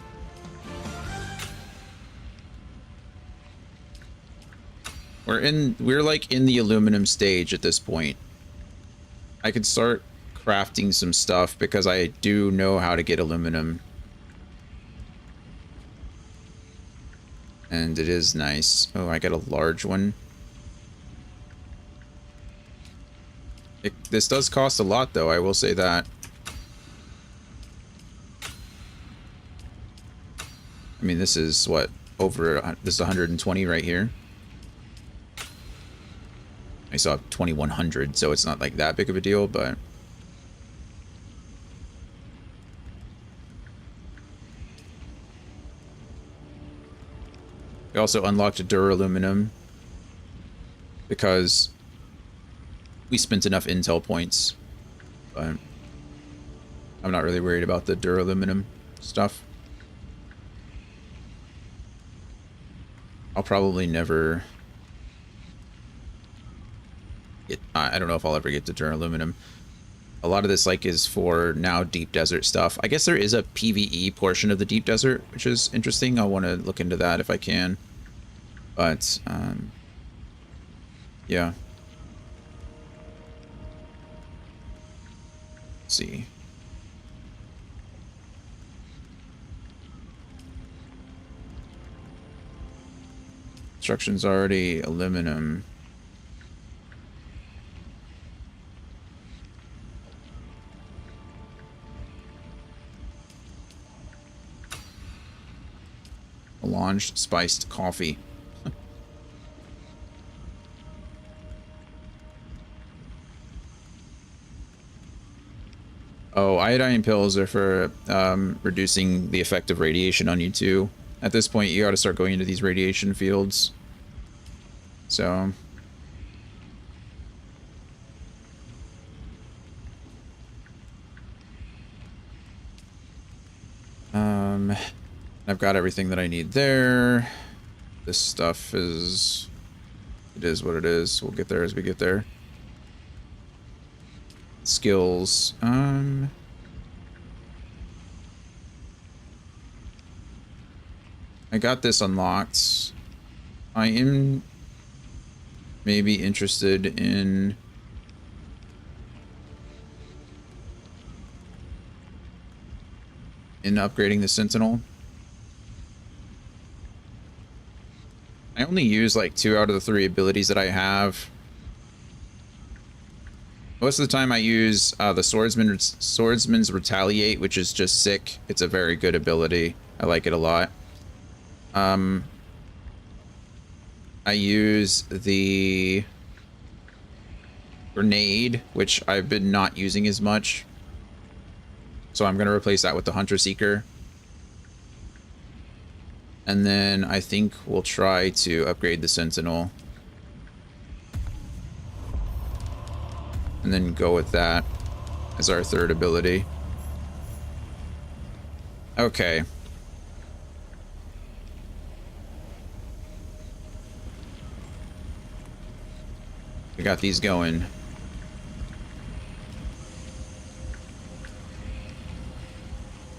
We're like in the aluminum stage at this point. I could start crafting some stuff because I do know how to get aluminum. And it is nice. Oh, I got a large one. This does cost a lot, though, I will say that. I mean, this is what, this is 120 right here. I saw 2100, so it's not like that big of a deal, but... also unlocked duraluminum because we spent enough intel points, but I'm not really worried about the duraluminum stuff. I'll probably never get, I don't know if I'll ever get to duraluminum. A lot of this like is for now deep desert stuff. I guess there is a PvE portion of the deep desert, which is interesting. I'll want to look into that if I can. But yeah. Let's see. Construction's already aluminum. Melange spiced coffee. Oh, iodine pills are for reducing the effect of radiation on you too. At this point, you got to start going into these radiation fields. So I've got everything that I need there. This stuff is, it is what it is. We'll get there as we get there. Skills. I got this unlocked. I am maybe interested in upgrading the Sentinel. I only use like 2 out of the 3 abilities that I have. Most of the time I use the Swordsman's Retaliate, which is just sick. It's a very good ability. I like it a lot. I use the Grenade, which I've been not using as much. So I'm going to replace that with the Hunter Seeker. And then I think we'll try to upgrade the Sentinel. And then go with that as our 3rd ability. Okay. We got these going.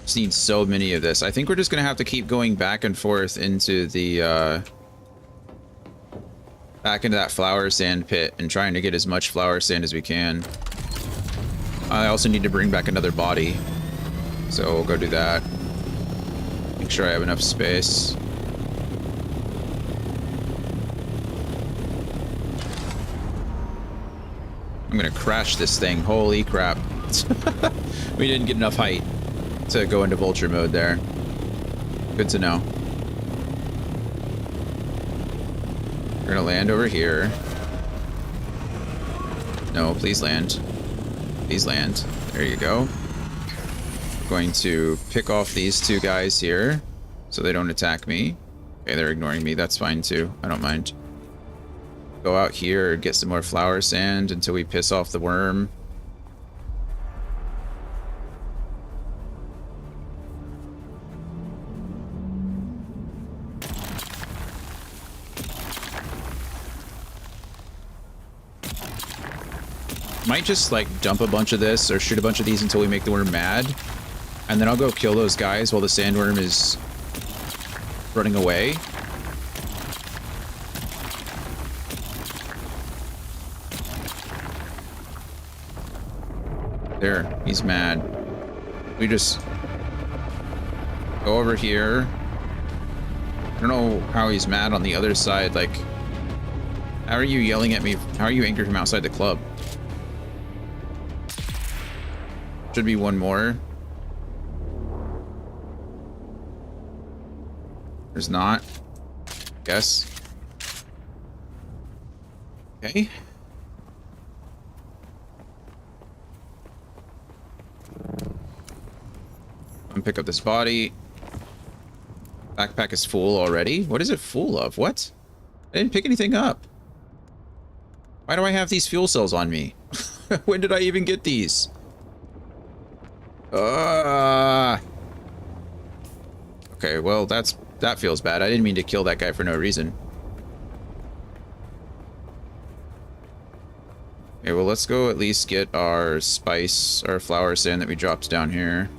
Just need so many of this. I think we're just gonna have to keep going back and forth into the back into that flower sand pit and trying to get as much flower sand as we can. I also need to bring back another body, so we'll go do that. Make sure I have enough space. I'm gonna crash this thing. Holy crap. We didn't get enough height to go into vulture mode there. Good to know. We're gonna land over here. No, please land. Please land. There you go. We're going to pick off these 2 guys here so they don't attack me. Okay, they're ignoring me. That's fine too. I don't mind. Go out here, get some more flower sand until we piss off the worm. Might just like dump a bunch of this or shoot a bunch of these until we make the worm mad. And then I'll go kill those guys while the sandworm is running away. There, he's mad. We just go over here. I don't know how he's mad on the other side. Like, how are you yelling at me? How are you angry from outside the club? Should be one more. There's not. Guess. Okay. I'm gonna pick up this body. Backpack is full already? What is it full of? What? I didn't pick anything up. Why do I have these fuel cells on me? When did I even get these? Okay, well, that feels bad. I didn't mean to kill that guy for no reason. Okay, well, let's go at least get our spice, our flour sand that we dropped down here.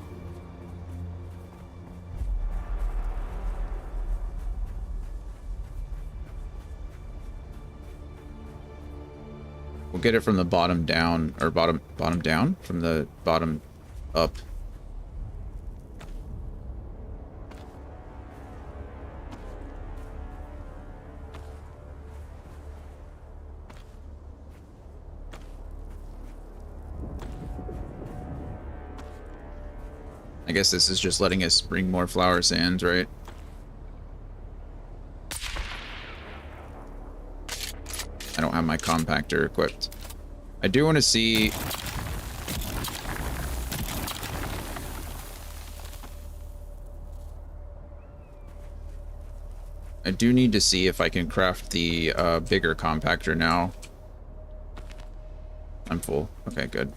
We'll get it from the bottom down, or bottom down? From the bottom up. I guess this is just letting us bring more flour sands, right? I don't have my compactor equipped. I do want to see... I do need to see if I can craft the bigger compactor now. I'm full. Okay, good.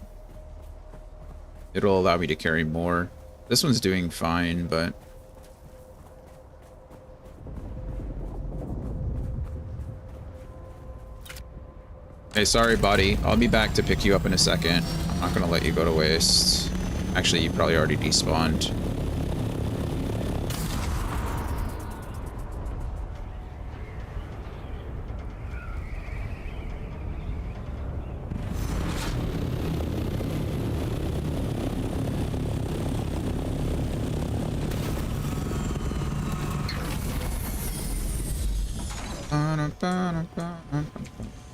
It'll allow me to carry more. This one's doing fine, but... Hey, sorry, buddy. I'll be back to pick you up in a second. I'm not gonna let you go to waste. Actually, you probably already despawned.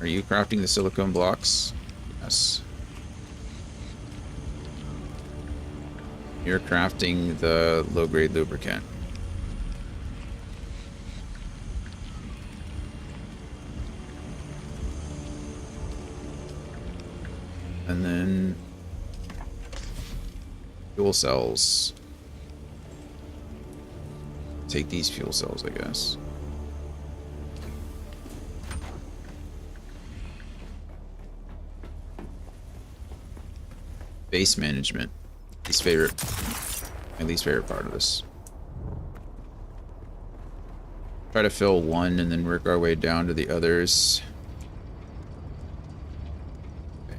Are you crafting the silicone blocks? Yes. You're crafting the low-grade lubricant. And then fuel cells. Take these fuel cells, I guess. Base management. My least favorite part of this. Try to fill one and then work our way down to the others. Okay.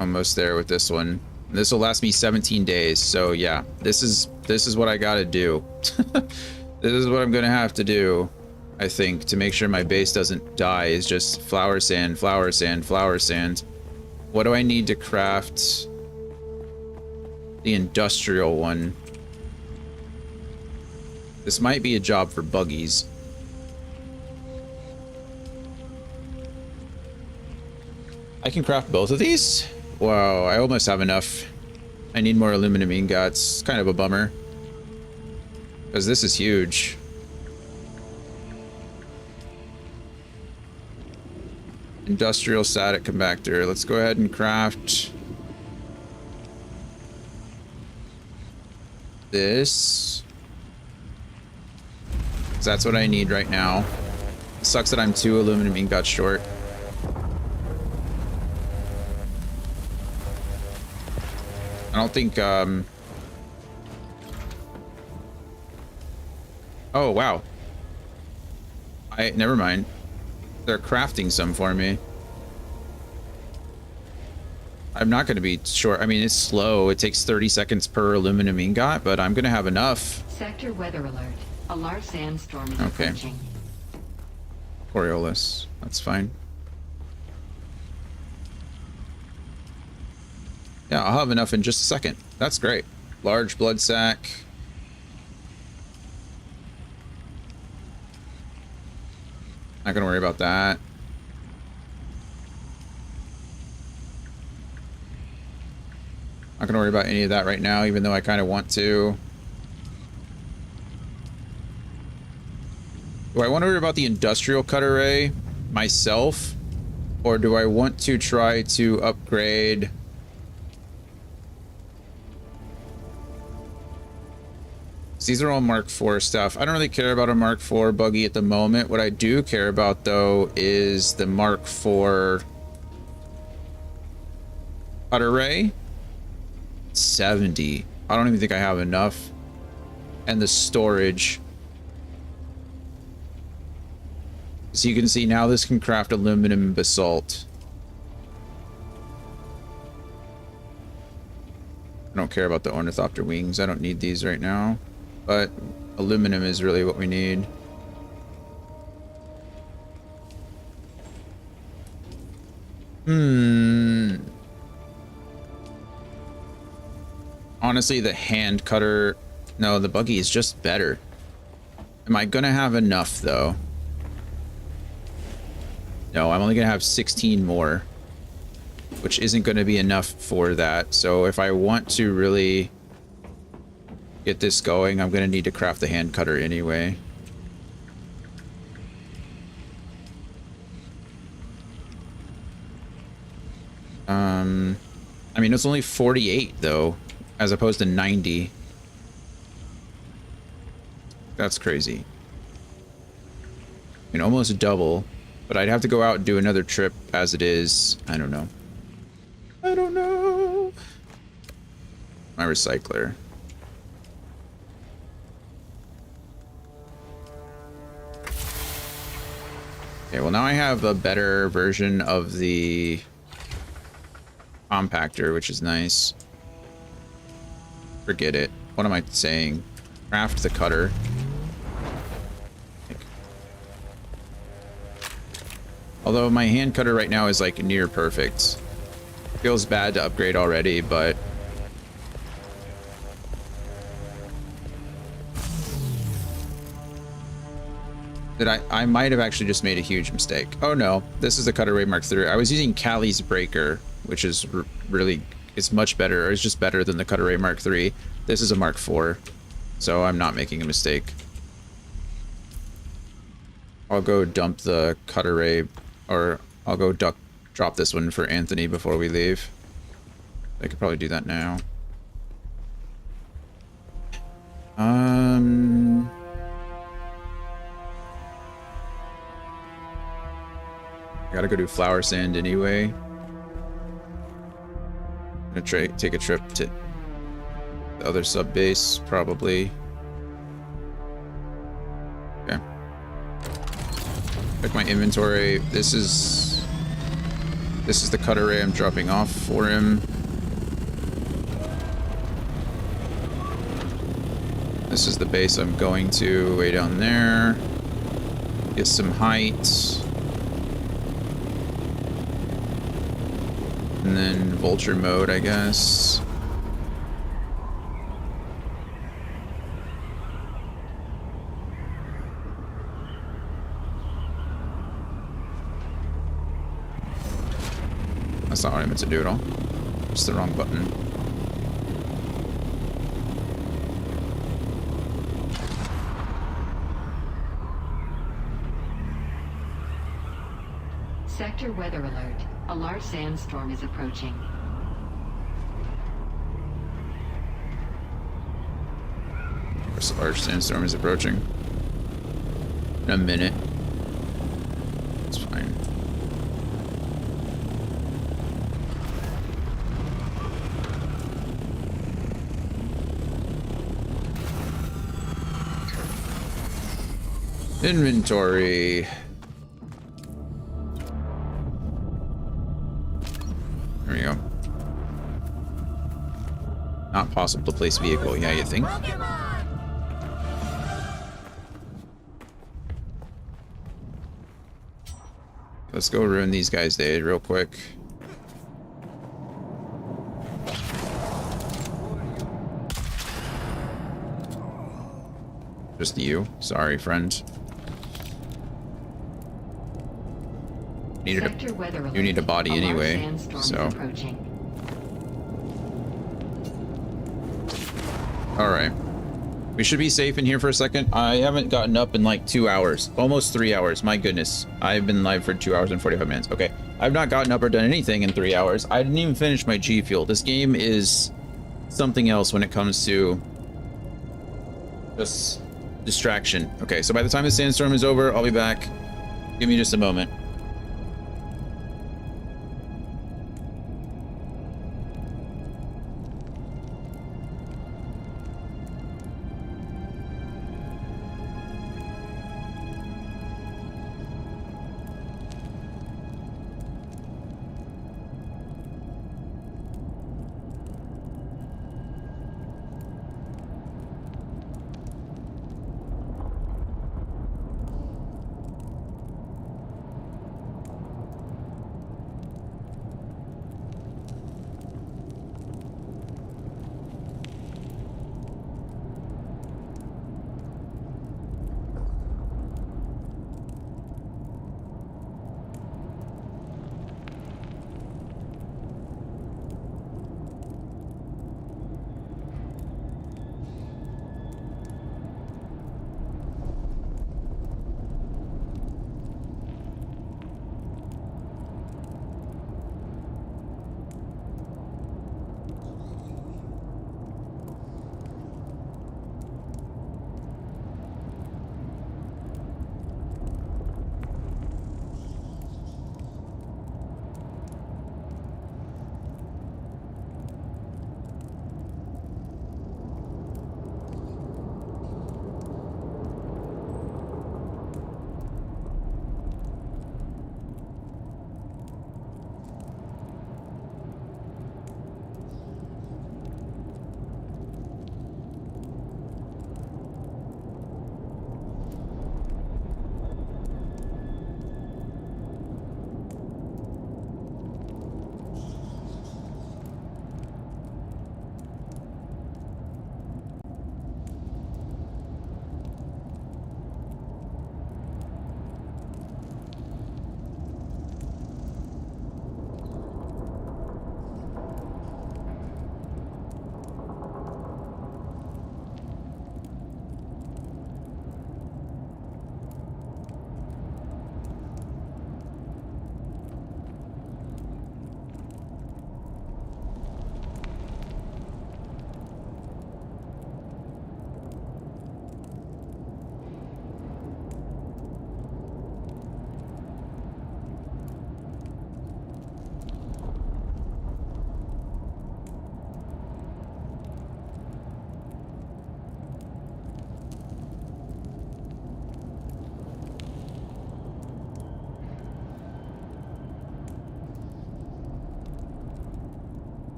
Almost there with this one. This will last me 17 days, so yeah, this is what I gotta do. This is what I'm gonna have to do, I think, to make sure my base doesn't die, is just flour sand, flour sand, flour sand. What do I need to craft the industrial one? This might be a job for buggies. I can craft both of these? Wow, I almost have enough. I need more aluminum ingots. It's kind of a bummer, because this is huge. Industrial static compactor. Let's go ahead and craft this. 'Cause that's what I need right now. It sucks that I'm 2 aluminum ingots short. I don't think, oh, wow. Never mind. They're crafting some for me. I'm not going to be short. I mean, it's slow. It takes 30 seconds per aluminum ingot, but I'm going to have enough. Sector weather alert. A large sandstorm is approaching. Coriolis. That's fine. Yeah, I'll have enough in just a second. That's great. Large blood sac. Not gonna worry about that. Not gonna worry about any of that right now, even though I kind of want to. Do I want to worry about the industrial cut array myself? Or do I want to try to upgrade... These are all Mark IV stuff. I don't really care about a Mark IV buggy at the moment. What I do care about, though, is the Mark IV cutter ray. 70. I don't even think I have enough. And the storage. So you can see now this can craft aluminum and basalt. I don't care about the ornithopter wings. I don't need these right now. But aluminum is really what we need. Honestly, the hand cutter... No, the buggy is just better. Am I gonna have enough, though? No, I'm only gonna have 16 more. Which isn't gonna be enough for that. So if I want to really get this going, I'm gonna need to craft the hand cutter anyway. I mean, it's only 48 though, as opposed to 90. That's crazy. I mean, almost double, but I'd have to go out and do another trip as it is. I don't know. I don't know. My recycler. Okay, well now I have a better version of the compactor, which is nice. Forget it. What am I saying? Craft the cutter. Although my hand cutter right now is like near perfect. Feels bad to upgrade already, but I might have actually just made a huge mistake. Oh no, this is the Cutter Ray Mark III. I was using Callie's breaker, which is really, it's much better, or it's just better than the Cutter Ray Mark III. This is a Mark IV, so I'm not making a mistake. I'll go dump the Cutter Ray, or I'll go drop this one for Anthony before we leave. I could probably do that now. I gotta go do flower sand anyway. I'm gonna take a trip to the other sub base, probably. Okay. Check my inventory. This is the Cutter Ray I'm dropping off for him. This is the base I'm going to, way down there. Get some height. And then vulture mode, I guess. That's not what I meant to do at all. Just the wrong button. Sector weather alert. A large sandstorm is approaching. A large sandstorm is approaching. In a minute. It's fine. Inventory. There we go. Not possible to place vehicle. Yeah, you think? Let's go ruin these guys' day real quick. Just you. Sorry, friend. You need a body anyway, so. Alright. We should be safe in here for a second. I haven't gotten up in like 2 hours. Almost 3 hours. My goodness. I've been live for 2 hours and 45 minutes. Okay. I've not gotten up or done anything in 3 hours. I didn't even finish my G Fuel. This game is something else when it comes to Just distraction. Okay, so by the time the sandstorm is over, I'll be back. Give me just a moment.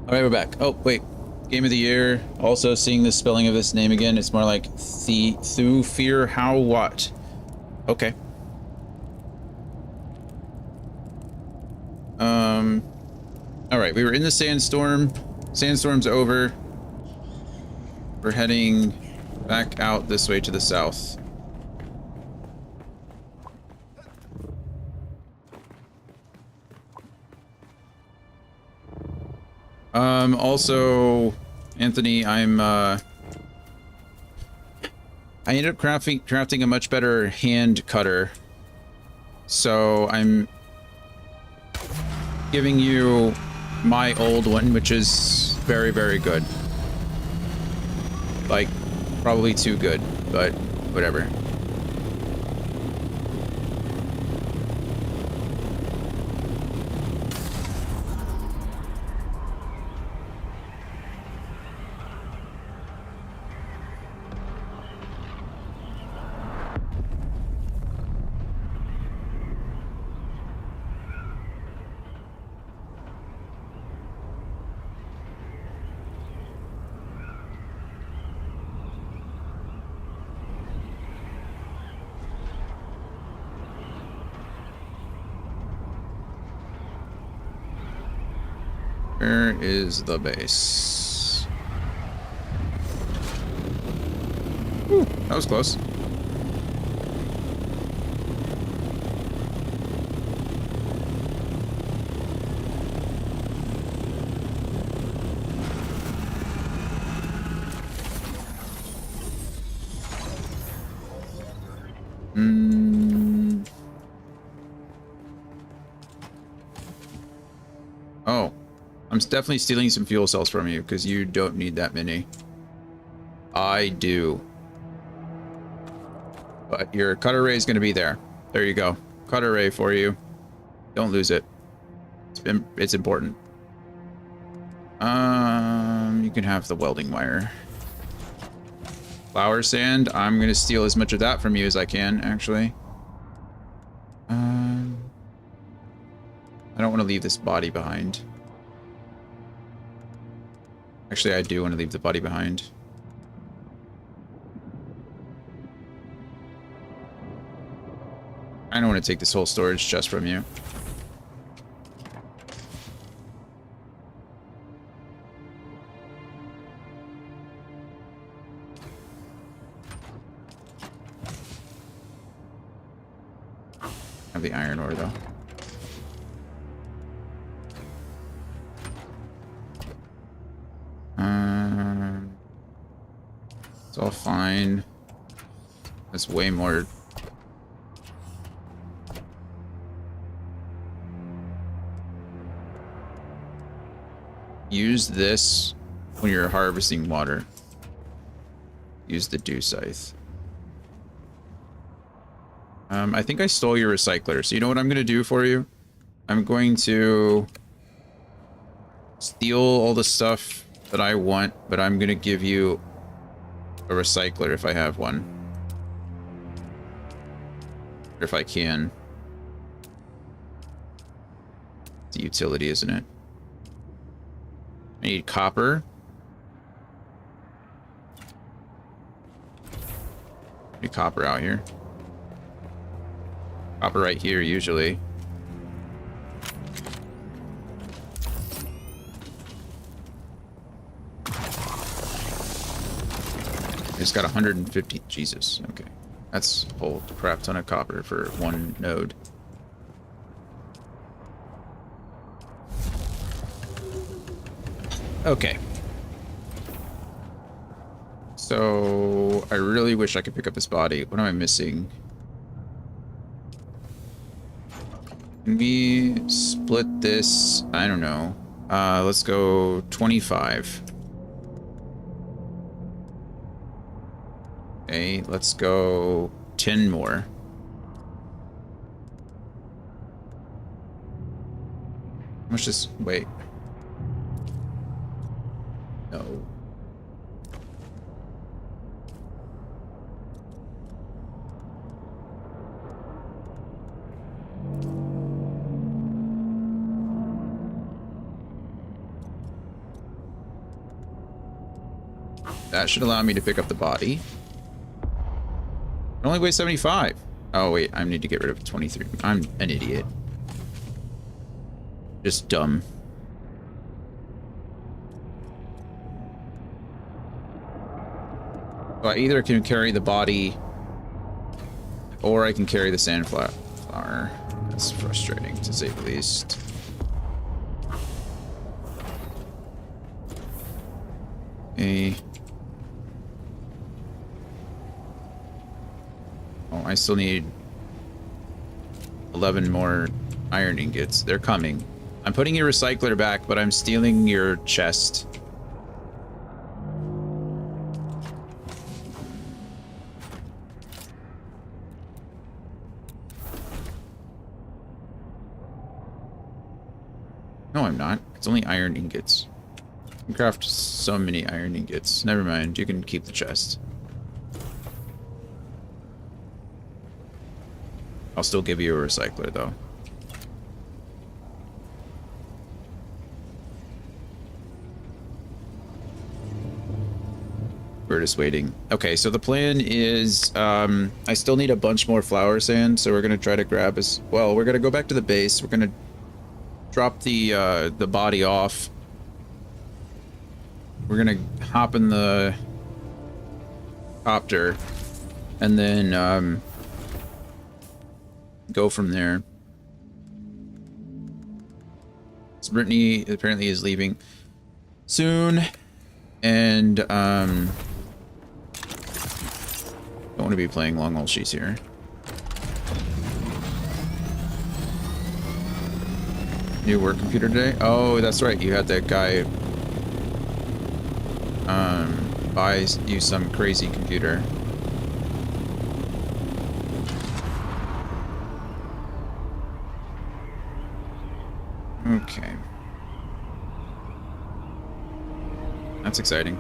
All right, we're back. Oh, wait. Game of the year. Also seeing the spelling of this name again. It's more like Thufir How What. Okay. All right, we were in the sandstorm. Sandstorm's over. We're heading back out this way to the south. Also, Anthony, I ended up crafting a much better hand cutter. So I'm giving you my old one, which is very, very good. Like, probably too good, but whatever. Where is the base? Ooh, that was close. Oh, I'm definitely stealing some fuel cells from you because you don't need that many. I do. But your cutter ray is going to be there. There you go. Cutter ray for you. Don't lose it. It's important. You can have the welding wire. Flower sand. I'm going to steal as much of that from you as I can, actually. I don't want to leave this body behind. Actually, I do want to leave the body behind. I don't want to take this whole storage chest from you. Have the iron ore though. It's all fine. That's way more. Use this when you're harvesting water. Use the dew scythe. I think I stole your recycler, so you know what I'm going to do for you? I'm going to steal all the stuff that I want, but I'm going to give you a recycler if I have one. Or if I can. It's a utility, isn't it? I need copper. I need copper out here. Copper right here, usually. It's got 150. Jesus. Okay. That's a whole crap ton of copper for one node. Okay. So I really wish I could pick up this body. What am I missing? Can we split this? I don't know. Let's go 25. Okay, let's go 10 more. How much is... Wait. No. That should allow me to pick up the body. It only weighs 75. Oh, wait. I need to get rid of 23. I'm an idiot. Just dumb. So I either can carry the body or I can carry the sandflower. That's frustrating, to say the least. Okay. Oh, I still need 11 more iron ingots. They're coming. I'm putting your recycler back, but I'm stealing your chest. No, I'm not. It's only iron ingots. You can craft so many iron ingots. Never mind. You can keep the chest. I'll still give you a recycler, though. We're just waiting. Okay, so the plan is, I still need a bunch more flower sand, so we're gonna try to grab as well. We're gonna go back to the base. We're gonna drop the body off. We're gonna hop in the copter, and then go from there. So Brittany apparently is leaving soon, and don't want to be playing long while she's here. New work computer today? Oh, that's right. You had that guy buy you some crazy computer. Okay. That's exciting.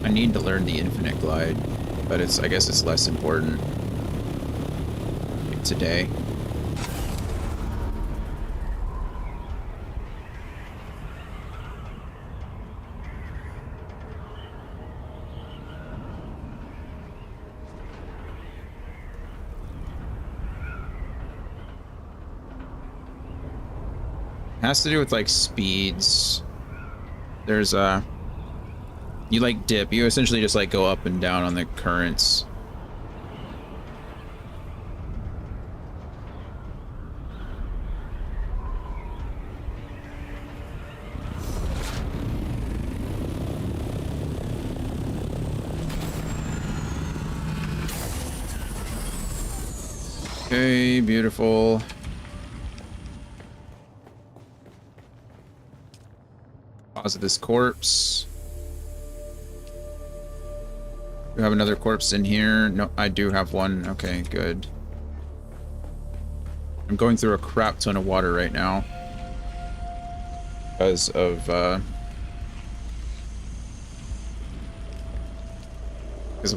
I need to learn the infinite glide, but I guess it's less important today. Has to do with like speeds. There's you like dip. You essentially just like go up and down on the currents. Okay, beautiful. Pause this corpse. Do you have another corpse in here? No, I do have one. Okay, good. I'm going through a crap ton of water right now because of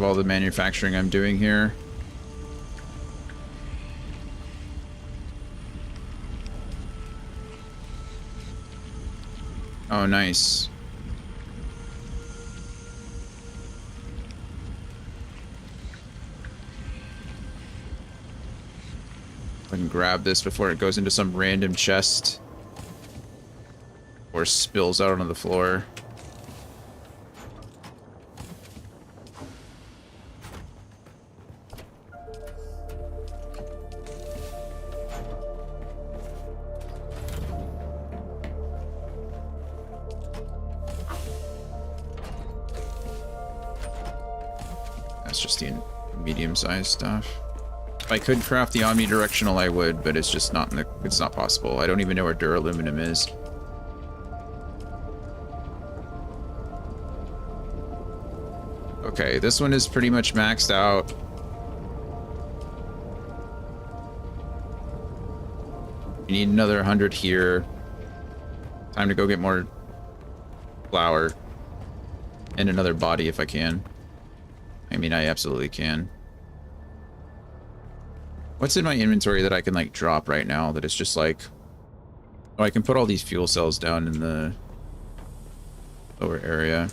all the manufacturing I'm doing here. Oh, nice. I can grab this before it goes into some random chest or spills out onto the floor. That's just the medium-sized stuff. If I could craft the omnidirectional, I would, but it's just not it's not possible. I don't even know where duraluminum is. Okay, this one is pretty much maxed out. You need another 100 here. Time to go get more flour. And another body if I can. I mean, I absolutely can. What's in my inventory that I can, like, drop right now that it's just like... Oh, I can put all these fuel cells down in the lower area.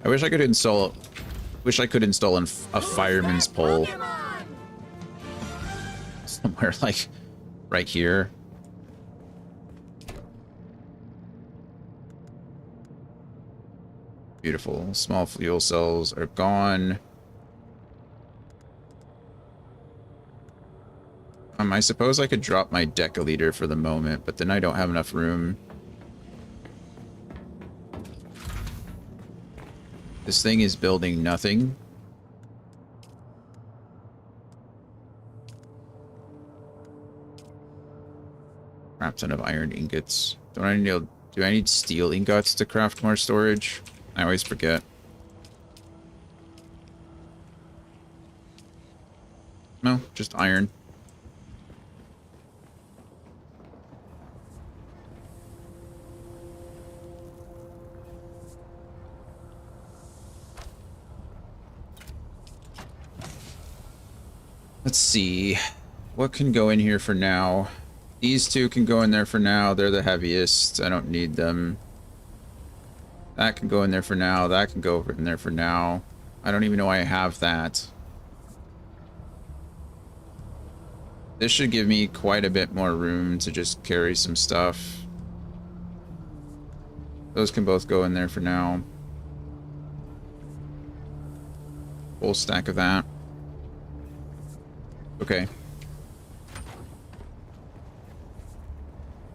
I wish I could install... Wish I could install a fireman's pole. Somewhere, like, right here. Beautiful. Small fuel cells are gone. I suppose I could drop my deciliter for the moment, but then I don't have enough room. This thing is building nothing. Crap ton of iron ingots. Do I need steel ingots to craft more storage? I always forget. No, just iron. Let's see. What can go in here for now? These two can go in there for now. They're the heaviest. I don't need them. That can go in there for now. That can go in there for now. I don't even know why I have that. This should give me quite a bit more room to just carry some stuff. Those can both go in there for now. Full stack of that. Okay.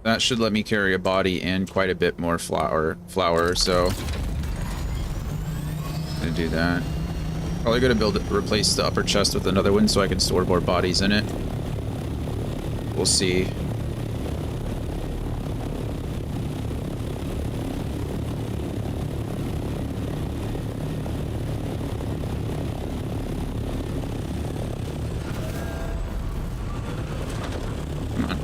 That should let me carry a body and quite a bit more flour, so I'm gonna do that. Probably gonna replace the upper chest with another one so I can store more bodies in it. We'll see. Come on.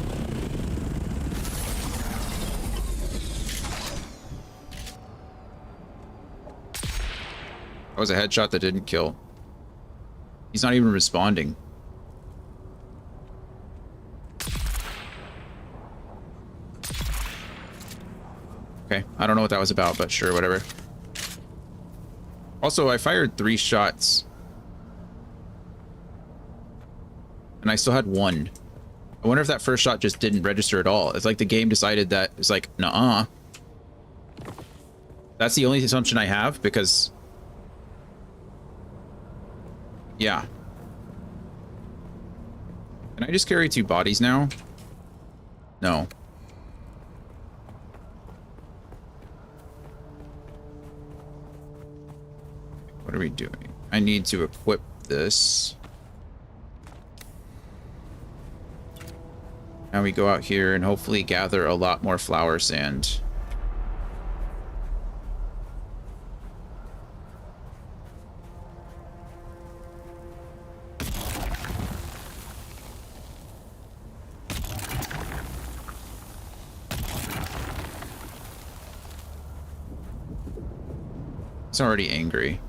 That was a headshot that didn't kill. He's not even responding. Okay, I don't know what that was about, but sure, whatever. Also, I fired 3 shots. And I still had 1. I wonder if that first shot just didn't register at all. It's like the game decided that it's like, nuh-uh. That's the only assumption I have, because... yeah. Can I just carry 2 bodies now? No. What are we doing? I need to equip this. Now we go out here and hopefully gather a lot more flower sand. It's already angry.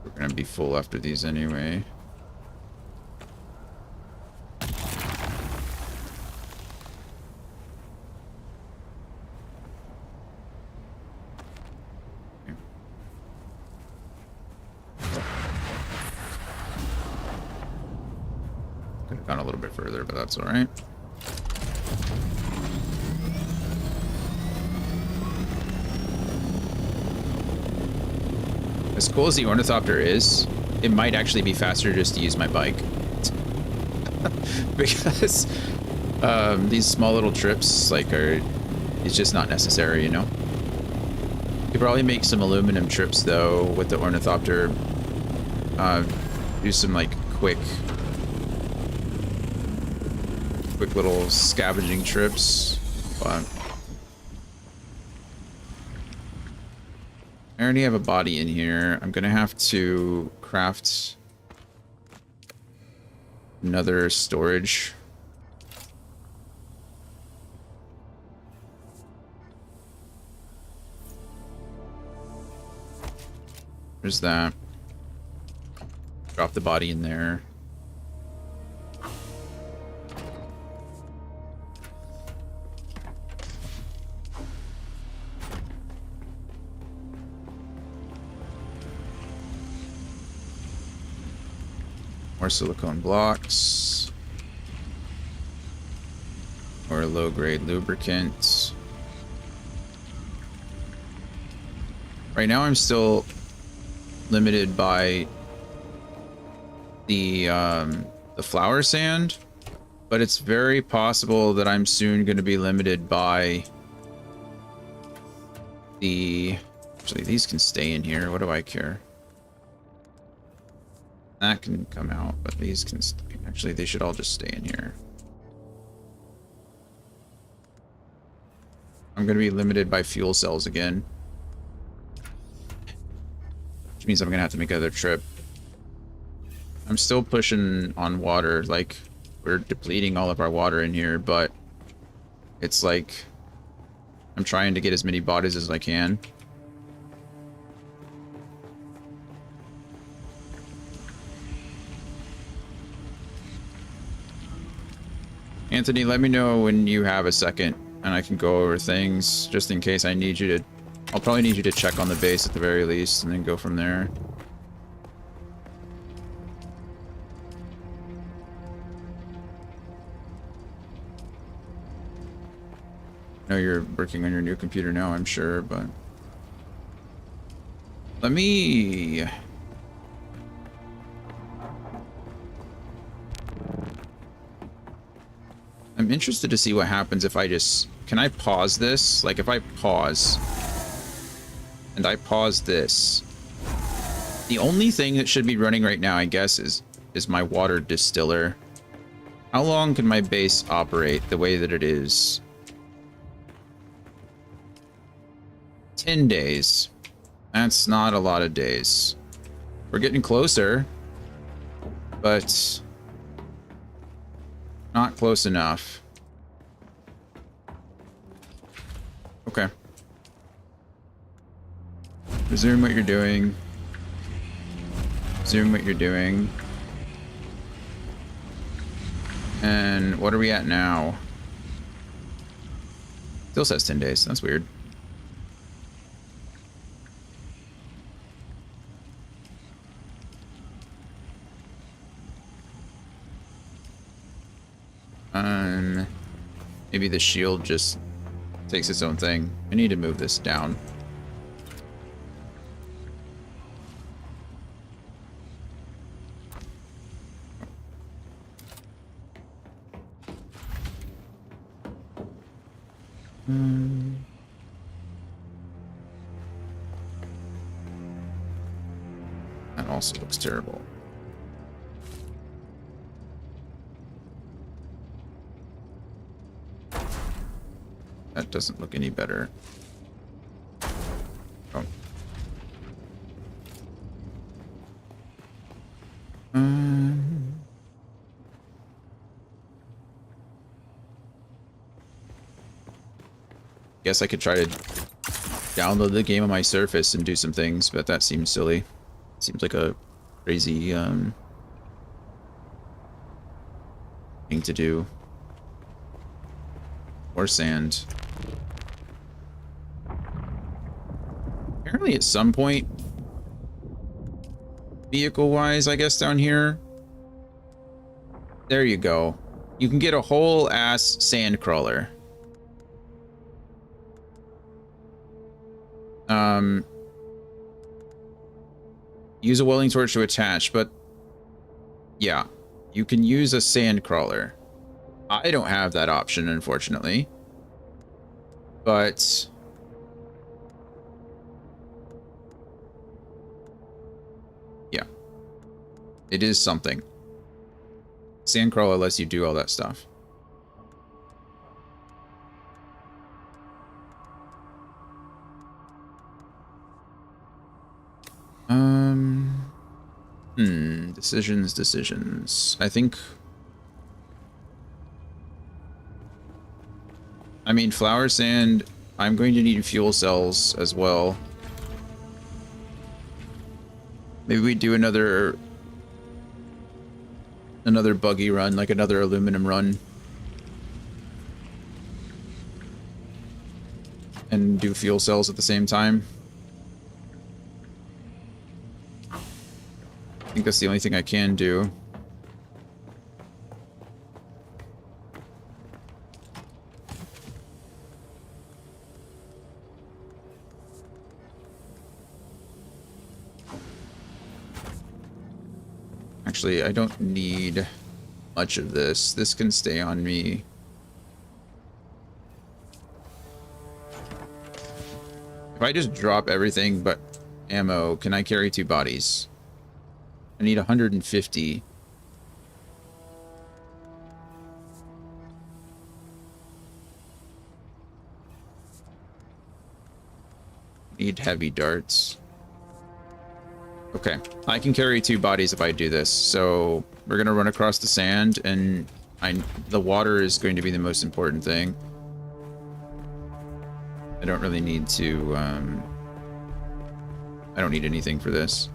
We're gonna be full after these anyway. Could have gone a little bit further, but that's all right. As cool as the Ornithopter is, it might actually be faster just to use my bike. Because these small little trips, like, it's just not necessary, you know? You could probably make some aluminum trips, though, with the Ornithopter. Do some, like, quick little scavenging trips. But I already have a body in here. I'm gonna have to craft another storage. There's that. Drop the body in there. More silicone blocks. Or low-grade lubricants. Right now I'm still limited by the flower sand, but it's very possible that I'm soon going to be limited by the... Actually, these can stay in here. What do I care? That can come out, but these can stay. Actually, they should all just stay in here. I'm going to be limited by fuel cells again. Which means I'm going to have to make another trip. I'm still pushing on water. Like, we're depleting all of our water in here, but it's like I'm trying to get as many bodies as I can. Anthony, let me know when you have a second and I can go over things just in case I need you to. I'll probably need you to check on the base at the very least and then go from there. I know you're working on your new computer now, I'm sure, but let me. I'm interested to see what happens if I just... Can I pause this? Like, if I pause... And I pause this... The only thing that should be running right now, I guess, is my water distiller. How long can my base operate the way that it is? 10 days. That's not a lot of days. We're getting closer. But... not close enough. Okay. Resume what you're doing. Resume what you're doing. And what are we at now? Still says 10 days. That's weird. Maybe the shield just takes its own thing. I need to move this down. That also looks terrible. That doesn't look any better. Oh. Guess I could try to download the game on my Surface and do some things, but that seems silly. Seems like a crazy thing to do. Or sand. Apparently at some point, vehicle-wise, I guess down here. There you go. You can get a whole ass sand crawler. Use a welding torch to attach, but yeah, you can use a sand crawler. I don't have that option, unfortunately. But yeah, it is something. Sandcrawler lets you do all that stuff. Decisions. I think... I mean, flour sand, I'm going to need fuel cells as well. Maybe we do another buggy run, like another aluminum run. And do fuel cells at the same time. I think that's the only thing I can do. Actually, I don't need much of this. This can stay on me. If I just drop everything but ammo, can I carry 2 bodies? I need 150. Need heavy darts. Okay, I can carry 2 bodies if I do this. So we're gonna run across the sand, and The water is going to be the most important thing. I don't really need to, I don't need anything for this.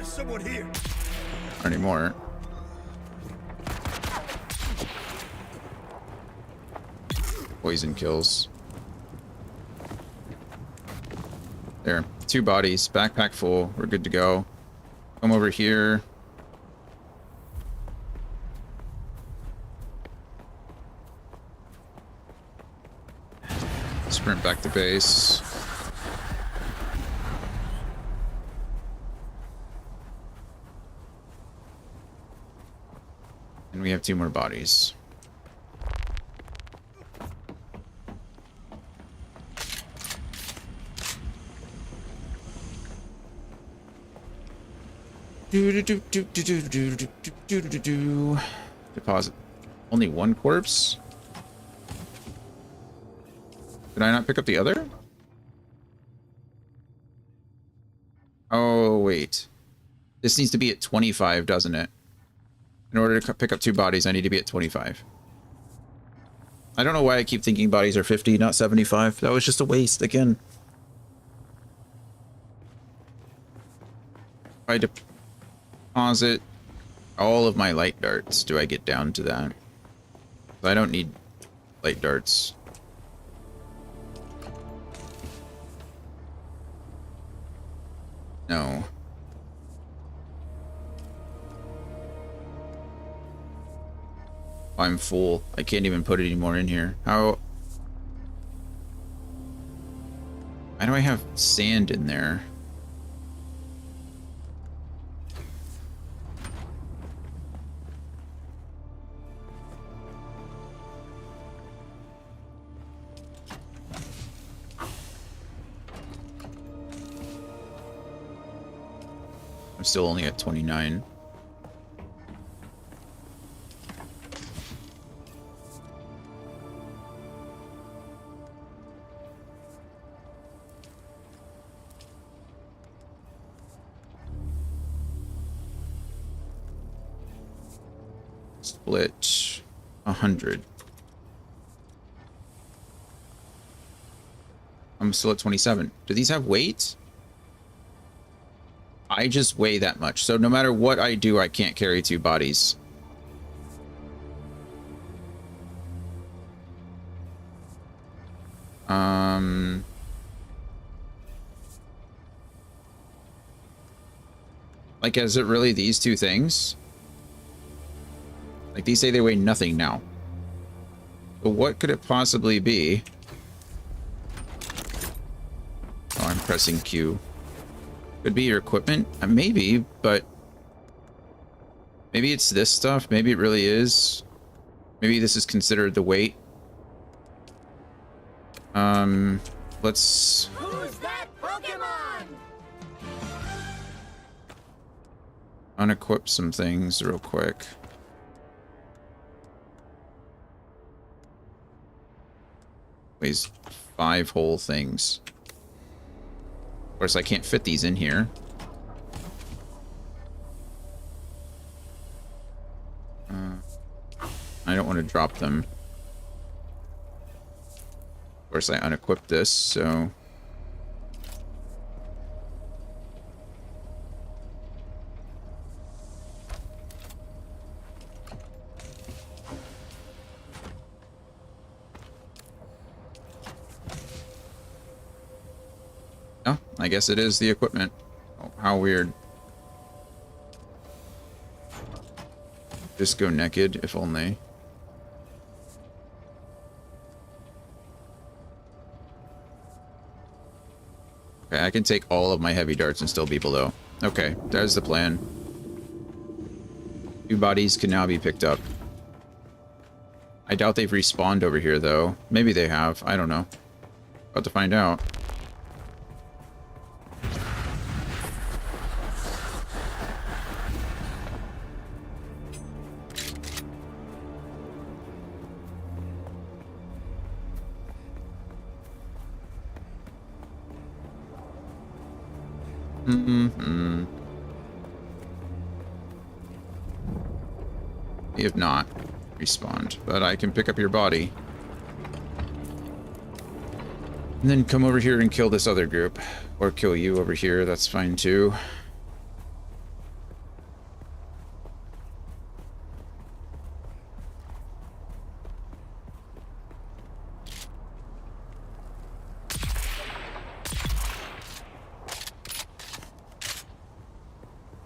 Someone here. Not anymore. Poison kills. There. 2 bodies. Backpack full. We're good to go. Come over here. Sprint back to base. And we have 2 more bodies. Deposit. Only 1 corpse? Did I not pick up the other? Oh, wait. This needs to be at 25, doesn't it? In order to pick up 2 bodies, I need to be at 25. I don't know why I keep thinking bodies are 50, not 75. That was just a waste, again. If I deposit all of my light darts, do I get down to that? I don't need light darts. No. I'm full. I can't even put any more in here. Why do I have sand in there? I'm still only at 29. Split 100. I'm still at 27. Do these have weight? I just weigh that much. So no matter what I do, I can't carry 2 bodies. Like, is it really these 2 things? Like, these say they weigh nothing now. But what could it possibly be? Oh, I'm pressing Q. Could be your equipment? Maybe, but... maybe it's this stuff. Maybe it really is. Maybe this is considered the weight. Let's... Who's that Pokemon? unequip some things real quick. Weighs 5 whole things. Of course, I can't fit these in here. I don't want to drop them. Of course, I unequipped this, so... oh, I guess it is the equipment. Oh, how weird. Just go naked, if only. Okay, I can take all of my heavy darts and still be below. Okay, there's the plan. 2 bodies can now be picked up. I doubt they've respawned over here, though. Maybe they have. I don't know. About to find out. You have not respawned, but I can pick up your body. And then come over here and kill this other group. Or kill you over here, that's fine too.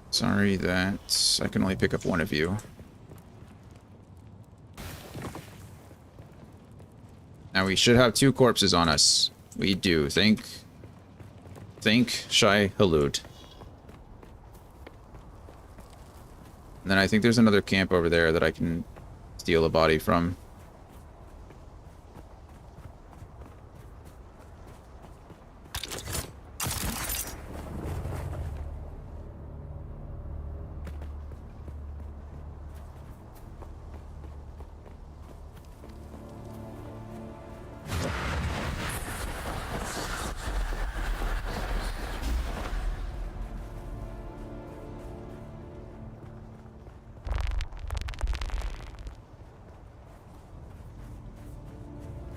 Sorry that I can only pick up one of you. Now we should have 2 corpses on us. We do. Think Shai Hulud. And then I think there's another camp over there that I can steal a body from.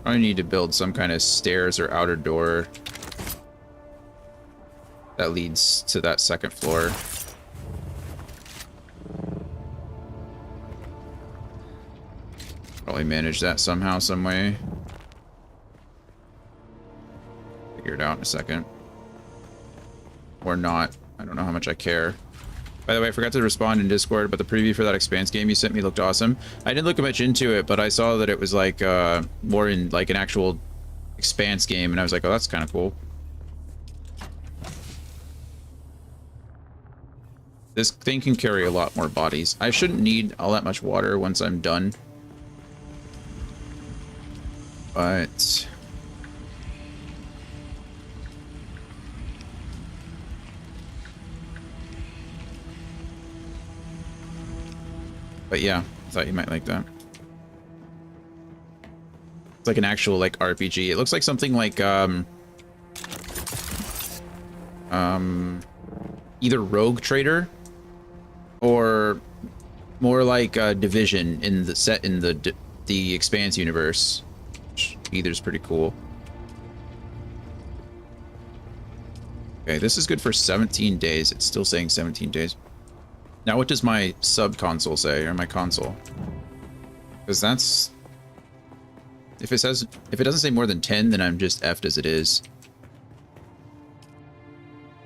I need to build some kind of stairs or outer door that leads to that second floor. Probably manage that somehow, some way. Figure it out in a second. Or not. I don't know how much I care. By the way, I forgot to respond in Discord, but the preview for that Expanse game you sent me looked awesome. I didn't look much into it, but I saw that it was like more in like an actual Expanse game, and I was like, oh, that's kind of cool. This thing can carry a lot more bodies. I shouldn't need all that much water once I'm done. But yeah, I thought you might like that. It's like an actual like RPG. It looks like something like either Rogue Trader or more like Division in the set in the Expanse universe. Which either's pretty cool. Okay, this is good for 17 days. It's still saying 17 days. Now, what does my sub console say, or my console? Because that's... If it doesn't say more than 10, then I'm just effed as it is.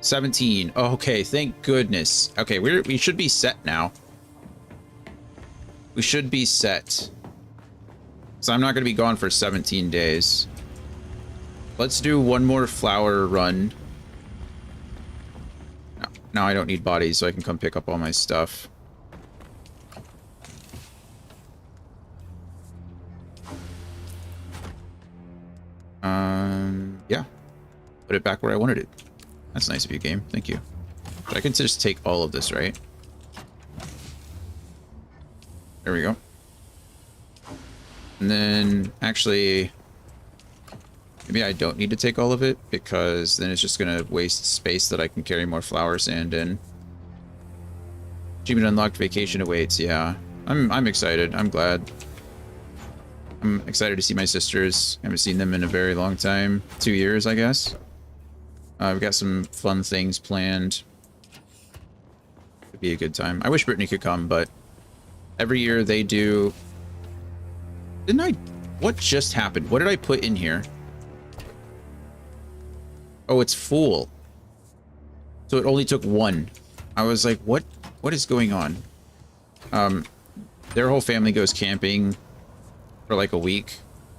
17. Oh, okay, thank goodness. Okay, we should be set now. We should be set. So I'm not going to be gone for 17 days. Let's do one more flower run. Now I don't need bodies, so I can come pick up all my stuff. Yeah. Put it back where I wanted it. That's nice of you, game. Thank you. But I can just take all of this, right? There we go. And then, actually... Maybe I don't need to take all of it, because then it's just going to waste space that I can carry more flower sand in. Achievement unlocked, vacation awaits, yeah. I'm excited, I'm glad. I'm excited to see my sisters. I haven't seen them in a very long time. 2 years, I guess. We've got some fun things planned. It'd be a good time. I wish Brittany could come, but every year they do... Didn't I... What just happened? What did I put in here? Oh, it's full. So it only took 1. I was like, what is going on? Their whole family goes camping for like a week.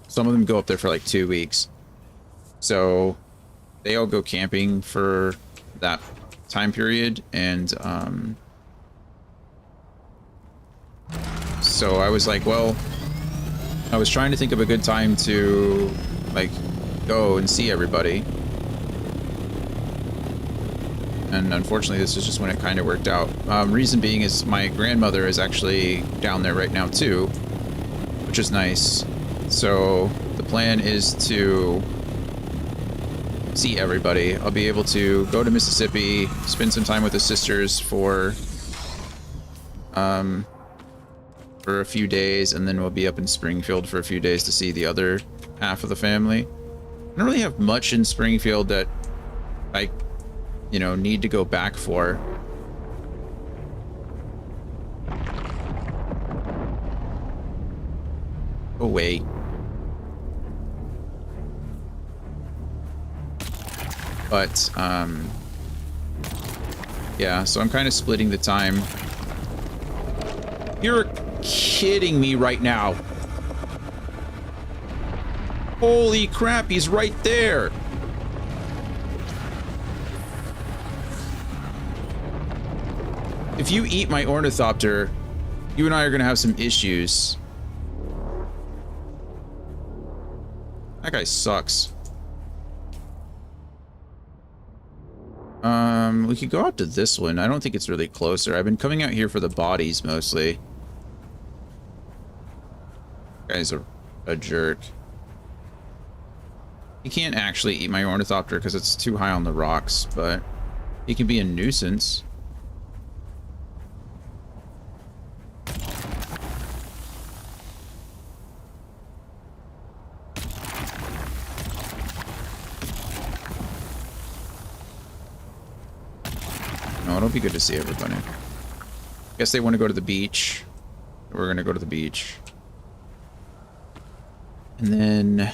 Some of them go up there for like 2 weeks. So they all go camping for that time period, and so I was like, well, I was trying to think of a good time to, like, go and see everybody. And unfortunately, this is just when it kind of worked out. Reason being is my grandmother is actually down there right now, too, which is nice. So the plan is to see everybody. I'll be able to go to Mississippi, spend some time with the sisters for a few days, and then we'll be up in Springfield for a few days to see the other half of the family. I don't really have much in Springfield that I, you know, need to go back for. Oh, wait. But, yeah, so I'm kind of splitting the time. You're kidding me right now. Holy crap, he's right there. If you eat my ornithopter, you and I are gonna have some issues. That guy sucks. We could go out to this one. I don't think it's really closer. I've been coming out here for the bodies mostly. Guy's a jerk. He can't actually eat my ornithopter because it's too high on the rocks, but he can be a nuisance. No, it'll be good to see everybody. Guess they want to go to the beach. We're gonna go to the beach. And then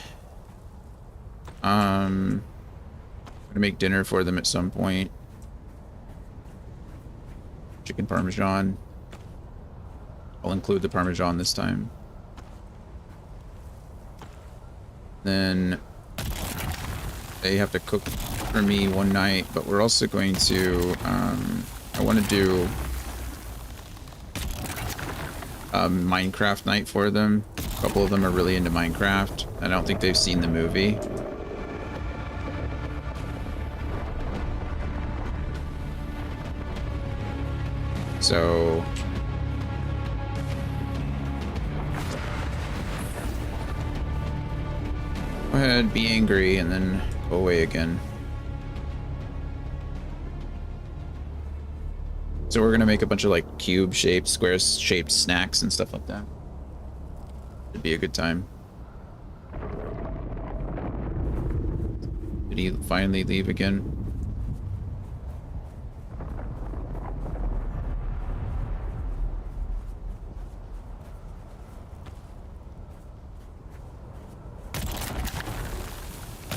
I'm gonna make dinner for them at some point. Chicken parmesan. I'll include the parmesan this time. Then they have to cook for me one night, but we're also going to I want to do a Minecraft night for them. A couple of them are really into Minecraft. I don't think they've seen the movie. So go ahead, be angry, and then go away again. So we're gonna make a bunch of like cube-shaped, square-shaped snacks and stuff like that. It'd be a good time. Did he finally leave again?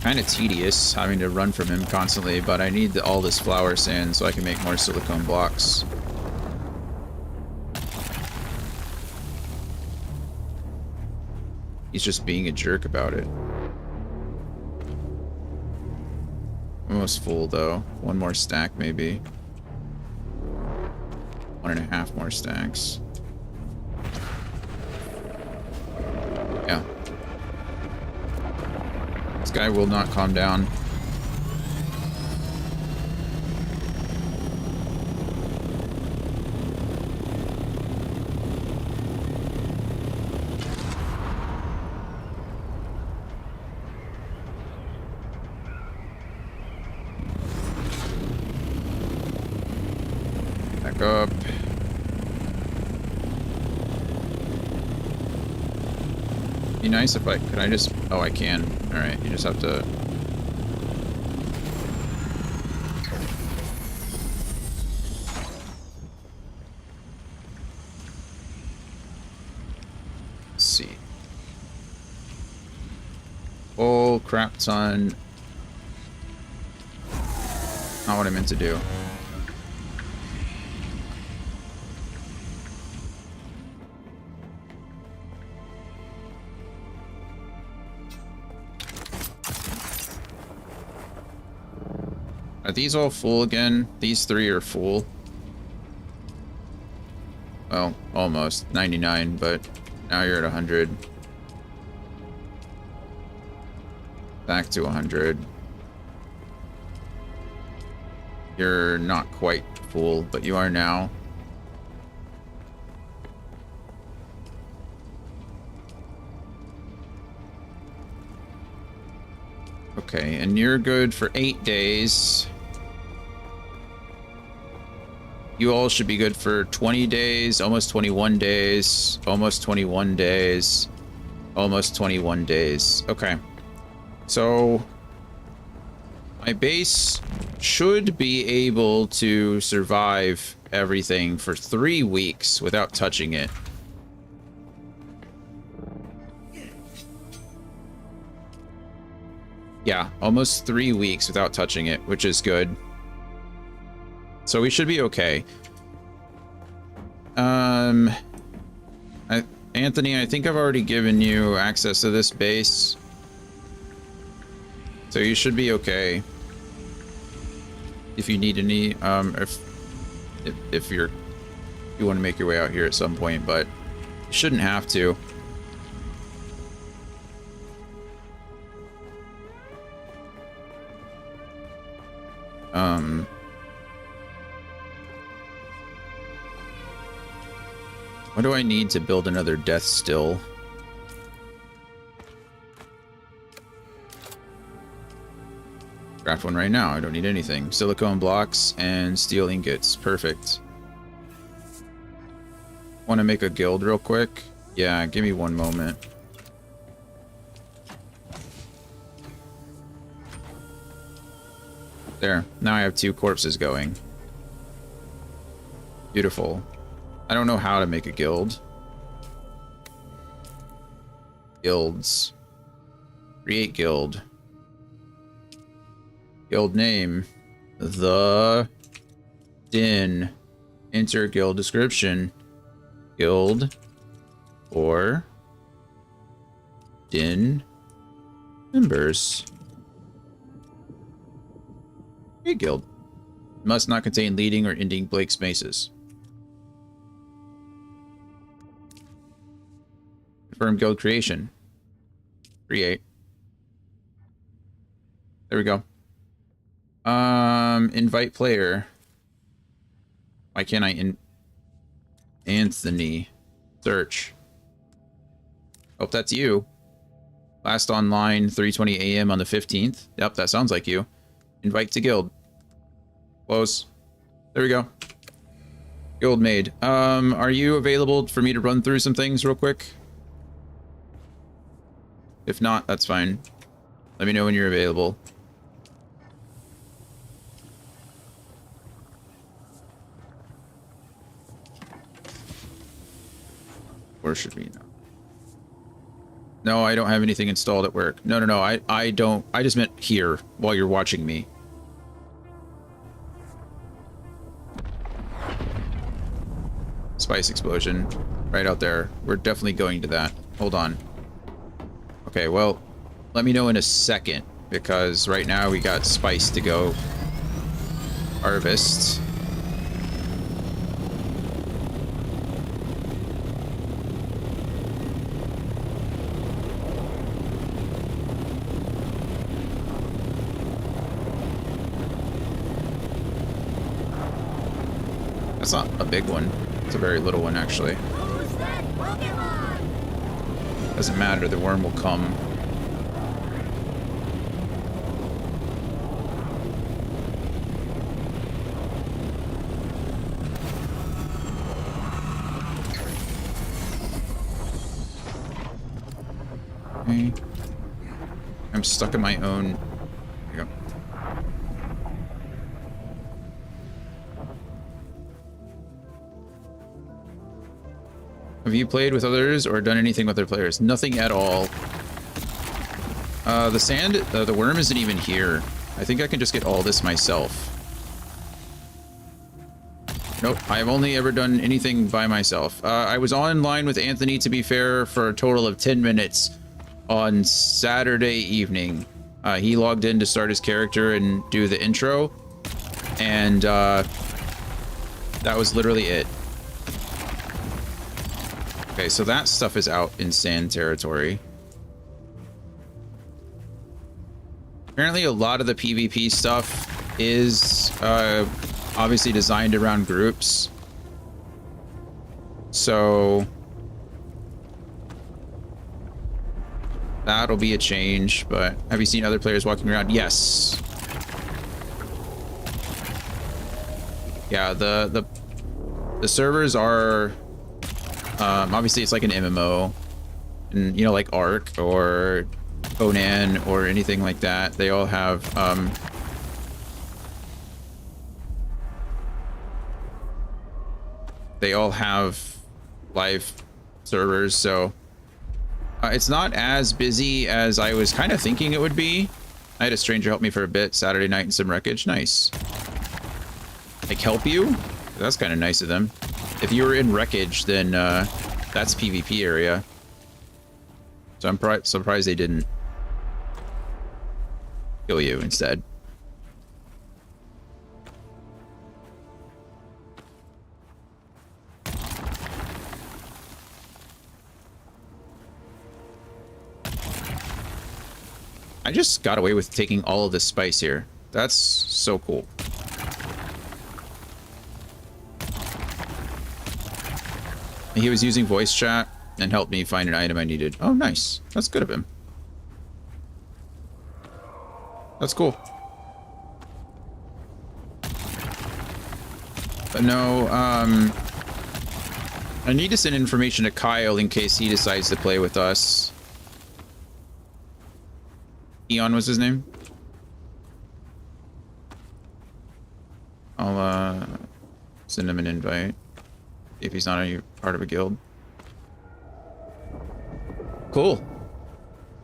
Kind of tedious having to run from him constantly, but I need all this flower sand so I can make more silicone blocks. He's just being a jerk about it. Almost full though. One more stack maybe. 1.5 more stacks. Yeah. This guy will not calm down. Back up. Be nice if can I just, oh, I can. All right, you just have to. Let's see. Oh, crap ton. Not what I meant to do. Are these all full again? These 3 are full. Well, almost 99, but now you're at 100. Back to 100. You're not quite full, but you are now. Okay, and you're good for 8 days. You all should be good for 20 days, almost 21 days, almost 21 days, almost 21 days. Okay. So my base should be able to survive everything for 3 weeks without touching it. Yeah, almost 3 weeks without touching it, which is good. So we should be okay. Anthony, I think I've already given you access to this base. So you should be okay. If you need any, if you want to make your way out here at some point, but you shouldn't have to. What do I need to build another death still? Craft one right now. I don't need anything. Silicone blocks and steel ingots. Perfect. Want to make a guild real quick? Yeah, give me one moment. There. Now I have 2 corpses going. Beautiful. I don't know how to make a guild. Guilds. Create guild. Guild name. The Din. Enter guild description. Guild or Din members. Create guild. Must not contain leading or ending blank spaces. Confirm guild creation. Create. There we go. Invite player. Why can't I Anthony. Search. Hope that's you. Last online 3:20 a.m. on the 15th. Yep, that sounds like you. Invite to guild. Close. There we go. Guild made. Are you available for me to run through some things real quick? If not, that's fine. Let me know when you're available. Or should we know? No, I don't have anything installed at work. No, I don't. I just meant here while you're watching me. Spice explosion right out there. We're definitely going to that. Hold on. Okay, well, let me know in a second, because right now we got spice to go harvest. That's not a big one. It's a very little one, actually. Who's that Pokemon? Doesn't matter, the worm will come. Okay. I'm stuck in my own... There you go. Have you played with others or done anything with other players? Nothing at all. The sand, the worm isn't even here. I think I can just get all this myself. Nope, I've only ever done anything by myself. I was online with Anthony, to be fair, for a total of 10 minutes on Saturday evening. He logged in to start his character and do the intro, and that was literally it. Okay, so that stuff is out in sand territory. Apparently a lot of the PvP stuff is obviously designed around groups. So that'll be a change, but have you seen other players walking around? Yes. Yeah, the servers are obviously it's like an MMO, and you know, like Ark or Conan or anything like that, they all have live servers, so it's not as busy as I was kind of thinking it would be. I had a stranger help me for a bit Saturday night in some wreckage. Nice. Like, help you? That's kind of nice of them. If you were in wreckage, then that's PvP area. So I'm surprised they didn't kill you instead. I just got away with taking all of this spice here. That's so cool. He was using voice chat and helped me find an item I needed. Oh, nice. That's good of him. That's cool. But no, I need to send information to Kyle in case he decides to play with us. Eon was his name. I'll send him an invite if he's not a part of a guild. Cool.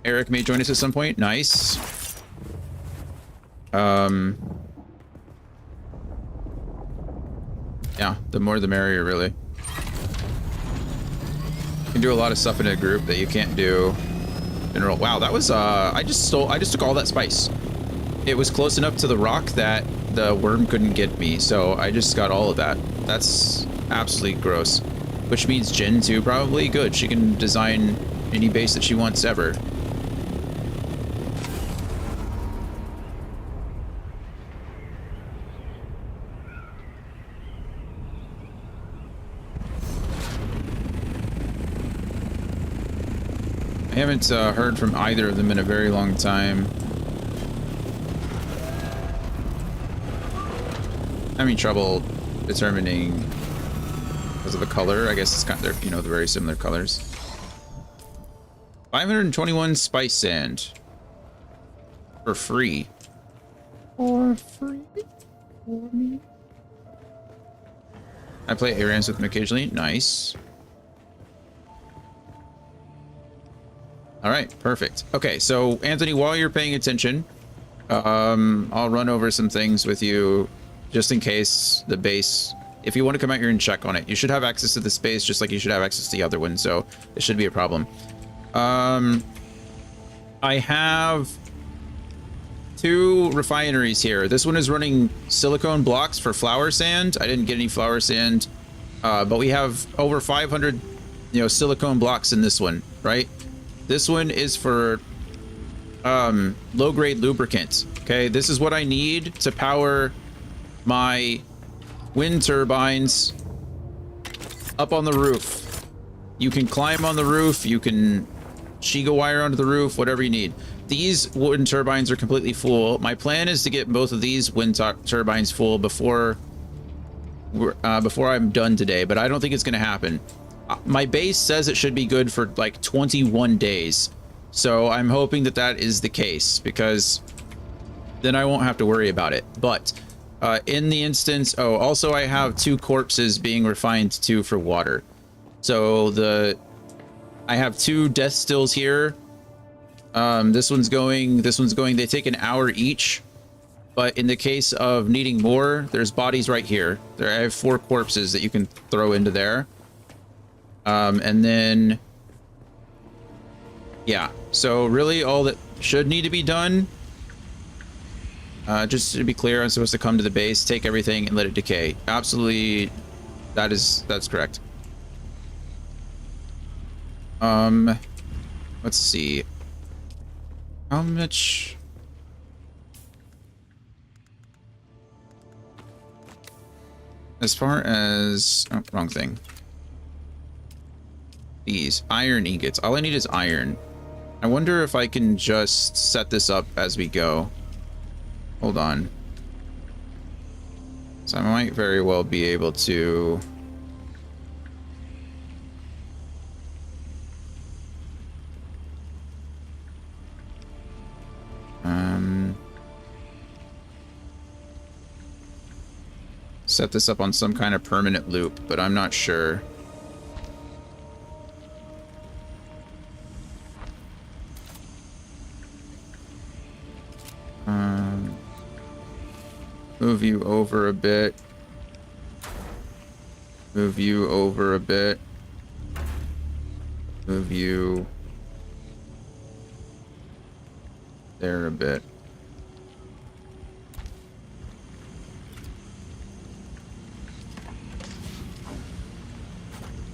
Eric may join us at some point. Nice. Yeah, the more the merrier, really. You can do a lot of stuff in a group that you can't do in general. Wow, that was I just took all that spice. It was close enough to the rock that the worm couldn't get me, so I just got all of that. That's absolutely gross. Which means Jin too, probably. Good, she can design any base that she wants ever. I haven't heard from either of them in a very long time. Having trouble determining because of the color. I guess it's kind of, you know, the very similar colors. 521 spice sand for free. For free? For me? I play ARAMs with them occasionally. Nice. All right, perfect. Okay, so Anthony, while you're paying attention, I'll run over some things with you just in case the base, if you want to come out here and check on it, you should have access to this base just like you should have access to the other one, so it shouldn't be a problem. I have 2 refineries here. This one is running silicone blocks for flour sand. I didn't get any flour sand, but we have over 500, you know, silicone blocks in this one, right? This one is for low-grade lubricant. Okay, this is what I need to power my wind turbines up on the roof. You can climb on the roof, you can Shiga wire onto the roof, whatever you need. These wind turbines are completely full. My plan is to get both of these wind turbines full before I'm done today, but I don't think it's going to happen. My base says it should be good for like 21 days. So I'm hoping that that is the case, because then I won't have to worry about it. But in the instance, oh, also I have 2 corpses being refined too for water. So I have 2 death stills here. This one's going, they take an hour each. But in the case of needing more, there's bodies right here. I have 4 corpses that you can throw into there. And then, yeah, so really all that should need to be done, just to be clear, I'm supposed to come to the base, take everything and let it decay. Absolutely, that's correct. Let's see. How much? as far as... Oh, wrong thing. These iron ingots. All I need is iron. I wonder if I can just set this up as we go. Hold on. So I might very well be able to... set this up on some kind of permanent loop, but I'm not sure. Move you over a bit. Move you over a bit. Move you there a bit.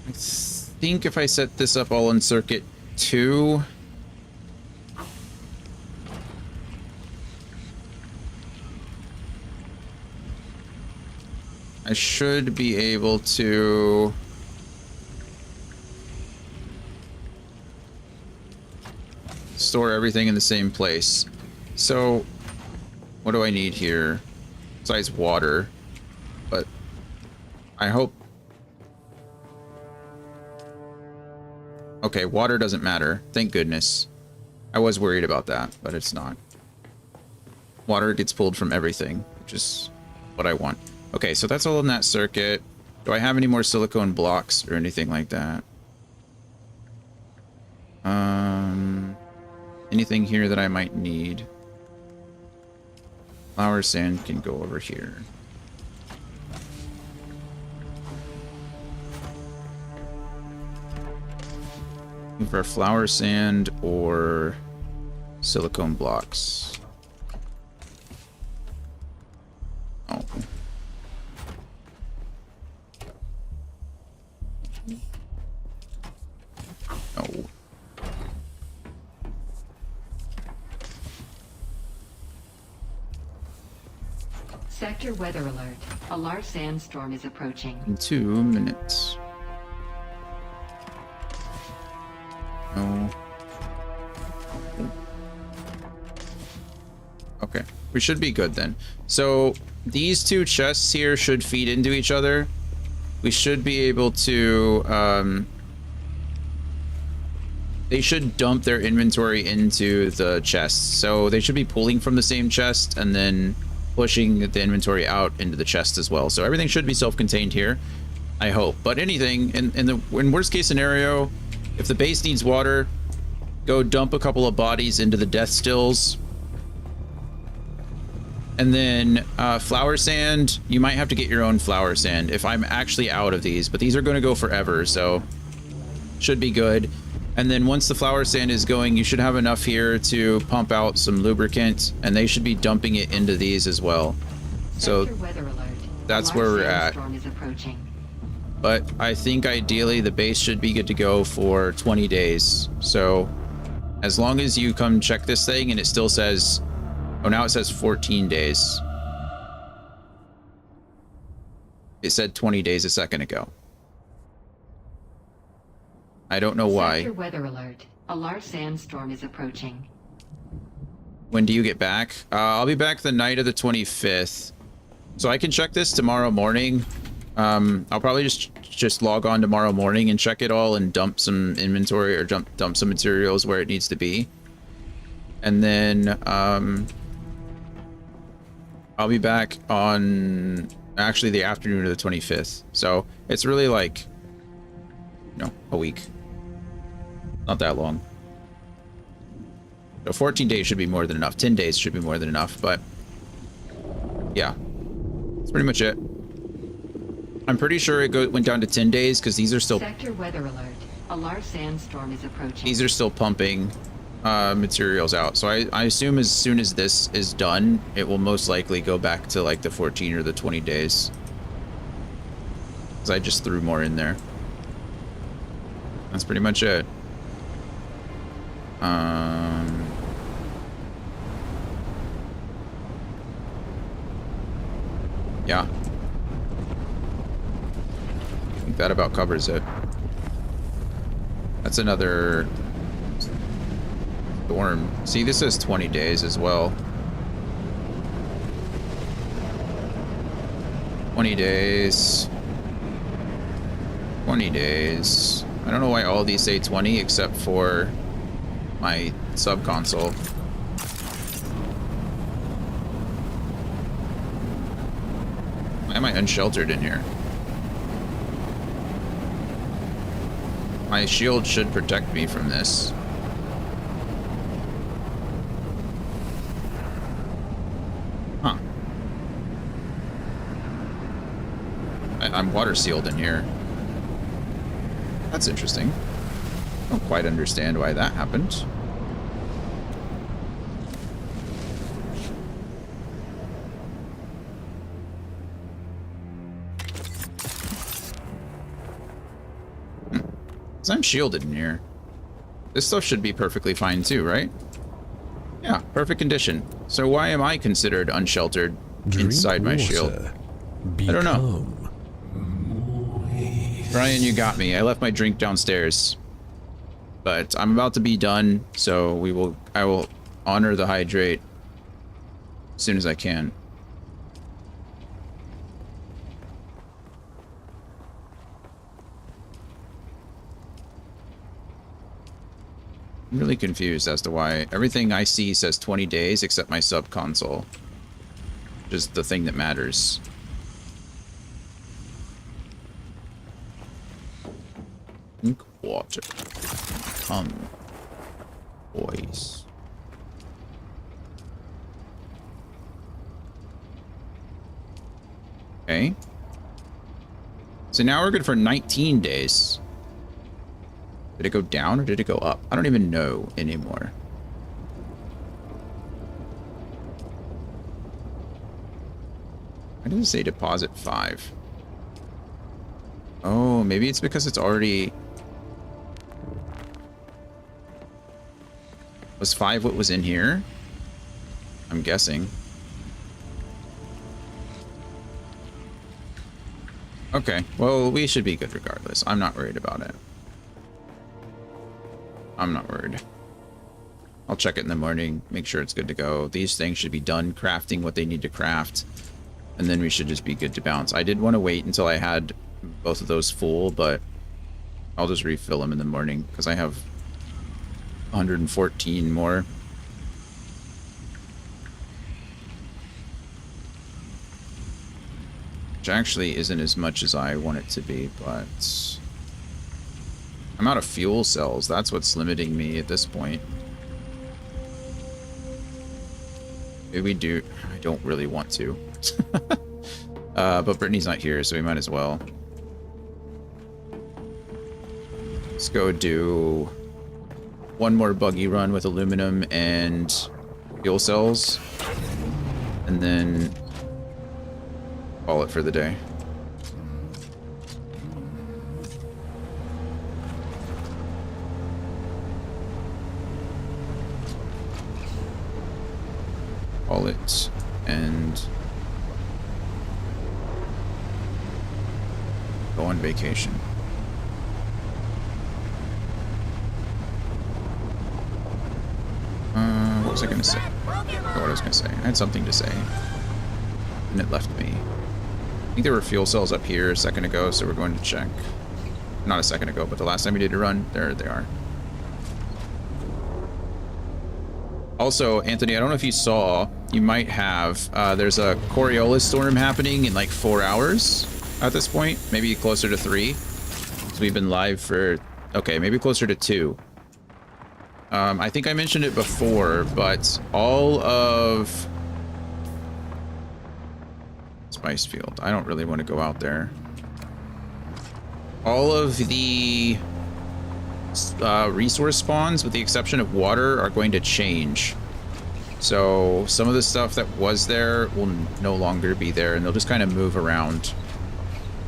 I think if I set this up all in circuit 2, I should be able to store everything in the same place. So what do I need here besides water? But I hope... Okay, water doesn't matter. Thank goodness. I was worried about that, but it's not. Water gets pulled from everything, which is what I want. Okay, so that's all in that circuit. Do I have any more silicone blocks or anything like that? Anything here that I might need? Flower sand can go over here. For flower sand or silicone blocks. Oh. No. Sector weather alert. A large sandstorm is approaching. In 2 minutes. No. Okay, we should be good then. So these two chests here should feed into each other. We should be able to they should dump their inventory into the chests. So they should be pulling from the same chest and then pushing the inventory out into the chest as well. So everything should be self-contained here, I hope. But anything in worst case scenario, if the base needs water, go dump a couple of bodies into the death stills. And then flower sand, you might have to get your own flower sand if I'm actually out of these, but these are going to go forever, so should be good. And then once the flower sand is going, you should have enough here to pump out some lubricant, and they should be dumping it into these as well. So that's where we're at. But I think ideally the base should be good to go for 20 days. So as long as you come check this thing and it still says, oh, now it says 14 days. It said 20 days a second ago. I don't know why. Sector weather alert. A large sandstorm is approaching. When do you get back? I'll be back the night of the 25th. So I can check this tomorrow morning. I'll probably just log on tomorrow morning and check it all and dump some inventory or dump some materials where it needs to be. And then I'll be back on actually the afternoon of the 25th. So it's really like, you know, a week. Not that long. So 14 days should be more than enough. 10 days should be more than enough, but yeah, that's pretty much it. I'm pretty sure it went down to 10 days because these are still... Sector weather alert. A large sandstorm is approaching. These are still pumping materials out. So I assume as soon as this is done, it will most likely go back to like the 14 or the 20 days. Because I just threw more in there. That's pretty much it. Yeah. that about covers it. That's another storm. See, this says 20 days as well. 20 days. 20 days. I don't know why all these say 20 except for my sub console. Why am I unsheltered in here? My shield should protect me from this. Huh. I'm water sealed in here. That's interesting. I don't quite understand why that happened. Because I'm shielded in here. This stuff should be perfectly fine too, right? Yeah, perfect condition. So why am I considered unsheltered inside my shield? I don't know. Brian, you got me. I left my drink downstairs. But I'm about to be done, so I will honor the hydrate as soon as I can. I'm really confused as to why everything I see says 20 days except my sub console. Just the thing that matters. Drink water. Come, boys. Okay. So now we're good for 19 days. Did it go down or did it go up? I don't even know anymore. Why does it say deposit 5? Oh, maybe it's because it's already... Was 5 what was in here? I'm guessing. Okay, well, we should be good regardless. I'm not worried about it. I'm not worried. I'll check it in the morning, make sure it's good to go. These things should be done crafting what they need to craft, and then we should just be good to bounce. I did want to wait until I had both of those full, but I'll just refill them in the morning because I have 114 more. Which actually isn't as much as I want it to be, but I'm out of fuel cells. That's what's limiting me at this point. Maybe we do. I don't really want to. But Brittany's not here, so we might as well. Let's go do one more buggy run with aluminum and fuel cells, and then call it for the day. Call it and go on vacation. What was I gonna say? I forgot what I was gonna say. I had something to say, and it left me. I think there were fuel cells up here a second ago, so we're going to check. Not a second ago, but the last time we did a run, there they are. Also, Anthony, I don't know if you saw, you might have, there's a Coriolis storm happening in like 4 hours at this point, maybe closer to 3. So we've been live for, okay, maybe closer to 2. I think I mentioned it before, but all of Spicefield, I don't really want to go out there. All of the resource spawns, with the exception of water, are going to change. So some of the stuff that was there will no longer be there, and they'll just kind of move around.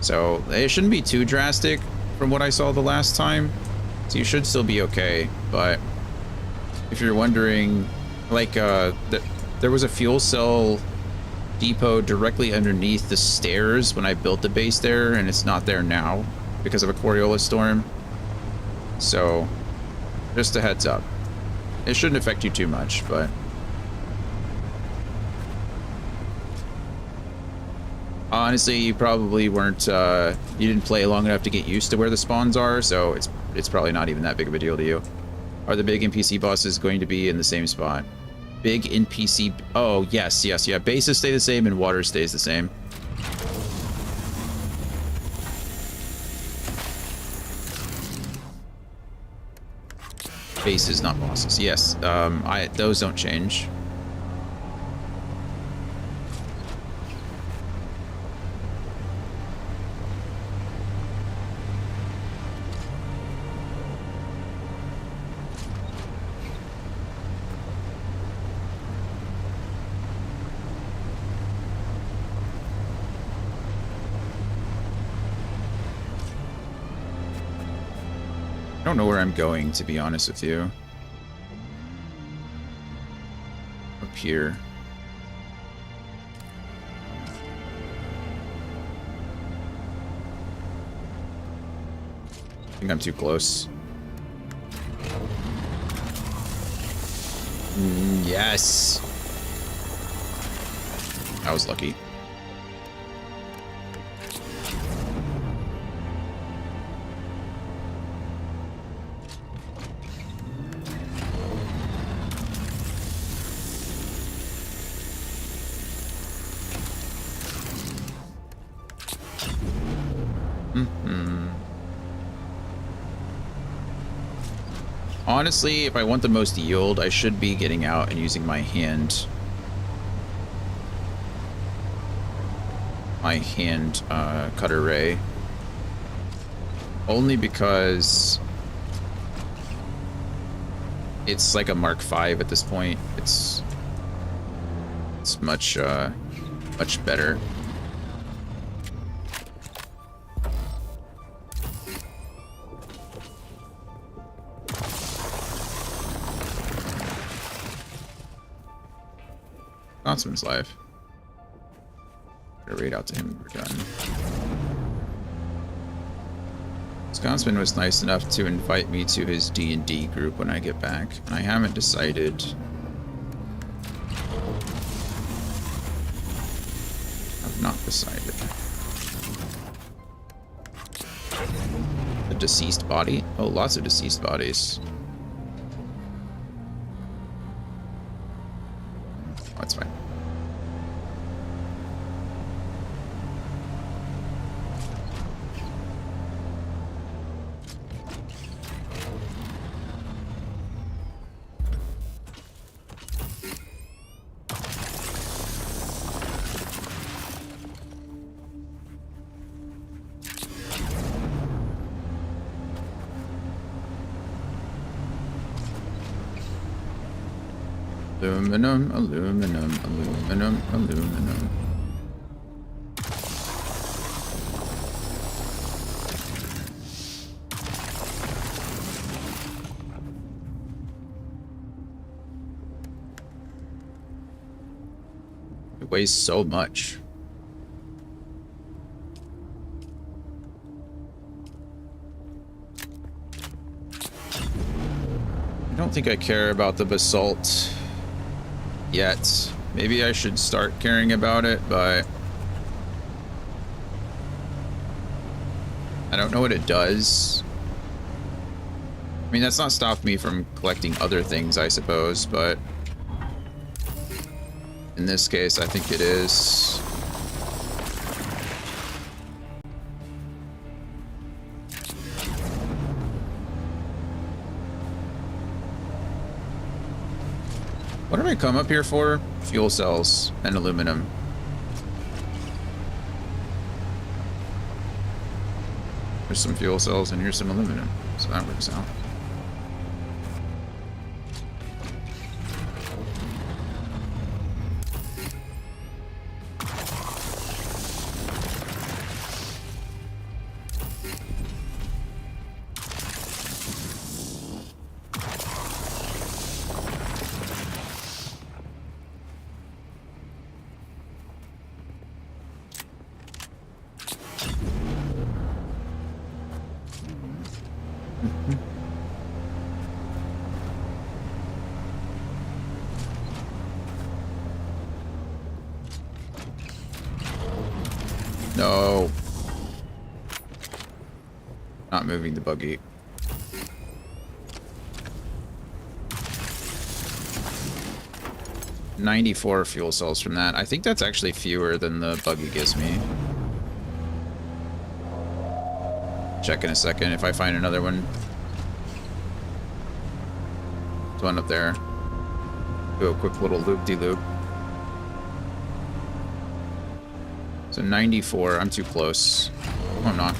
So it shouldn't be too drastic from what I saw the last time. So you should still be okay, but if you're wondering, like, there was a fuel cell depot directly underneath the stairs when I built the base there, and it's not there now. because of a Coriolis storm. So, just a heads up. It shouldn't affect you too much, but... Honestly, you probably weren't, you didn't play long enough to get used to where the spawns are, so it's probably not even that big of a deal to you. Are the big NPC bosses going to be in the same spot? Big NPC... Oh, yes, yeah. Bases stay the same and water stays the same. Bases, not bosses. Yes, those don't change. I don't know where I'm going, to be honest with you. Up here. I think I'm too close. Yes! I was lucky. Honestly, if I want the most yield, I should be getting out and using my hand cutter ray. Only because it's like a Mark V at this point. It's much better. Scotsman's live. Gotta raid out to him when we're done. Scotsman was nice enough to invite me to his D&D group when I get back. I haven't decided. I've not decided. A deceased body? Oh, lots of deceased bodies. That's fine. Aluminum, aluminum, aluminum, aluminum. It weighs so much. I don't think I care about the basalt yet. Maybe I should start caring about it, but I don't know what it does. I mean, that's not stopped me from collecting other things, I suppose, but in this case, I think it is. What did I come up here for? Fuel cells and aluminum. There's some fuel cells and here's some aluminum, so that works out. No. Not moving the buggy. $94 fuel cells from that. I think that's actually fewer than the buggy gives me. Check in a second if I find another one. There's one up there. Do a quick little loop-de-loop. So 94, I'm too close. Oh, I'm not.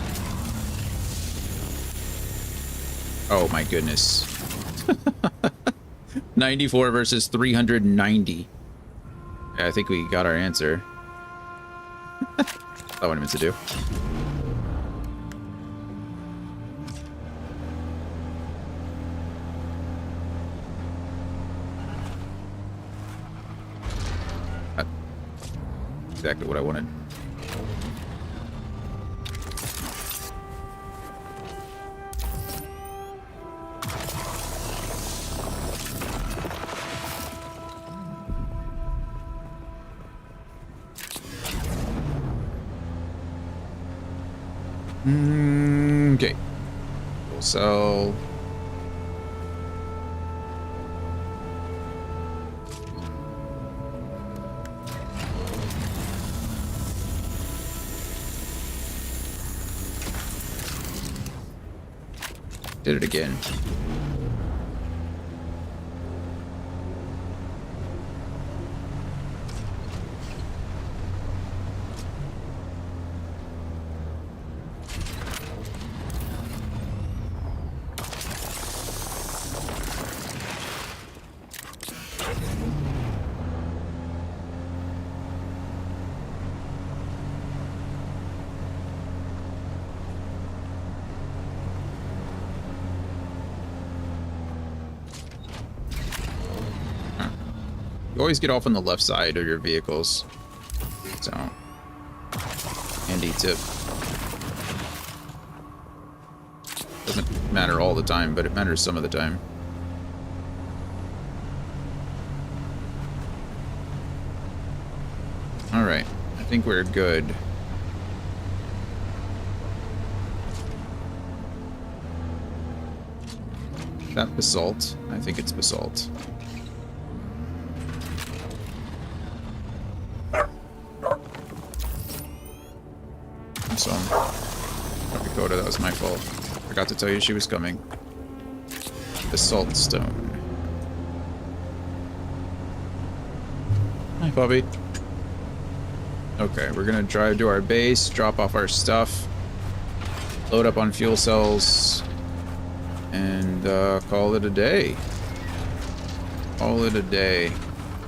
Oh my goodness. 94 versus 390. Yeah, I think we got our answer. That's what I meant to do. Exactly what I wanted. Okay. Fuel cell. Did it again. You always get off on the left side of your vehicles. So, handy tip. Doesn't matter all the time, but it matters some of the time. Alright, I think we're good. Is that basalt? I think it's basalt. So, Dakota, that was my fault. Forgot to tell you she was coming. Basalt stone. Hi, Bobby. Okay, we're gonna drive to our base, drop off our stuff, load up on fuel cells, and call it a day. Call it a day.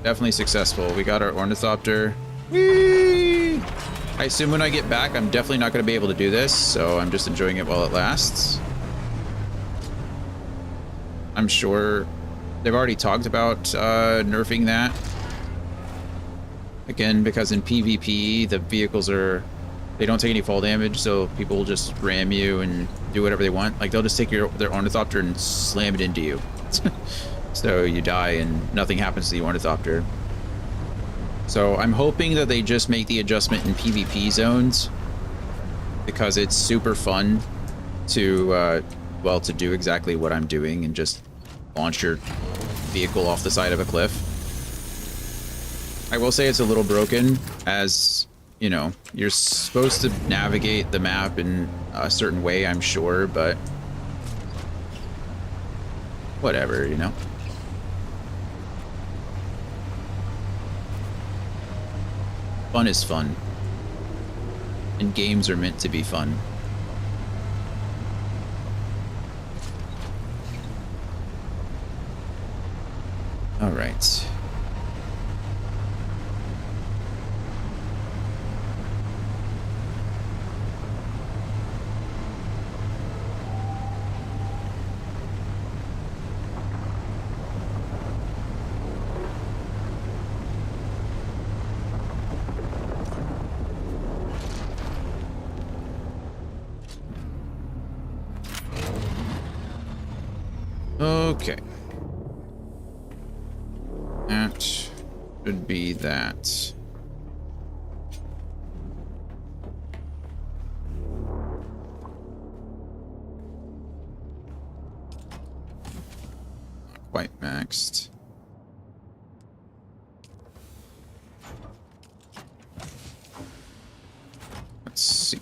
Definitely successful. We got our ornithopter. Whee! I assume when I get back, I'm definitely not going to be able to do this, so I'm just enjoying it while it lasts. I'm sure they've already talked about nerfing that. Again, because in PvP, the vehicles they don't take any fall damage, so people will just ram you and do whatever they want. Like, they'll just take their ornithopter and slam it into you. So you die and nothing happens to the ornithopter. So I'm hoping that they just make the adjustment in PvP zones, because it's super fun to, well, to do exactly what I'm doing and just launch your vehicle off the side of a cliff. I will say it's a little broken, as, you know, you're supposed to navigate the map in a certain way, I'm sure, but whatever, you know. Fun is fun, and games are meant to be fun. All right. Okay. That should be that. quite maxed. Let's see.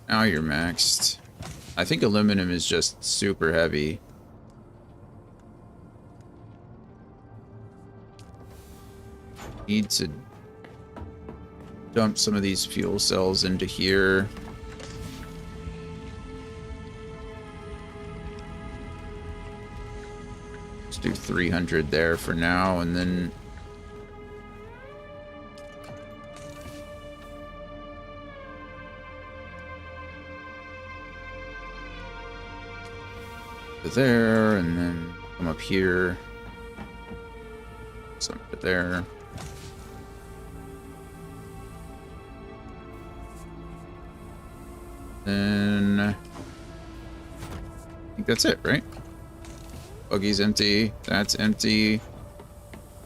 Now you're maxed. I think aluminum is just super heavy. Need to dump some of these fuel cells into here. Let's do 300 there for now, and then there, and then come up here. Some to there. Then I think that's it, right? Buggy's empty. That's empty.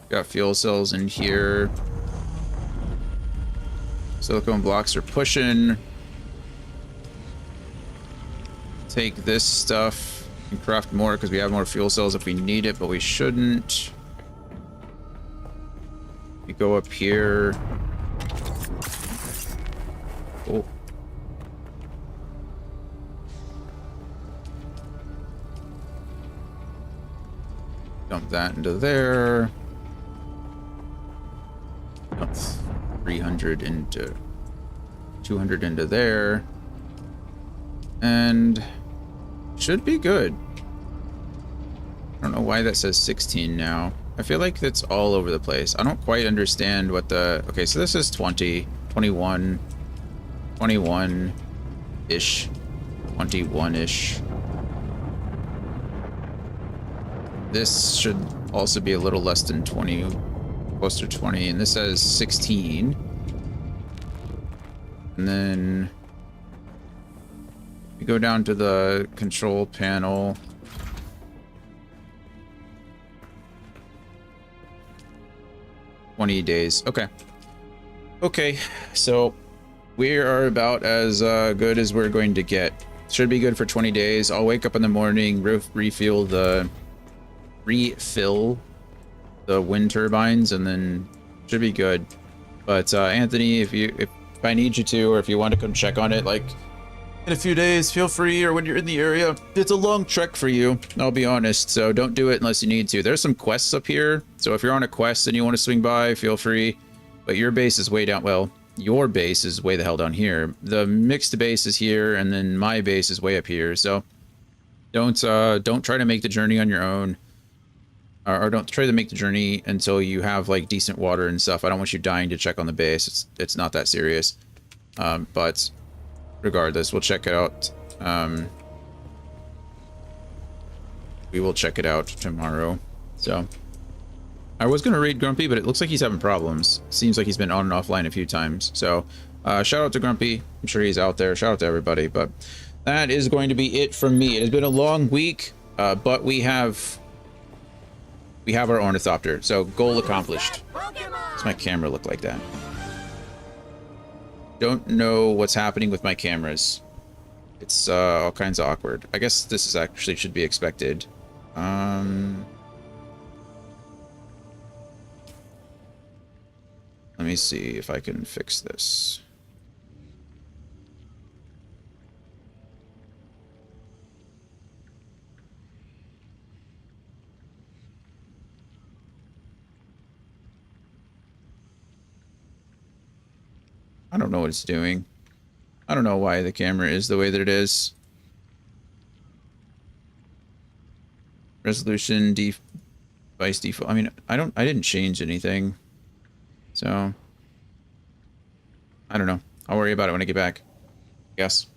Got fuel cells in here. Silicone blocks are pushing. Take this stuff and craft more because we have more fuel cells if we need it, but we shouldn't. We go up here. Oh. Dump that into there. Dump 300 into 200 into there. And should be good. I don't know why that says 16 now. I feel like that's all over the place. I don't quite understand what the... Okay, so this is 20, 21, 21-ish, 21-ish. This should also be a little less than 20, close to 20, and this says 16. And then we go down to the control panel. $20 days. Okay. Okay, so we are about as good as we're going to get. Should be good for 20 days. I'll wake up in the morning, refill the wind turbines, and then should be good. But Anthony, if I need you to, or if you want to come check on it, like in a few days, feel free, or when you're in the area. It's a long trek for you, I'll be honest, so don't do it unless you need to. There's some quests up here, so if you're on a quest and you want to swing by, feel free. But your base is way down, well, your base is way the hell down here. The mixed base is here, and then my base is way up here, so don't try to make the journey on your own. Or don't try to make the journey until you have like decent water and stuff. I don't want you dying to check on the base. It's not that serious. But regardless, we'll check it out. We will check it out tomorrow. So I was gonna raid Grumpy, but it looks like he's having problems. Seems like he's been on and offline a few times. So shout out to Grumpy. I'm sure he's out there. Shout out to everybody. But that is going to be it from me. It has been a long week, but we have our ornithopter, so goal accomplished. Does my camera look like that? Don't know what's happening with my cameras. It's all kinds of awkward. I guess this is actually should be expected. Let me see if I can fix this. I don't know what it's doing. I don't know why the camera is the way that it is. Resolution, device default. I mean, I didn't change anything. So I don't know. I'll worry about it when I get back. Yes.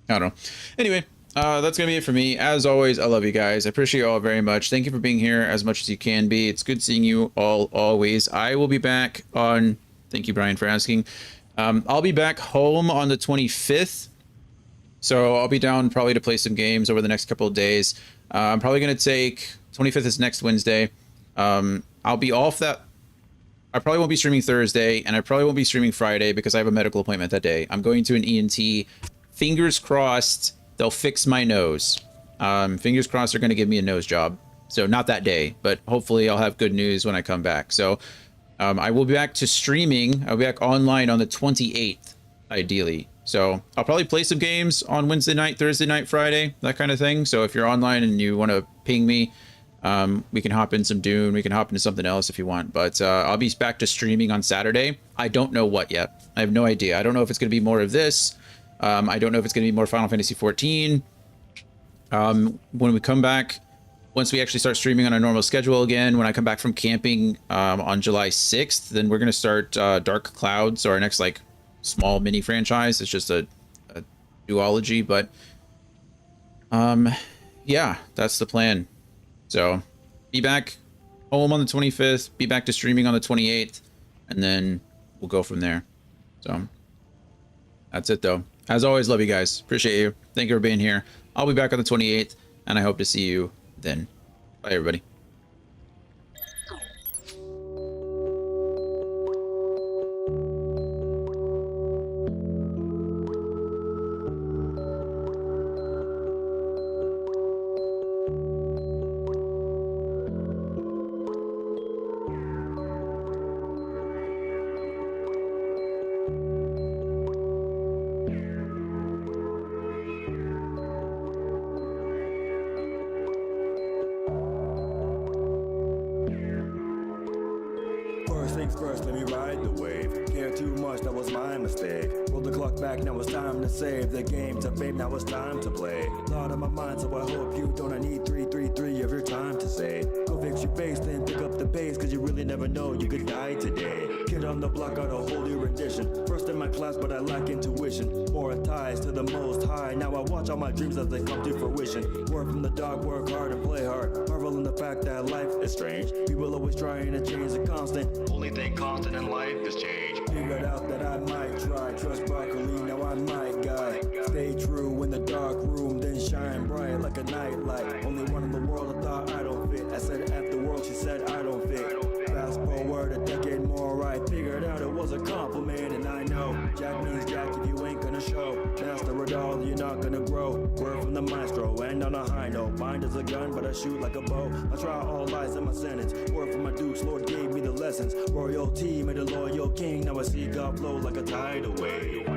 I don't know. Anyway, that's gonna be it for me. As always, I love you guys. I appreciate you all very much. Thank you for being here as much as you can be. It's good seeing you all always. I will be back on, thank you Brian for asking. I'll be back home on the 25th. So I'll be down probably to play some games over the next couple of days. I'm probably gonna take, 25th is next Wednesday. I'll be off that, I probably won't be streaming Thursday, and I probably won't be streaming Friday because I have a medical appointment that day. I'm going to an ENT. Fingers crossed they'll fix my nose. Fingers crossed they're going to give me a nose job. So not that day, but hopefully I'll have good news when I come back. So I will be back to streaming. I'll be back online on the 28th, ideally. So I'll probably play some games on Wednesday night, Thursday night, Friday, that kind of thing. So if you're online and you want to ping me, we can hop in some Dune. We can hop into something else if you want. But I'll be back to streaming on Saturday. I don't know what yet. I have no idea. I don't know if it's going to be more of this. I don't know if it's going to be more Final Fantasy 14. When we come back, once we actually start streaming on our normal schedule again, when I come back from camping on July 6th, then we're going to start Dark Cloud. So our next like small mini franchise. It's just a duology, but yeah, that's the plan. So be back home on the 25th, be back to streaming on the 28th, and then we'll go from there. So that's it though. As always, love you guys. Appreciate you. Thank you for being here. I'll be back on the 28th, and I hope to see you then. Bye, everybody. First, let me ride the wave. Care too much, that was my mistake. Roll the clock back, now it's time to save the game to fame, now it's time to play. Lot on my mind, so I hope you don't. I need 333 of your time to say. Go fix your face, then pick up the pace, cause you really never know, you could die today. Kid on the block, got a whole new rendition. First in my class, but I lack intuition. More ties to the most high. Now I watch all my dreams as they come to fruition. Work from the dark, work hard and play hard. Marvel in the fact that life is strange. People always trying to change the constant. Only thing constant in life is change. Figured out that I might try. Trust broccoli, now I might guy. Stay true in the dark room, then shine bright like a nightlight. Only one in the world I thought I don't fit. I said F the world, she said I don't fit. Fast forward a decade more, I figured out it was a compliment. And I know Jack means Jack if you ain't gonna show. Master it all, you're not gonna grow. Word from the maestro, and on a high note. Mind is a gun, but I shoot like a bow. I try all lies in my sentence. Word from my dukes, Lord gave me the lessons. Royalty made a loyal king, now I see God flow like a tidal wave.